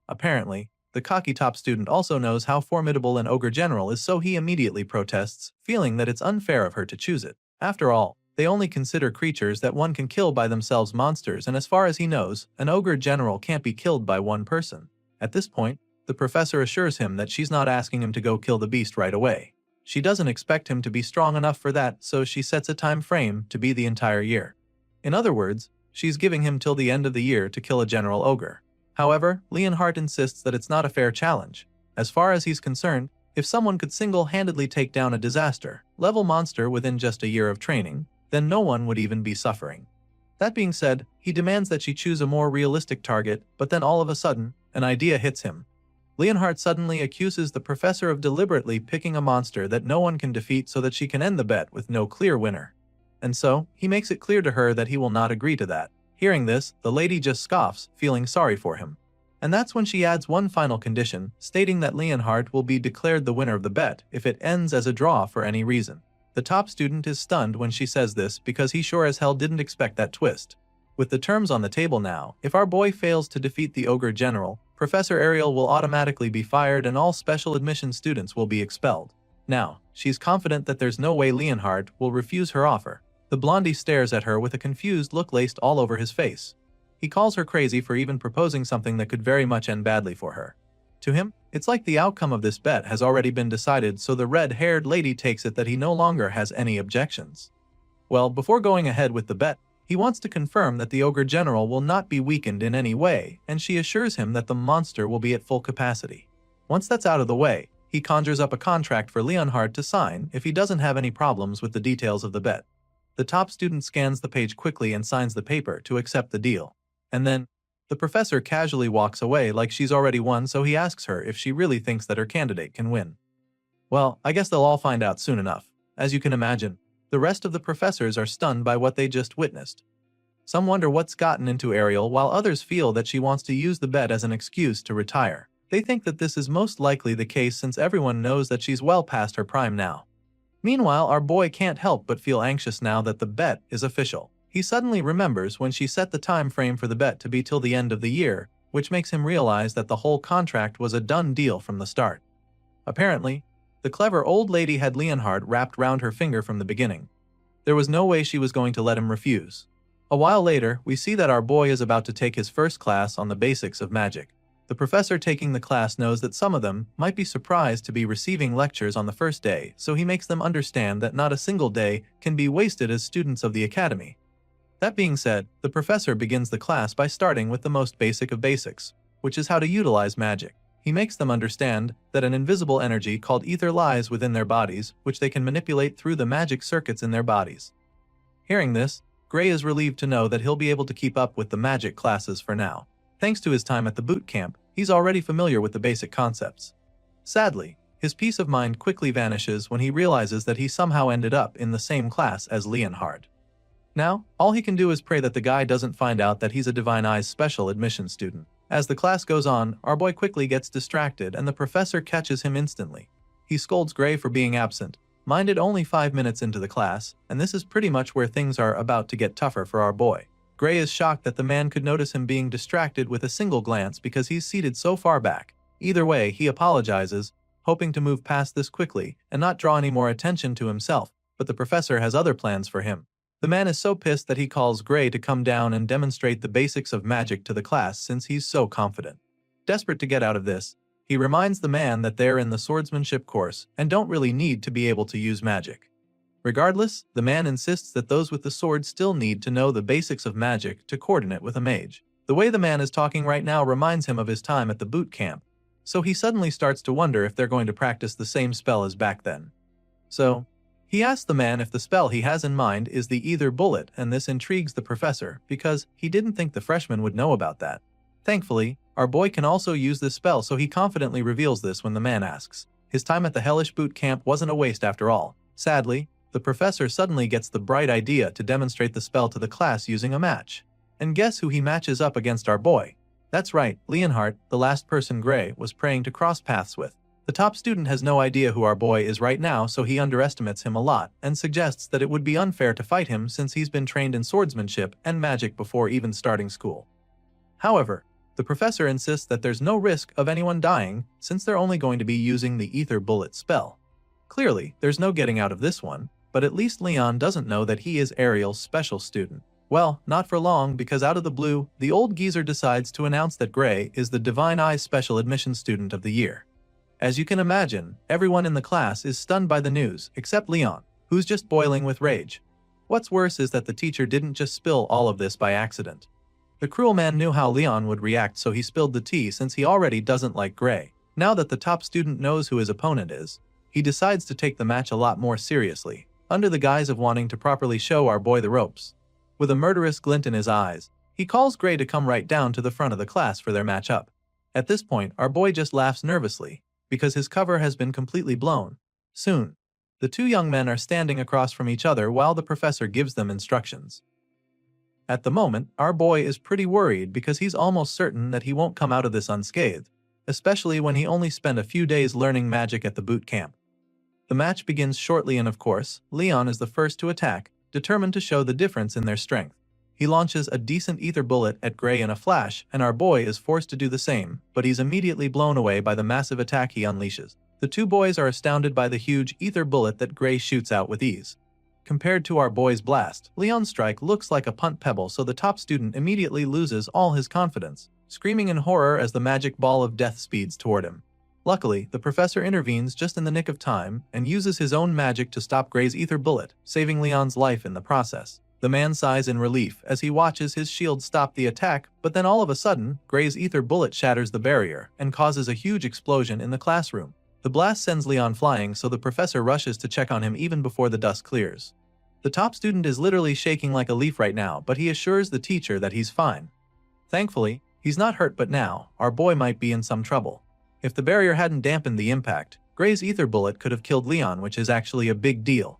Apparently, the cocky top student also knows how formidable an ogre general is, so he immediately protests, feeling that it's unfair of her to choose it. After all, they only consider creatures that one can kill by themselves monsters, and as far as he knows, an ogre general can't be killed by one person. At this point, the professor assures him that she's not asking him to go kill the beast right away. She doesn't expect him to be strong enough for that, so she sets a time frame to be the entire year. In other words, she's giving him till the end of the year to kill a general ogre. However, Leonhardt insists that it's not a fair challenge. As far as he's concerned, if someone could single-handedly take down a disaster-level monster within just a year of training, then no one would even be suffering. That being said, he demands that she choose a more realistic target, but then all of a sudden, an idea hits him. Leonhardt suddenly accuses the professor of deliberately picking a monster that no one can defeat so that she can end the bet with no clear winner. And so, he makes it clear to her that he will not agree to that. Hearing this, the lady just scoffs, feeling sorry for him. And that's when she adds one final condition, stating that Leonhardt will be declared the winner of the bet if it ends as a draw for any reason. The top student is stunned when she says this because he sure as hell didn't expect that twist. With the terms on the table now, if our boy fails to defeat the ogre general, Professor Ariel will automatically be fired and all special admission students will be expelled. Now, she's confident that there's no way Leonhardt will refuse her offer. The blondie stares at her with a confused look laced all over his face. He calls her crazy for even proposing something that could very much end badly for her. To him, it's like the outcome of this bet has already been decided, so the red-haired lady takes it that he no longer has any objections. Well, before going ahead with the bet, he wants to confirm that the ogre general will not be weakened in any way, and she assures him that the monster will be at full capacity. Once that's out of the way, he conjures up a contract for Leonhardt to sign if he doesn't have any problems with the details of the bet. The top student scans the page quickly and signs the paper to accept the deal. And then, the professor casually walks away like she's already won, so he asks her if she really thinks that her candidate can win. Well, I guess they'll all find out soon enough. As you can imagine, the rest of the professors are stunned by what they just witnessed. Some wonder what's gotten into Ariel, while others feel that she wants to use the bet as an excuse to retire. They think that this is most likely the case since everyone knows that she's well past her prime now. Meanwhile, our boy can't help but feel anxious now that the bet is official. He suddenly remembers when she set the time frame for the bet to be till the end of the year, which makes him realize that the whole contract was a done deal from the start. Apparently, the clever old lady had Leonhardt wrapped round her finger from the beginning. There was no way she was going to let him refuse. A while later, we see that our boy is about to take his first class on the basics of magic. The professor taking the class knows that some of them might be surprised to be receiving lectures on the first day, so he makes them understand that not a single day can be wasted as students of the academy. That being said, the professor begins the class by starting with the most basic of basics, which is how to utilize magic. He makes them understand that an invisible energy called ether lies within their bodies, which they can manipulate through the magic circuits in their bodies. Hearing this, Gray is relieved to know that he'll be able to keep up with the magic classes for now. Thanks to his time at the boot camp, he's already familiar with the basic concepts. Sadly, his peace of mind quickly vanishes when he realizes that he somehow ended up in the same class as Leonhardt. Now, all he can do is pray that the guy doesn't find out that he's a Divine Eyes special admission student. As the class goes on, our boy quickly gets distracted and the professor catches him instantly. He scolds Gray for being absent, minded only 5 minutes into the class, and this is pretty much where things are about to get tougher for our boy. Gray is shocked that the man could notice him being distracted with a single glance because he's seated so far back. Either way, he apologizes, hoping to move past this quickly and not draw any more attention to himself, but the professor has other plans for him. The man is so pissed that he calls Gray to come down and demonstrate the basics of magic to the class since he's so confident. Desperate to get out of this, He reminds the man that they're in the swordsmanship course and don't really need to be able to use magic. Regardless, the man insists that those with the sword still need to know the basics of magic to coordinate with a mage. The way the man is talking right now reminds him of his time at the boot camp, so he suddenly starts to wonder if they're going to practice the same spell as back then. So, he asks the man if the spell he has in mind is the ether bullet, and this intrigues the professor because he didn't think the freshman would know about that. Thankfully, our boy can also use this spell, so he confidently reveals this when the man asks. His time at the hellish boot camp wasn't a waste after all. Sadly, the professor suddenly gets the bright idea to demonstrate the spell to the class using a match. And guess who he matches up against our boy? That's right, Leonhardt, the last person Gray was praying to cross paths with. The top student has no idea who our boy is right now, so he underestimates him a lot and suggests that it would be unfair to fight him since he's been trained in swordsmanship and magic before even starting school. However, the professor insists that there's no risk of anyone dying since they're only going to be using the ether bullet spell. Clearly, there's no getting out of this one, but at least Leon doesn't know that he is Ariel's special student. Well, not for long, because out of the blue, the old geezer decides to announce that Gray is the Divine Eyes Special Admission Student of the Year. As you can imagine, everyone in the class is stunned by the news, except Leon, who's just boiling with rage. What's worse is that the teacher didn't just spill all of this by accident. The cruel man knew how Leon would react, so he spilled the tea since he already doesn't like Gray. Now that the top student knows who his opponent is, he decides to take the match a lot more seriously, under the guise of wanting to properly show our boy the ropes. With a murderous glint in his eyes, he calls Gray to come right down to the front of the class for their match-up. At this point, our boy just laughs nervously, because his cover has been completely blown. Soon, the two young men are standing across from each other while the professor gives them instructions. At the moment, our boy is pretty worried because he's almost certain that he won't come out of this unscathed, especially when he only spent a few days learning magic at the boot camp. The match begins shortly and of course, Leon is the first to attack, determined to show the difference in their strength. He launches a decent ether bullet at Gray in a flash, and our boy is forced to do the same, but he's immediately blown away by the massive attack he unleashes. The two boys are astounded by the huge ether bullet that Gray shoots out with ease. Compared to our boy's blast, Leon's strike looks like a punt pebble, so the top student immediately loses all his confidence, screaming in horror as the magic ball of death speeds toward him. Luckily, the professor intervenes just in the nick of time and uses his own magic to stop Gray's ether bullet, saving Leon's life in the process. The man sighs in relief as he watches his shield stop the attack, but then all of a sudden, Gray's ether bullet shatters the barrier and causes a huge explosion in the classroom. The blast sends Leon flying, so the professor rushes to check on him even before the dust clears. The top student is literally shaking like a leaf right now, but he assures the teacher that he's fine. Thankfully, he's not hurt, but now, our boy might be in some trouble. If the barrier hadn't dampened the impact, Gray's ether bullet could have killed Leon, which is actually a big deal.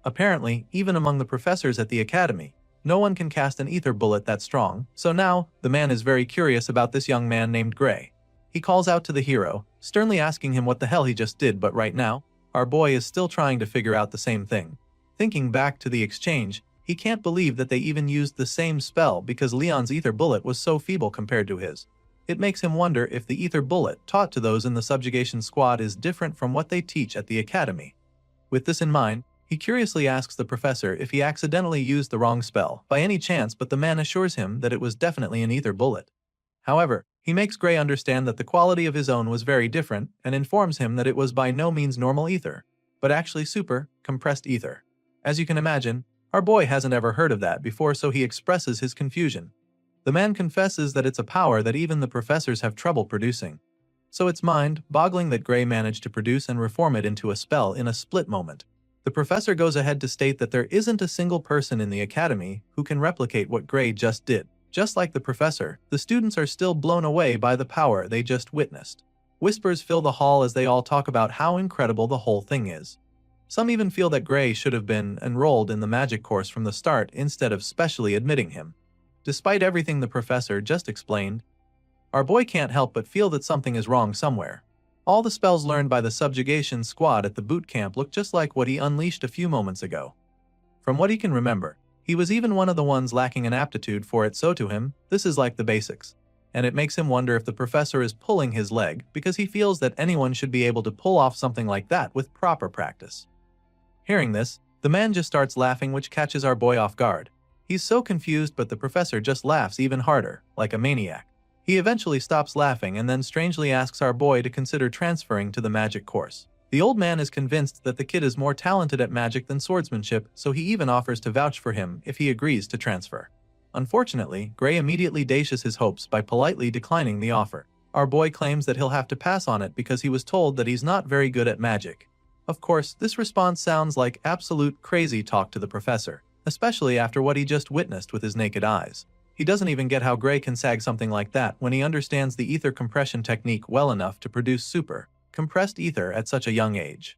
Apparently, even among the professors at the academy, no one can cast an ether bullet that strong, so now, the man is very curious about this young man named Gray. He calls out to the hero, sternly asking him what the hell he just did, but right now, our boy is still trying to figure out the same thing. Thinking back to the exchange, he can't believe that they even used the same spell because Leon's ether bullet was so feeble compared to his. It makes him wonder if the ether bullet taught to those in the subjugation squad is different from what they teach at the academy. With this in mind, he curiously asks the professor if he accidentally used the wrong spell by any chance, but the man assures him that it was definitely an ether bullet. However, he makes Gray understand that the quality of his own was very different and informs him that it was by no means normal ether, but actually super, compressed ether. As you can imagine, our boy hasn't ever heard of that before, so he expresses his confusion. The man confesses that it's a power that even the professors have trouble producing. So it's mind-boggling that Gray managed to produce and reform it into a spell in a split moment. The professor goes ahead to state that there isn't a single person in the academy who can replicate what Gray just did. Just like the professor, the students are still blown away by the power they just witnessed. Whispers fill the hall as they all talk about how incredible the whole thing is. Some even feel that Gray should have been enrolled in the magic course from the start instead of specially admitting him. Despite everything the professor just explained, our boy can't help but feel that something is wrong somewhere. All the spells learned by the subjugation squad at the boot camp look just like what he unleashed a few moments ago. From what he can remember, he was even one of the ones lacking an aptitude for it, so to him, this is like the basics. And it makes him wonder if the professor is pulling his leg because he feels that anyone should be able to pull off something like that with proper practice. Hearing this, the man just starts laughing, which catches our boy off guard. He's so confused, but the professor just laughs even harder, like a maniac. He eventually stops laughing and then strangely asks our boy to consider transferring to the magic course. The old man is convinced that the kid is more talented at magic than swordsmanship, so he even offers to vouch for him if he agrees to transfer. Unfortunately, Gray immediately dashes his hopes by politely declining the offer. Our boy claims that he'll have to pass on it because he was told that he's not very good at magic. Of course, this response sounds like absolute crazy talk to the professor, especially after what he just witnessed with his naked eyes. He doesn't even get how Gray can sag something like that when he understands the ether compression technique well enough to produce super compressed ether at such a young age.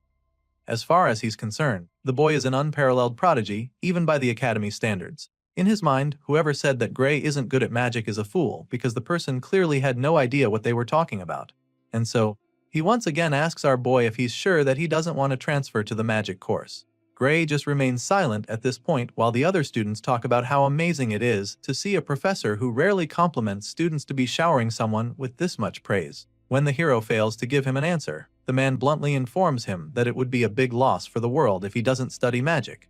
As far as he's concerned, the boy is an unparalleled prodigy, even by the Academy standards. In his mind, whoever said that Gray isn't good at magic is a fool because the person clearly had no idea what they were talking about. And so, he once again asks our boy if he's sure that he doesn't want to transfer to the magic course. Gray just remains silent at this point while the other students talk about how amazing it is to see a professor who rarely compliments students to be showering someone with this much praise. When the hero fails to give him an answer, the man bluntly informs him that it would be a big loss for the world if he doesn't study magic.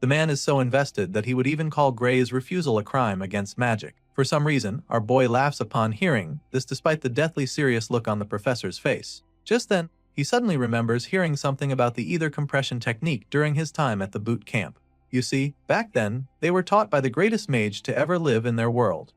The man is so invested that he would even call Gray's refusal a crime against magic. For some reason, our boy laughs upon hearing this despite the deathly serious look on the professor's face. Just then, he suddenly remembers hearing something about the ether compression technique during his time at the boot camp. You see, back then, they were taught by the greatest mage to ever live in their world.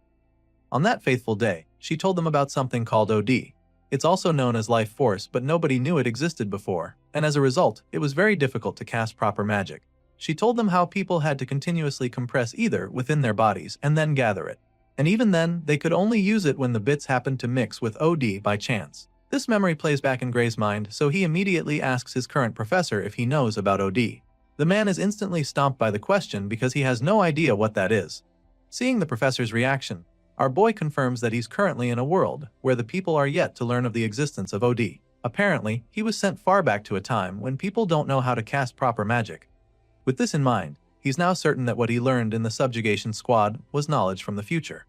On that faithful day, she told them about something called OD. It's also known as life force, but nobody knew it existed before, and as a result, it was very difficult to cast proper magic. She told them how people had to continuously compress ether within their bodies and then gather it. And even then, they could only use it when the bits happened to mix with OD by chance. This memory plays back in Gray's mind, so he immediately asks his current professor if he knows about OD. The man is instantly stumped by the question because he has no idea what that is. Seeing the professor's reaction, our boy confirms that he's currently in a world where the people are yet to learn of the existence of OD. Apparently, he was sent far back to a time when people don't know how to cast proper magic. With this in mind, he's now certain that what he learned in the subjugation squad was knowledge from the future.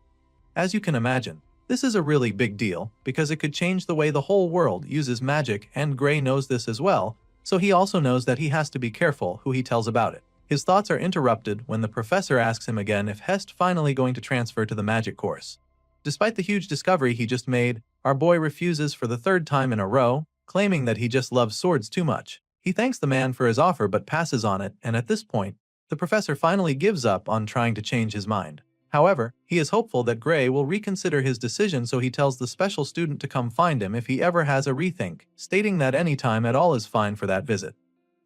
As you can imagine, this is a really big deal because it could change the way the whole world uses magic, and Gray knows this as well, so he also knows that he has to be careful who he tells about it. His thoughts are interrupted when the professor asks him again if Hest finally going to transfer to the magic course. Despite the huge discovery he just made, our boy refuses for the third time in a row, claiming that he just loves swords too much. He thanks the man for his offer but passes on it, and at this point, the professor finally gives up on trying to change his mind. However, he is hopeful that Gray will reconsider his decision, so he tells the special student to come find him if he ever has a rethink, stating that any time at all is fine for that visit.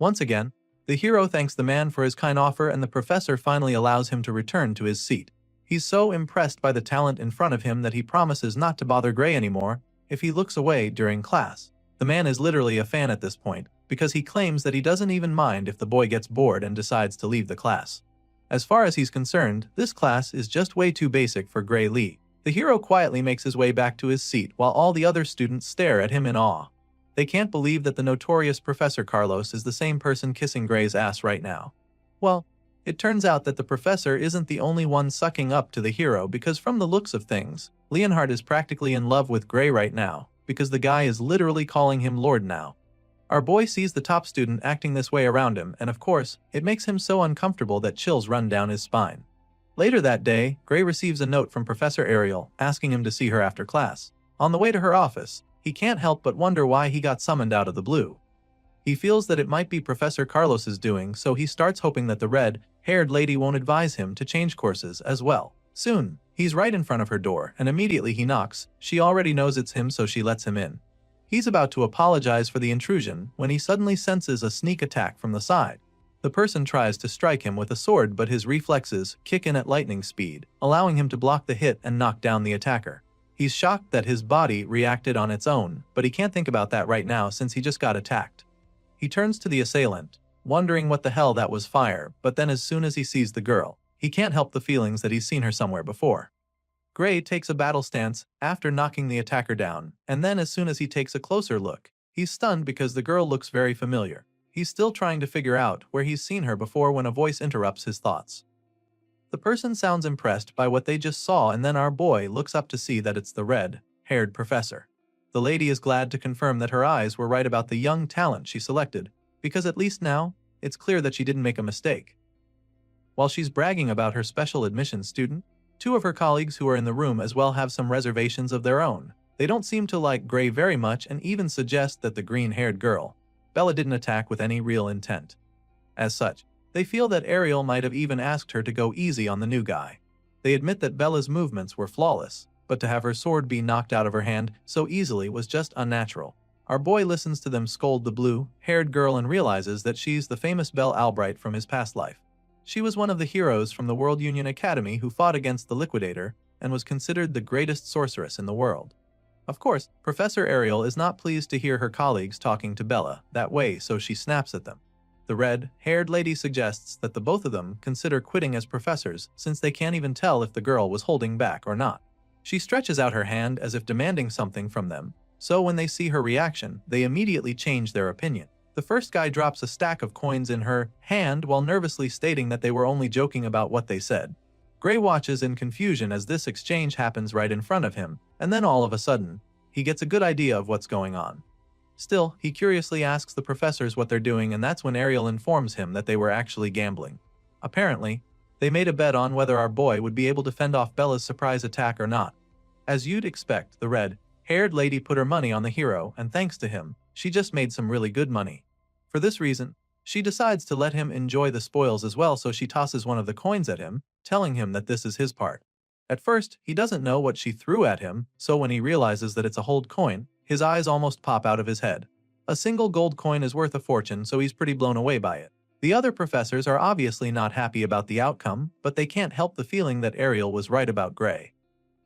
Once again, the hero thanks the man for his kind offer, and the professor finally allows him to return to his seat. He's so impressed by the talent in front of him that he promises not to bother Gray anymore if he looks away during class. The man is literally a fan at this point, because he claims that he doesn't even mind if the boy gets bored and decides to leave the class. As far as he's concerned, this class is just way too basic for Gray Lee. The hero quietly makes his way back to his seat while all the other students stare at him in awe. They can't believe that the notorious Professor Carlos is the same person kissing Gray's ass right now. Well, it turns out that the professor isn't the only one sucking up to the hero, because from the looks of things, Leonhard is practically in love with Gray right now, because the guy is literally calling him Lord now. Our boy sees the top student acting this way around him, and of course, it makes him so uncomfortable that chills run down his spine. Later that day, Gray receives a note from Professor Ariel asking him to see her after class. On the way to her office, he can't help but wonder why he got summoned out of the blue. He feels that it might be Professor Carlos's doing, so he starts hoping that the red-haired lady won't advise him to change courses as well. Soon, he's right in front of her door, and immediately he knocks. She already knows it's him, so she lets him in. He's about to apologize for the intrusion when he suddenly senses a sneak attack from the side. The person tries to strike him with a sword, but his reflexes kick in at lightning speed, allowing him to block the hit and knock down the attacker. He's shocked that his body reacted on its own, but he can't think about that right now since he just got attacked. He turns to the assailant, wondering what the hell that was fire, but then as soon as he sees the girl, he can't help the feelings that he's seen her somewhere before. Gray takes a battle stance after knocking the attacker down, and then as soon as he takes a closer look, he's stunned because the girl looks very familiar. He's still trying to figure out where he's seen her before when a voice interrupts his thoughts. The person sounds impressed by what they just saw, and then our boy looks up to see that it's the red-haired professor. The lady is glad to confirm that her eyes were right about the young talent she selected, because at least now, it's clear that she didn't make a mistake. While she's bragging about her special admission student, Two of her colleagues who are in the room as well have some reservations of their own. They don't seem to like Gray very much and even suggest that the green-haired girl, Bella, didn't attack with any real intent. As such, they feel that Ariel might have even asked her to go easy on the new guy. They admit that Bella's movements were flawless, but to have her sword be knocked out of her hand so easily was just unnatural. Our boy listens to them scold the blue-haired girl and realizes that she's the famous Belle Albright from his past life. She was one of the heroes from the World Union Academy who fought against the Liquidator and was considered the greatest sorceress in the world. Of course, Professor Ariel is not pleased to hear her colleagues talking to Bella that way, so she snaps at them. The red-haired lady suggests that the both of them consider quitting as professors since they can't even tell if the girl was holding back or not. She stretches out her hand as if demanding something from them, so when they see her reaction, they immediately change their opinion. The first guy drops a stack of coins in her hand while nervously stating that they were only joking about what they said. Gray watches in confusion as this exchange happens right in front of him, and then all of a sudden, he gets a good idea of what's going on. Still, he curiously asks the professors what they're doing, and that's when Ariel informs him that they were actually gambling. Apparently, they made a bet on whether our boy would be able to fend off Bella's surprise attack or not. As you'd expect, the red-haired lady put her money on the hero, and thanks to him, she just made some really good money. For this reason, she decides to let him enjoy the spoils as well, so she tosses one of the coins at him, telling him that this is his part. At first, he doesn't know what she threw at him, so when he realizes that it's a hold coin, his eyes almost pop out of his head. A single gold coin is worth a fortune, so he's pretty blown away by it. The other professors are obviously not happy about the outcome, but they can't help the feeling that Ariel was right about Gray.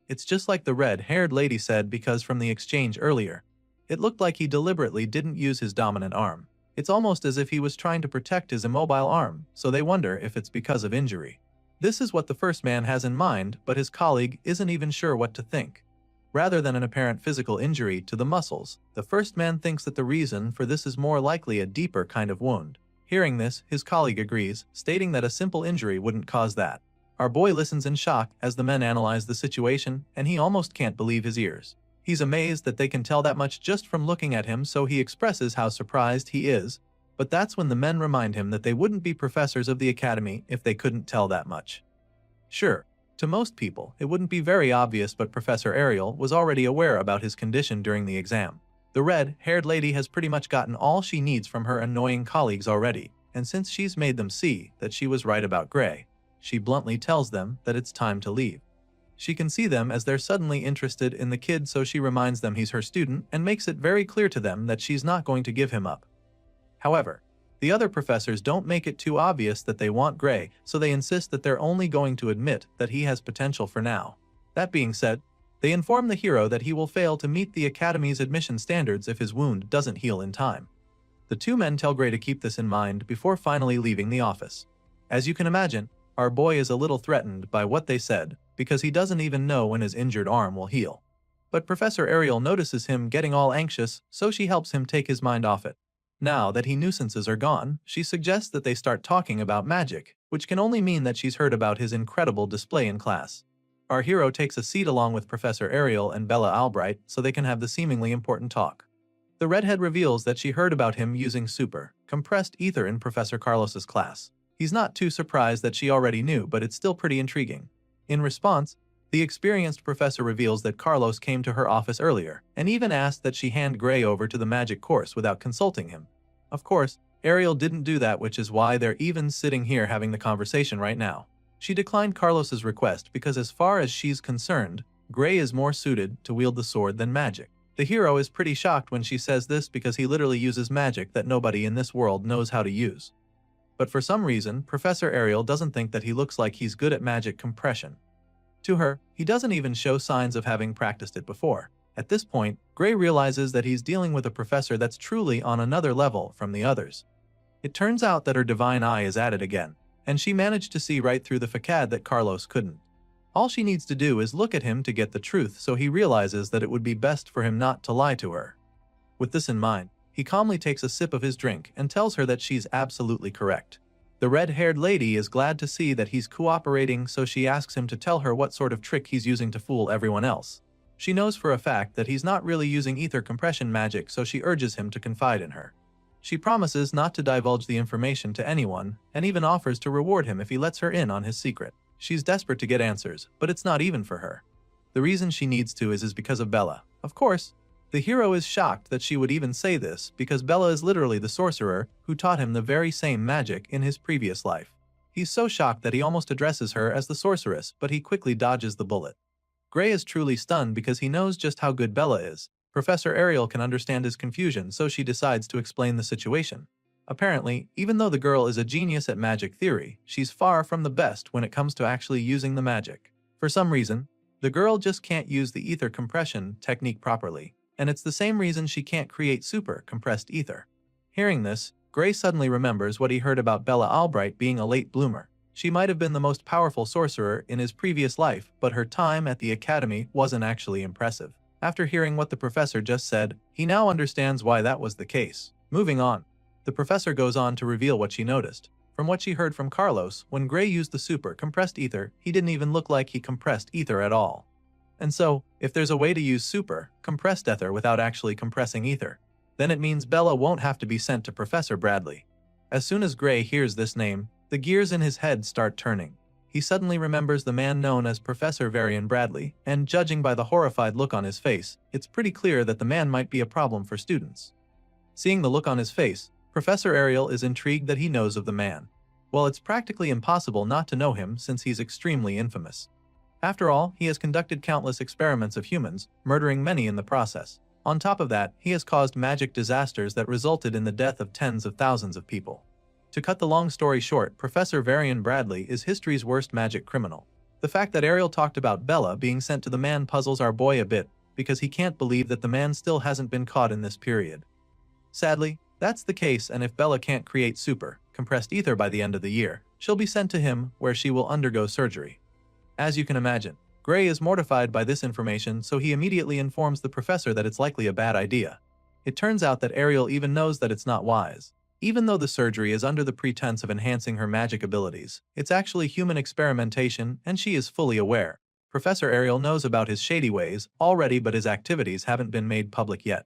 It's just like the red-haired lady said, because from the exchange earlier, it looked like he deliberately didn't use his dominant arm. It's almost as if he was trying to protect his immobile arm, so they wonder if it's because of injury. This is what the first man has in mind, but his colleague isn't even sure what to think. Rather than an apparent physical injury to the muscles, the first man thinks that the reason for this is more likely a deeper kind of wound. Hearing this, his colleague agrees, stating that a simple injury wouldn't cause that. Our boy listens in shock as the men analyze the situation, and he almost can't believe his ears. He's amazed that they can tell that much just from looking at him, so he expresses how surprised he is, but that's when the men remind him that they wouldn't be professors of the academy if they couldn't tell that much. Sure, to most people, it wouldn't be very obvious, but Professor Ariel was already aware about his condition during the exam. The red-haired lady has pretty much gotten all she needs from her annoying colleagues already, and since she's made them see that she was right about Gray, she bluntly tells them that it's time to leave. She can see them as they're suddenly interested in the kid, so she reminds them he's her student and makes it very clear to them that she's not going to give him up. However, the other professors don't make it too obvious that they want Gray, so they insist that they're only going to admit that he has potential for now. That being said, they inform the hero that he will fail to meet the Academy's admission standards if his wound doesn't heal in time. The two men tell Gray to keep this in mind before finally leaving the office. As you can imagine, our boy is a little threatened by what they said, because he doesn't even know when his injured arm will heal. But Professor Ariel notices him getting all anxious, so she helps him take his mind off it. Now that nuisances are gone, she suggests that they start talking about magic, which can only mean that she's heard about his incredible display in class. Our hero takes a seat along with Professor Ariel and Bella Albright so they can have the seemingly important talk. The redhead reveals that she heard about him using super compressed ether in Professor Carlos's class. He's not too surprised that she already knew, but it's still pretty intriguing. In response, the experienced professor reveals that Carlos came to her office earlier and even asked that she hand Gray over to the magic course without consulting him. Of course, Ariel didn't do that, which is why they're even sitting here having the conversation right now. She declined Carlos's request because as far as she's concerned, Gray is more suited to wield the sword than magic. The hero is pretty shocked when she says this because he literally uses magic that nobody in this world knows how to use. But for some reason, Professor Ariel doesn't think that he looks like he's good at magic compression. To her, he doesn't even show signs of having practiced it before. At this point, Gray realizes that he's dealing with a professor that's truly on another level from the others. It turns out that her divine eye is at it again, and she managed to see right through the facade that Carlos couldn't. All she needs to do is look at him to get the truth, so he realizes that it would be best for him not to lie to her. With this in mind, he calmly takes a sip of his drink and tells her that she's absolutely correct. The red-haired lady is glad to see that he's cooperating, so she asks him to tell her what sort of trick he's using to fool everyone else. She knows for a fact that he's not really using ether compression magic, so she urges him to confide in her. She promises not to divulge the information to anyone, and even offers to reward him if he lets her in on his secret. She's desperate to get answers, but it's not even for her. The reason she needs to is because of Bella. Of course, the hero is shocked that she would even say this because Bella is literally the sorcerer who taught him the very same magic in his previous life. He's so shocked that he almost addresses her as the sorceress, but he quickly dodges the bullet. Gray is truly stunned because he knows just how good Bella is. Professor Ariel can understand his confusion, so she decides to explain the situation. Apparently, even though the girl is a genius at magic theory, she's far from the best when it comes to actually using the magic. For some reason, the girl just can't use the ether compression technique properly, and it's the same reason she can't create super compressed ether. Hearing this, Gray suddenly remembers what he heard about Bella Albright being a late bloomer. She might have been the most powerful sorcerer in his previous life, but her time at the academy wasn't actually impressive. After hearing what the professor just said, he now understands why that was the case. Moving on, the professor goes on to reveal what she noticed. From what she heard from Carlos, when Gray used the super compressed ether, he didn't even look like he compressed ether at all. And so, if there's a way to use super compressed ether without actually compressing ether, then it means Bella won't have to be sent to Professor Bradley. As soon as Gray hears this name, the gears in his head start turning. He suddenly remembers the man known as Professor Varian Bradley, and judging by the horrified look on his face, it's pretty clear that the man might be a problem for students. Seeing the look on his face, Professor Ariel is intrigued that he knows of the man. Well, it's practically impossible not to know him since he's extremely infamous. After all, he has conducted countless experiments of humans, murdering many in the process. On top of that, he has caused magic disasters that resulted in the death of tens of thousands of people. To cut the long story short, Professor Varian Bradley is history's worst magic criminal. The fact that Ariel talked about Bella being sent to the man puzzles our boy a bit, because he can't believe that the man still hasn't been caught in this period. Sadly, that's the case, and if Bella can't create super compressed ether by the end of the year, she'll be sent to him where she will undergo surgery. As you can imagine, Gray is mortified by this information, so he immediately informs the professor that it's likely a bad idea. It turns out that Ariel even knows that it's not wise. Even though the surgery is under the pretense of enhancing her magic abilities, it's actually human experimentation, and she is fully aware. Professor Ariel knows about his shady ways already, but his activities haven't been made public yet.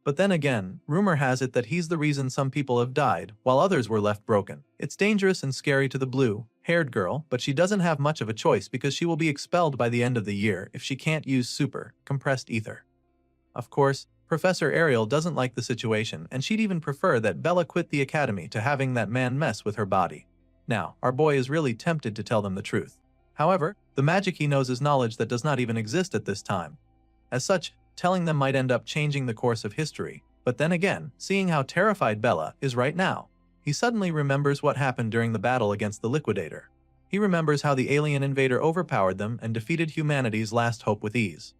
But then again, rumor has it that he's the reason some people have died, while others were left broken. It's dangerous and scary to the blue-haired girl, but she doesn't have much of a choice because she will be expelled by the end of the year if she can't use super compressed ether. Of course, Professor Ariel doesn't like the situation, and she'd even prefer that Bella quit the academy to having that man mess with her body. Now, our boy is really tempted to tell them the truth. However, the magic he knows is knowledge that does not even exist at this time. As such, telling them might end up changing the course of history. But then again, seeing how terrified Bella is right now, he suddenly remembers what happened during the battle against the Liquidator. He remembers how the alien invader overpowered them and defeated humanity's last hope with ease.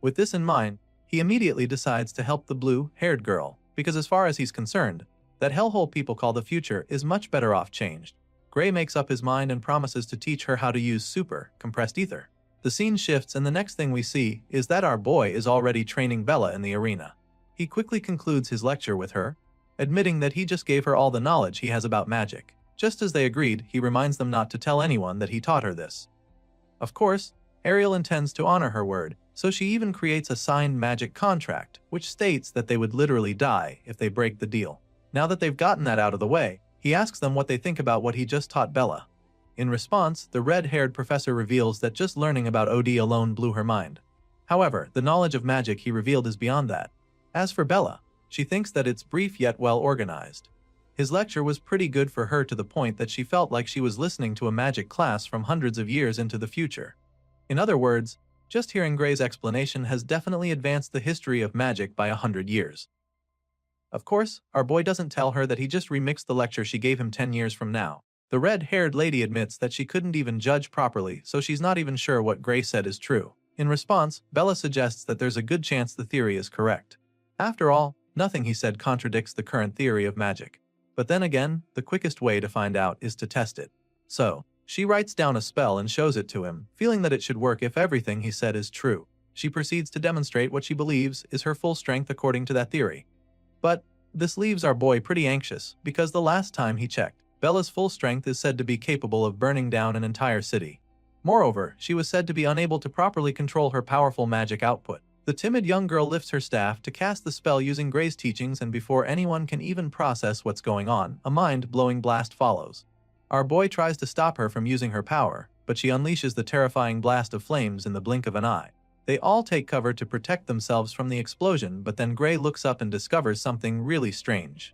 With this in mind, he immediately decides to help the blue-haired girl, because as far as he's concerned, that hellhole people call the future is much better off changed. Gray makes up his mind and promises to teach her how to use super compressed ether. The scene shifts, and the next thing we see is that our boy is already training Bella in the arena. He quickly concludes his lecture with her, admitting that he just gave her all the knowledge he has about magic. Just as they agreed, he reminds them not to tell anyone that he taught her this. Of course, Ariel intends to honor her word, so she even creates a signed magic contract, which states that they would literally die if they break the deal. Now that they've gotten that out of the way, he asks them what they think about what he just taught Bella. In response, the red-haired professor reveals that just learning about OD alone blew her mind. However, the knowledge of magic he revealed is beyond that. As for Bella, she thinks that it's brief yet well organized. His lecture was pretty good for her, to the point that she felt like she was listening to a magic class from hundreds of years into the future. In other words, just hearing Gray's explanation has definitely advanced the history of magic by 100 years. Of course, our boy doesn't tell her that he just remixed the lecture she gave him 10 years from now. The red-haired lady admits that she couldn't even judge properly, so she's not even sure what Gray said is true. In response, Bella suggests that there's a good chance the theory is correct. After all, nothing he said contradicts the current theory of magic. But then again, the quickest way to find out is to test it. So, she writes down a spell and shows it to him, feeling that it should work if everything he said is true. She proceeds to demonstrate what she believes is her full strength according to that theory. But this leaves our boy pretty anxious, because the last time he checked, Bella's full strength is said to be capable of burning down an entire city. Moreover, she was said to be unable to properly control her powerful magic output. The timid young girl lifts her staff to cast the spell using Gray's teachings, and before anyone can even process what's going on, a mind-blowing blast follows. Our boy tries to stop her from using her power, but she unleashes the terrifying blast of flames in the blink of an eye. They all take cover to protect themselves from the explosion, but then Gray looks up and discovers something really strange.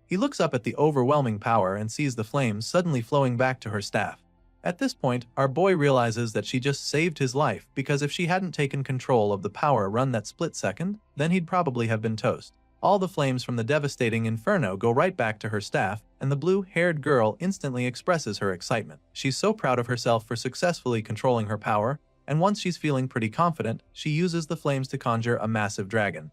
He looks up at the overwhelming power and sees the flames suddenly flowing back to her staff. At this point, our boy realizes that she just saved his life, because if she hadn't taken control of the power run that split second, then he'd probably have been toast. All the flames from the devastating inferno go right back to her staff, and the blue-haired girl instantly expresses her excitement. She's so proud of herself for successfully controlling her power, and once she's feeling pretty confident, she uses the flames to conjure a massive dragon.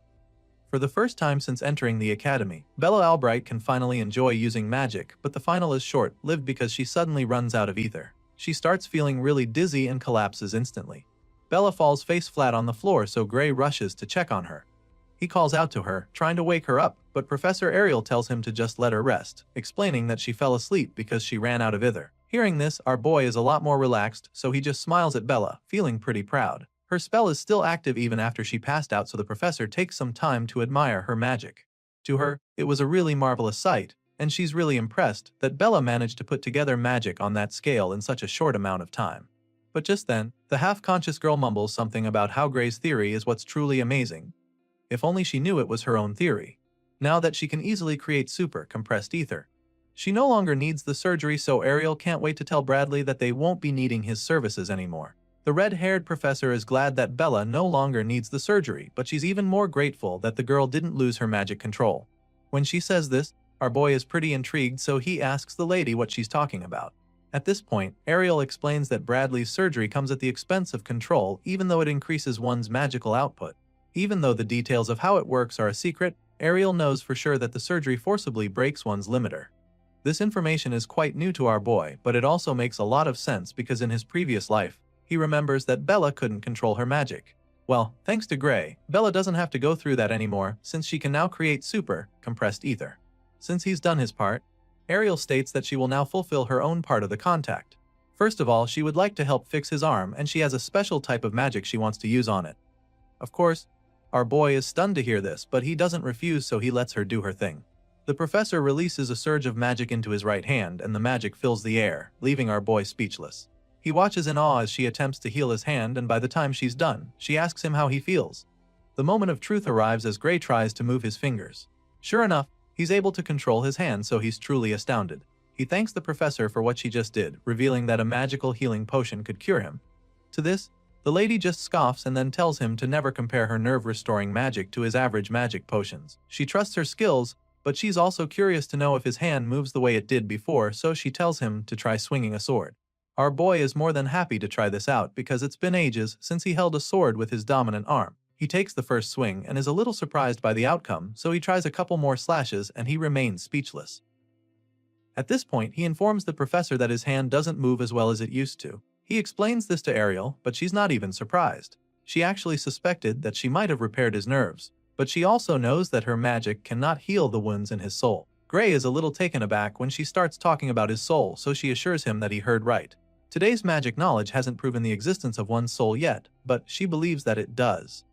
For the first time since entering the academy, Bella Albright can finally enjoy using magic, but the final is short-lived because she suddenly runs out of ether. She starts feeling really dizzy and collapses instantly. Bella falls face flat on the floor, so Gray rushes to check on her. He calls out to her, trying to wake her up, but Professor Ariel tells him to just let her rest, explaining that she fell asleep because she ran out of ether. Hearing this, our boy is a lot more relaxed, so he just smiles at Bella, feeling pretty proud. Her spell is still active even after she passed out, so the professor takes some time to admire her magic. To her, it was a really marvelous sight, and she's really impressed that Bella managed to put together magic on that scale in such a short amount of time. But just then, the half-conscious girl mumbles something about how Gray's theory is what's truly amazing. If only she knew it was her own theory. Now that she can easily create super compressed ether, she no longer needs the surgery, so Ariel can't wait to tell Bradley that they won't be needing his services anymore. The red-haired professor is glad that Bella no longer needs the surgery, but she's even more grateful that the girl didn't lose her magic control. When she says this, our boy is pretty intrigued, so he asks the lady what she's talking about. At this point, Ariel explains that Bradley's surgery comes at the expense of control, even though it increases one's magical output. Even though the details of how it works are a secret, Ariel knows for sure that the surgery forcibly breaks one's limiter. This information is quite new to our boy, but it also makes a lot of sense because in his previous life, he remembers that Bella couldn't control her magic. Well, thanks to Gray, Bella doesn't have to go through that anymore, since she can now create super compressed ether. Since he's done his part, Ariel states that she will now fulfill her own part of the contact. First of all, she would like to help fix his arm, and she has a special type of magic she wants to use on it. Of course, our boy is stunned to hear this, but he doesn't refuse, so he lets her do her thing. The professor releases a surge of magic into his right hand, and the magic fills the air, leaving our boy speechless. He watches in awe as she attempts to heal his hand, and by the time she's done, she asks him how he feels. The moment of truth arrives as Gray tries to move his fingers. Sure enough, he's able to control his hand, so he's truly astounded. He thanks the professor for what she just did, revealing that a magical healing potion could cure him. To this, the lady just scoffs and then tells him to never compare her nerve-restoring magic to his average magic potions. She trusts her skills, but she's also curious to know if his hand moves the way it did before, so she tells him to try swinging a sword. Our boy is more than happy to try this out because it's been ages since he held a sword with his dominant arm. He takes the first swing and is a little surprised by the outcome, so he tries a couple more slashes and he remains speechless. At this point, he informs the professor that his hand doesn't move as well as it used to. He explains this to Ariel, but she's not even surprised. She actually suspected that she might have repaired his nerves, but she also knows that her magic cannot heal the wounds in his soul. Gray is a little taken aback when she starts talking about his soul, so she assures him that he heard right. Today's magic knowledge hasn't proven the existence of one's soul yet, but she believes that it does.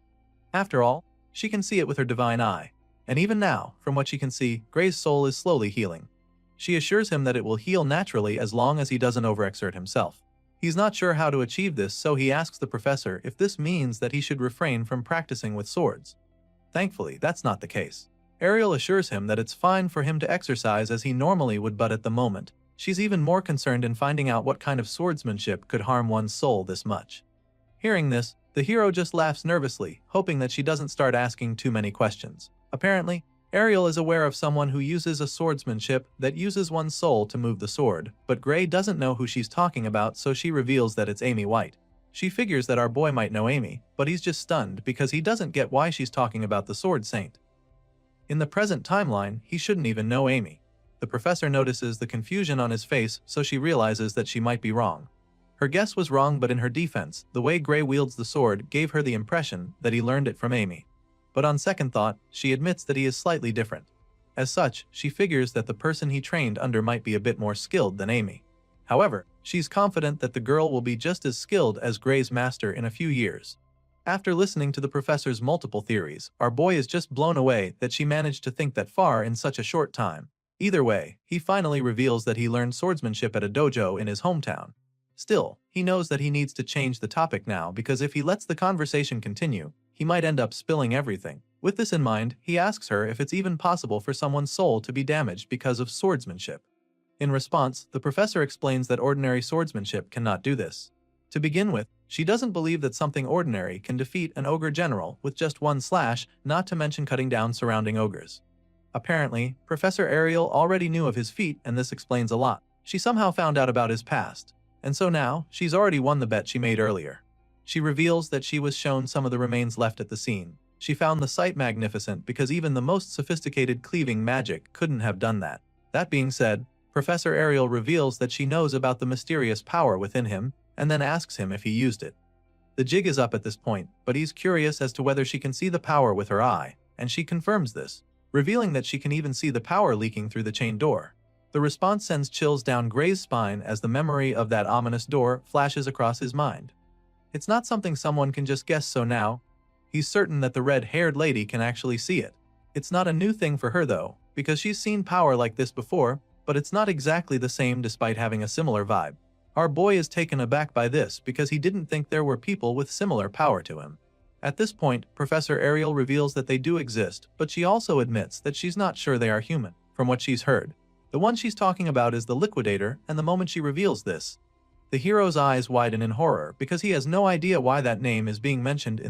After all, she can see it with her divine eye, and even now, from what she can see, Gray's soul is slowly healing. She assures him that it will heal naturally as long as he doesn't overexert himself. He's not sure how to achieve this, so he asks the professor if this means that he should refrain from practicing with swords. Thankfully, that's not the case. Ariel assures him that it's fine for him to exercise as he normally would, but at the moment, she's even more concerned in finding out what kind of swordsmanship could harm one's soul this much. Hearing this, the hero just laughs nervously, hoping that she doesn't start asking too many questions. Apparently, Ariel is aware of someone who uses a swordsmanship that uses one's soul to move the sword, but Gray doesn't know who she's talking about, so she reveals that it's Amy White. She figures that our boy might know Amy, but he's just stunned because he doesn't get why she's talking about the Sword Saint. In the present timeline, he shouldn't even know Amy. The professor notices the confusion on his face, so she realizes that she might be wrong. Her guess was wrong, but in her defense, the way Gray wields the sword gave her the impression that he learned it from Amy. But on second thought, she admits that he is slightly different. As such, she figures that the person he trained under might be a bit more skilled than Amy. However, she's confident that the girl will be just as skilled as Gray's master in a few years. After listening to the professor's multiple theories, our boy is just blown away that she managed to think that far in such a short time. Either way, he finally reveals that he learned swordsmanship at a dojo in his hometown. Still, he knows that he needs to change the topic now because if he lets the conversation continue, he might end up spilling everything. With this in mind, he asks her if it's even possible for someone's soul to be damaged because of swordsmanship. In response, the professor explains that ordinary swordsmanship cannot do this. To begin with, she doesn't believe that something ordinary can defeat an ogre general with just one slash, not to mention cutting down surrounding ogres. Apparently, Professor Ariel already knew of his feat, and this explains a lot. She somehow found out about his past, and so now, she's already won the bet she made earlier. She reveals that she was shown some of the remains left at the scene. She found the sight magnificent because even the most sophisticated cleaving magic couldn't have done that. That being said, Professor Ariel reveals that she knows about the mysterious power within him, and then asks him if he used it. The jig is up at this point, but he's curious as to whether she can see the power with her eye, and she confirms this, revealing that she can even see the power leaking through the chain door. The response sends chills down Gray's spine as the memory of that ominous door flashes across his mind. It's not something someone can just guess, so now, he's certain that the red-haired lady can actually see it. It's not a new thing for her though, because she's seen power like this before, but it's not exactly the same despite having a similar vibe. Our boy is taken aback by this because he didn't think there were people with similar power to him. At this point, Professor Ariel reveals that they do exist, but she also admits that she's not sure they are human, from what she's heard. The one she's talking about is the Liquidator, and the moment she reveals this, the hero's eyes widen in horror because he has no idea why that name is being mentioned in